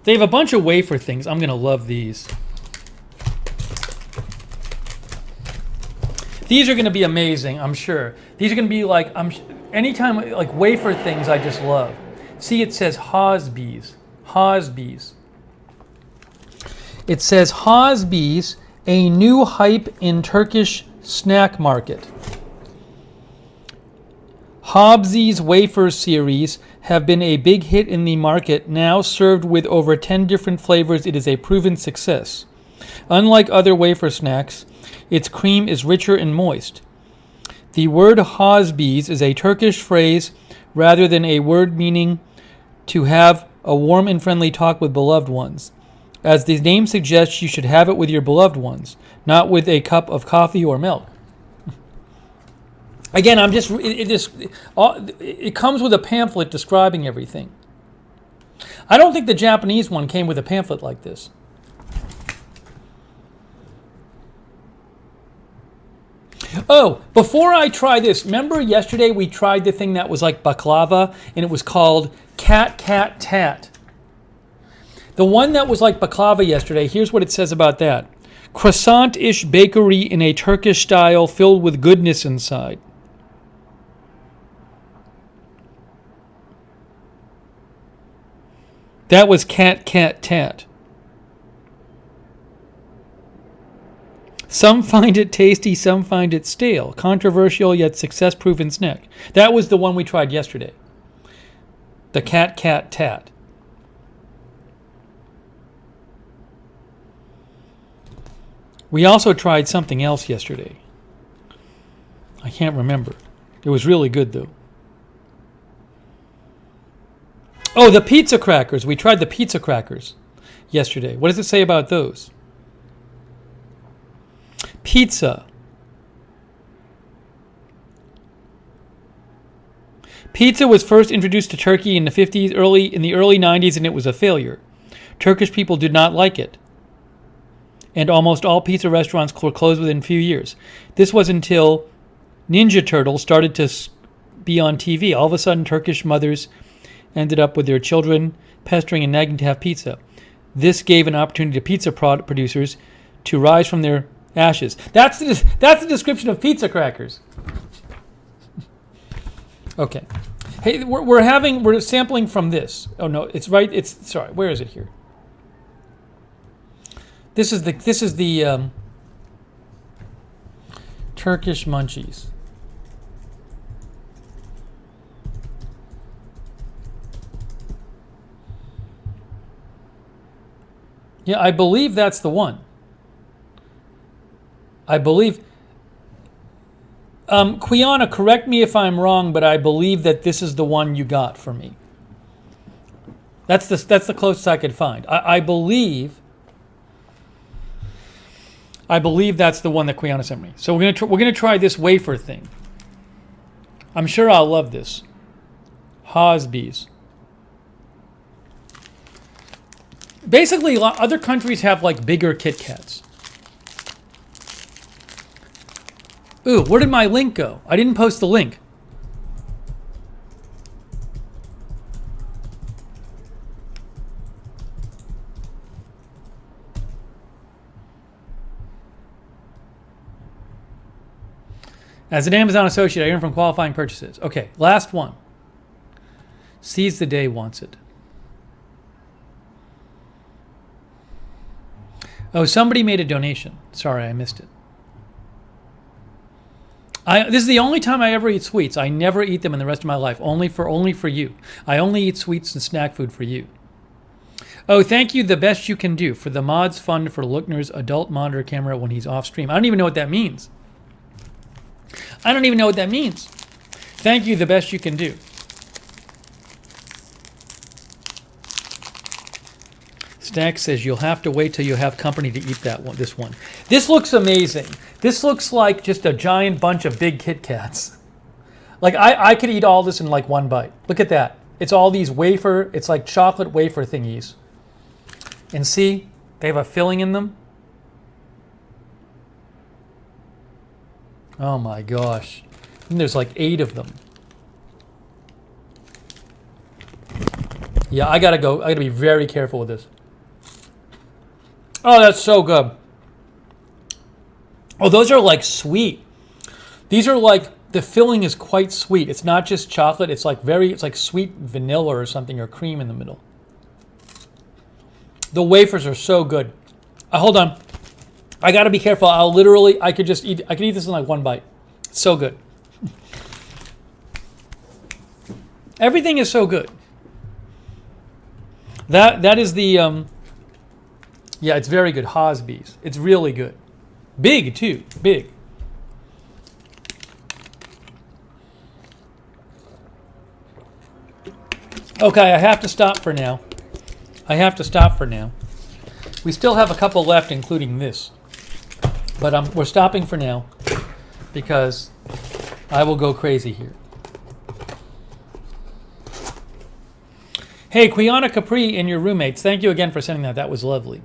They have a bunch of wafer things. I'm going to love these. These are going to be amazing, I'm sure. These are going to be like, anytime, like wafer things I just love. See, it says Hosbees. It says Hosbees, a new hype in Turkish snack market. Hobbsie's wafer series have been a big hit in the market. Now served with over 10 different flavors, it is a proven success. Unlike other wafer snacks, its cream is richer and moist. The word Hosbees is a Turkish phrase rather than a word meaning to have a warm and friendly talk with beloved ones. As the name suggests, you should have it with your beloved ones, not with a cup of coffee or milk. Again, it comes with a pamphlet describing everything. I don't think the Japanese one came with a pamphlet like this. Oh, before I try this, remember yesterday we tried the thing that was like baklava, and it was called cat tat. The one that was like baklava yesterday, here's what it says about that. Croissant-ish bakery in a Turkish style filled with goodness inside. That was cat tat. Some find it tasty, some find it stale. Controversial yet success-proven snack. That was the one we tried yesterday. The cat tat. We also tried something else yesterday. I can't remember. It was really good, though. Oh, the pizza crackers. We tried the pizza crackers yesterday. What does it say about those? Pizza. Pizza was first introduced to Turkey in the early 90s, and it was a failure. Turkish people did not like it, and almost all pizza restaurants were closed within a few years. This was until Ninja Turtles started to be on TV. All of a sudden, Turkish mothers ended up with their children pestering and nagging to have pizza. This gave an opportunity to pizza producers to rise from their ashes. That's the description of pizza crackers. Okay. Hey, we're sampling from this. Oh no, it's right. Sorry. Where is it here? This is the Turkish munchies. Yeah, I believe that's the one. I believe. Quiana, correct me if I'm wrong, but I believe that this is the one you got for me. That's the closest I could find. I believe that's the one that Quiana sent me. So we're gonna try this wafer thing. I'm sure I'll love this. Hosbies. Basically, other countries have like bigger Kit Kats. Ooh, where did my link go? I didn't post the link. As an Amazon associate, I earn from qualifying purchases. Okay, last one. Seize the day wants it. Oh, somebody made a donation. Sorry, I missed it. This is the only time I ever eat sweets. I never eat them in the rest of my life. Only for you. I only eat sweets and snack food for you. Oh, thank you. The best you can do for the mods fund for Lookner's adult monitor camera when he's off stream. I don't even know what that means. Thank you. The best you can do. Stack says you'll have to wait till you have company to eat that one. This one. This looks amazing. This looks like just a giant bunch of big Kit Kats. Like I could eat all this in like one bite. Look at that. It's all these wafer. It's like chocolate wafer thingies. And see, they have a filling in them. Oh my gosh. And there's like 8 of them. Yeah, I gotta go. I gotta be very careful with this. Oh, that's so good. Oh, those are like sweet. These are like, the filling is quite sweet. It's not just chocolate. It's like sweet vanilla or something, or cream in the middle. The wafers are so good. Hold on. I gotta be careful. I could eat this in like one bite. It's so good. Everything is so good. That is the, yeah, it's very good. Hosbies. It's really good. Big, too. Big. Okay, I have to stop for now. We still have a couple left, including this. But we're stopping for now because I will go crazy here. Hey, Quiana Capri and your roommates, thank you again for sending that. That was lovely.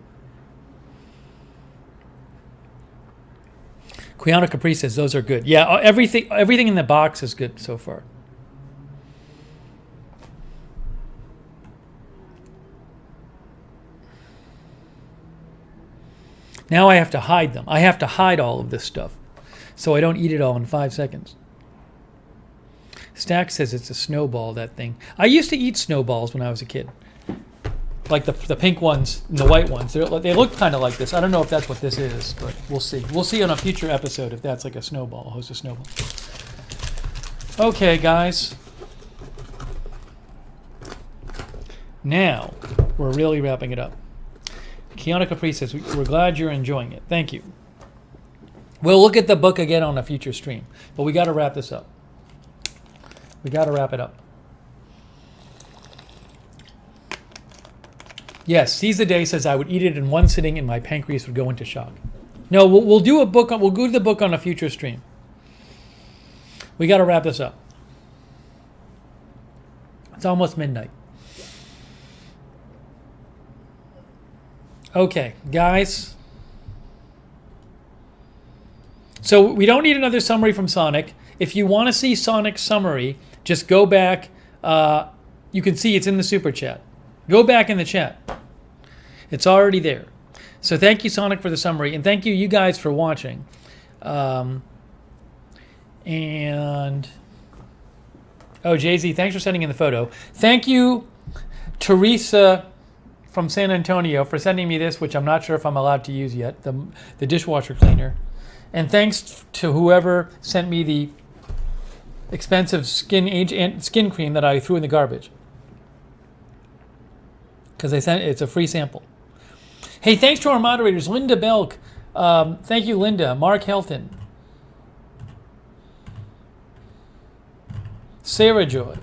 Quiana Capri says those are good. Yeah, everything in the box is good so far. Now I have to hide them. I have to hide all of this stuff so I don't eat it all in 5 seconds. Stack says it's a snowball, that thing. I used to eat snowballs when I was a kid. Like the pink ones and the white ones. They look kind of like this. I don't know if that's what this is, but we'll see. We'll see on a future episode if that's like a snowball. I'll host a snowball. Okay, guys. Now, we're really wrapping it up. Kiana Capri says, we're glad you're enjoying it. Thank you. We'll look at the book again on a future stream, but we got to wrap this up. We got to wrap it up. Yes, Seize the Day says I would eat it in one sitting and my pancreas would go into shock. No, we'll do a book. We'll go to the book on a future stream. We got to wrap this up. It's almost midnight. Okay, guys. So we don't need another summary from Sonic. If you want to see Sonic's summary, just go back. You can see it's in the super chat. Go back in the chat. It's already there. So thank you, Sonic, for the summary, and thank you guys for watching. Jay-Z, thanks for sending in the photo. Thank you, Teresa from San Antonio, for sending me this, which I'm not sure if I'm allowed to use yet, the dishwasher cleaner. And thanks to whoever sent me the expensive skin cream that I threw in the garbage. Because it's a free sample. Hey, thanks to our moderators, Linda Belk. Thank you, Linda. Mark Helton. Sarah Joy.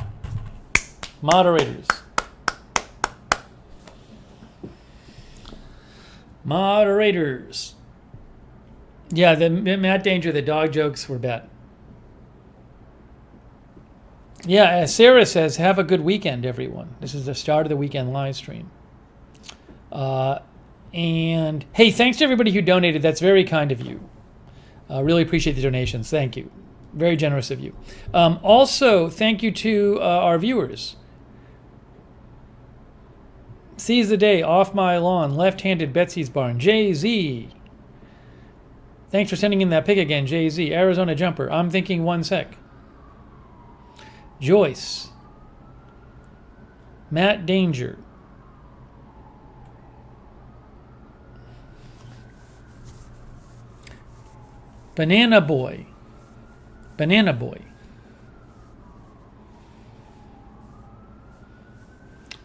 Moderators. Moderators. Yeah, the Matt Danger, the dog jokes were bad. Yeah, as Sarah says, have a good weekend, everyone. This is the start of the weekend live stream. And hey, thanks to everybody who donated. That's very kind of you. Really appreciate the donations. Thank you. Very generous of you. Also, thank you to our viewers. Seize the Day, Off My Lawn, Left-Handed Betsy's Barn, Jay-Z. Thanks for sending in that pic again, Jay-Z. Arizona Jumper, I'm thinking one sec. Joyce. Matt Danger. Banana Boy. Banana Boy.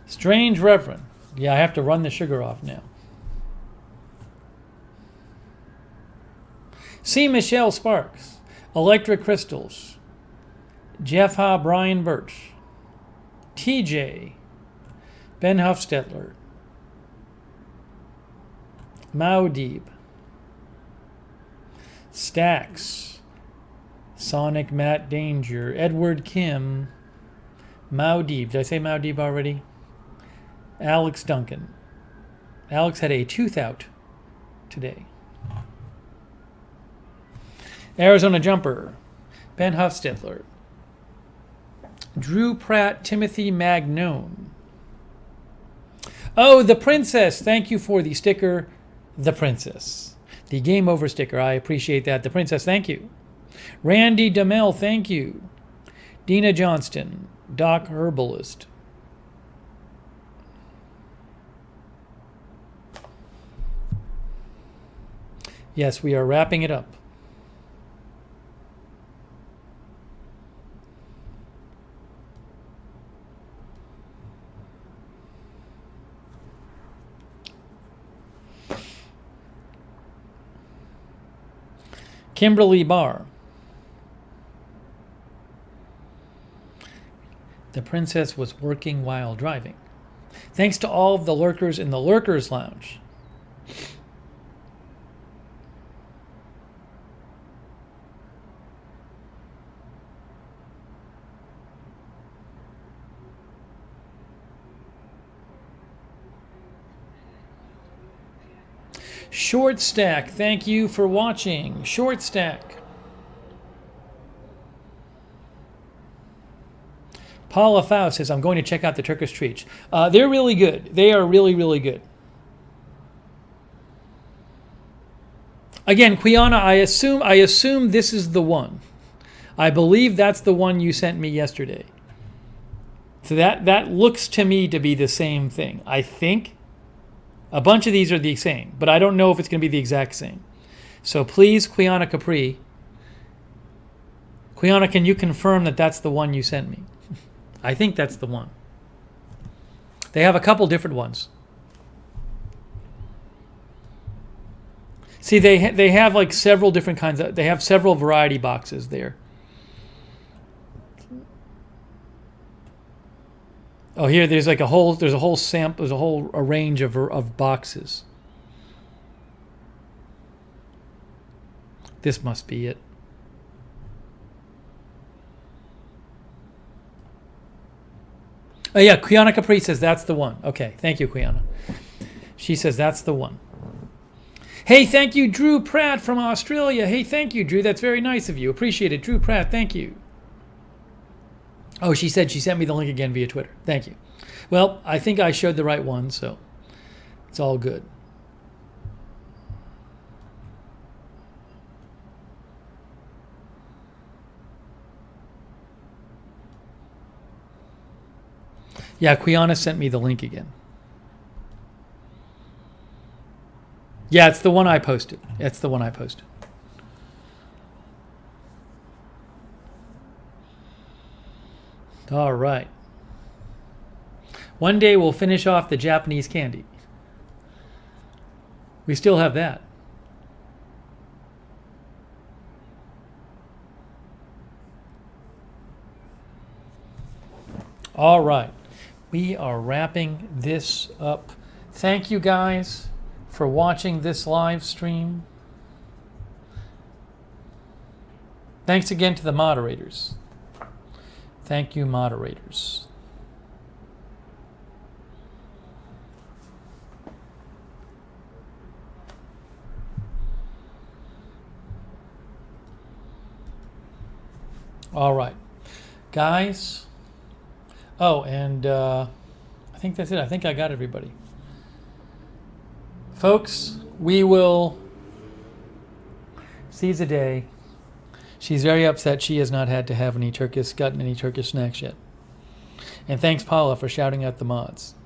Strange Reverend. Yeah, I have to run the sugar off now. C. Michelle Sparks. Electric Crystals. Jeff Ha, Brian Birch. TJ. Ben Huffstetler. Maudeeb. Stax. Sonic Matt Danger. Edward Kim. Maudeeb. Did I say Maudeeb already? Alex Duncan. Alex had a tooth out today. Arizona Jumper. Ben Huffstetler. Drew Pratt. Timothy Magnone. Oh, the Princess. Thank you for the sticker. The Princess. The Game Over sticker. I appreciate that. The Princess. Thank you. Randy DeMel. Thank you. Dina Johnston. Doc Herbalist. Yes, we are wrapping it up. Kimberly Barr. The Princess was working while driving. Thanks to all of the lurkers in the Lurkers Lounge. Short Stack, thank you for watching. Short Stack. Paula Faust says, I'm going to check out the Turkish treats. They're really good. They are really, really good. Again, Quiana, I assume this is the one. I believe that's the one you sent me yesterday. So that looks to me to be the same thing. I think. A bunch of these are the same, but I don't know if it's going to be the exact same. So please, Quiana Capri. Quiana, can you confirm that that's the one you sent me? I think that's the one. They have a couple different ones. See, they have like several different kinds of, they have several variety boxes there. Oh, here there's like a whole sample, there's a range of boxes. This must be it. Oh yeah, Quiana Capri says that's the one. Okay, thank you, Quiana. She says that's the one. Hey, thank you, Drew Pratt from Australia. Hey, thank you, Drew. That's very nice of you. Appreciate it, Drew Pratt. Thank you. Oh, she said she sent me the link again via Twitter. Thank you. Well, I think I showed the right one, so it's all good. Yeah, Quiana sent me the link again. Yeah, it's the one I posted. It's the one I posted. All right. One day we'll finish off the Japanese candy. We still have that. All right. We are wrapping this up. Thank you guys for watching this live stream. Thanks again to the moderators. Thank you, moderators. All right, guys. Oh, and I think that's it. I think I got everybody. Folks, we will seize the day. She's very upset she has not had to have gotten any Turkish snacks yet. And thanks, Paula, for shouting out the mods.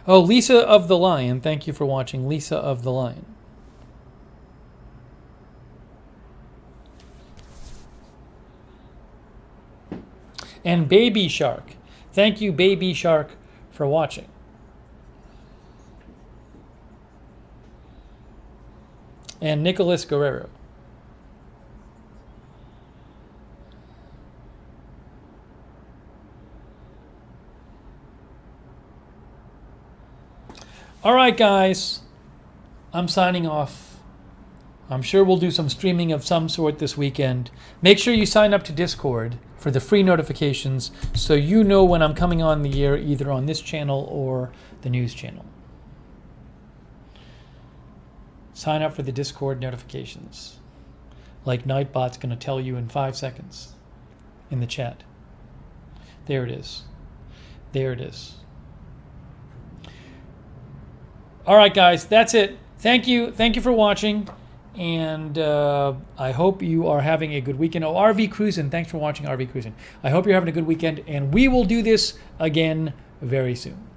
Oh, Lisa of the Lion. Thank you for watching, Lisa of the Lion. And Baby Shark. Thank you, Baby Shark, for watching. And Nicholas Guerrero. All right, guys. I'm signing off. I'm sure we'll do some streaming of some sort this weekend. Make sure you sign up to Discord for the free notifications so you know when I'm coming on the air, either on this channel or the news channel. Sign up for the Discord notifications. Like Nightbot's going to tell you in 5 seconds in the chat. There it is. There it is. All right, guys, that's it. Thank you. Thank you for watching. And I hope you are having a good weekend. Oh, RV Cruisin'. Thanks for watching, RV Cruisin'. I hope you're having a good weekend. And we will do this again very soon.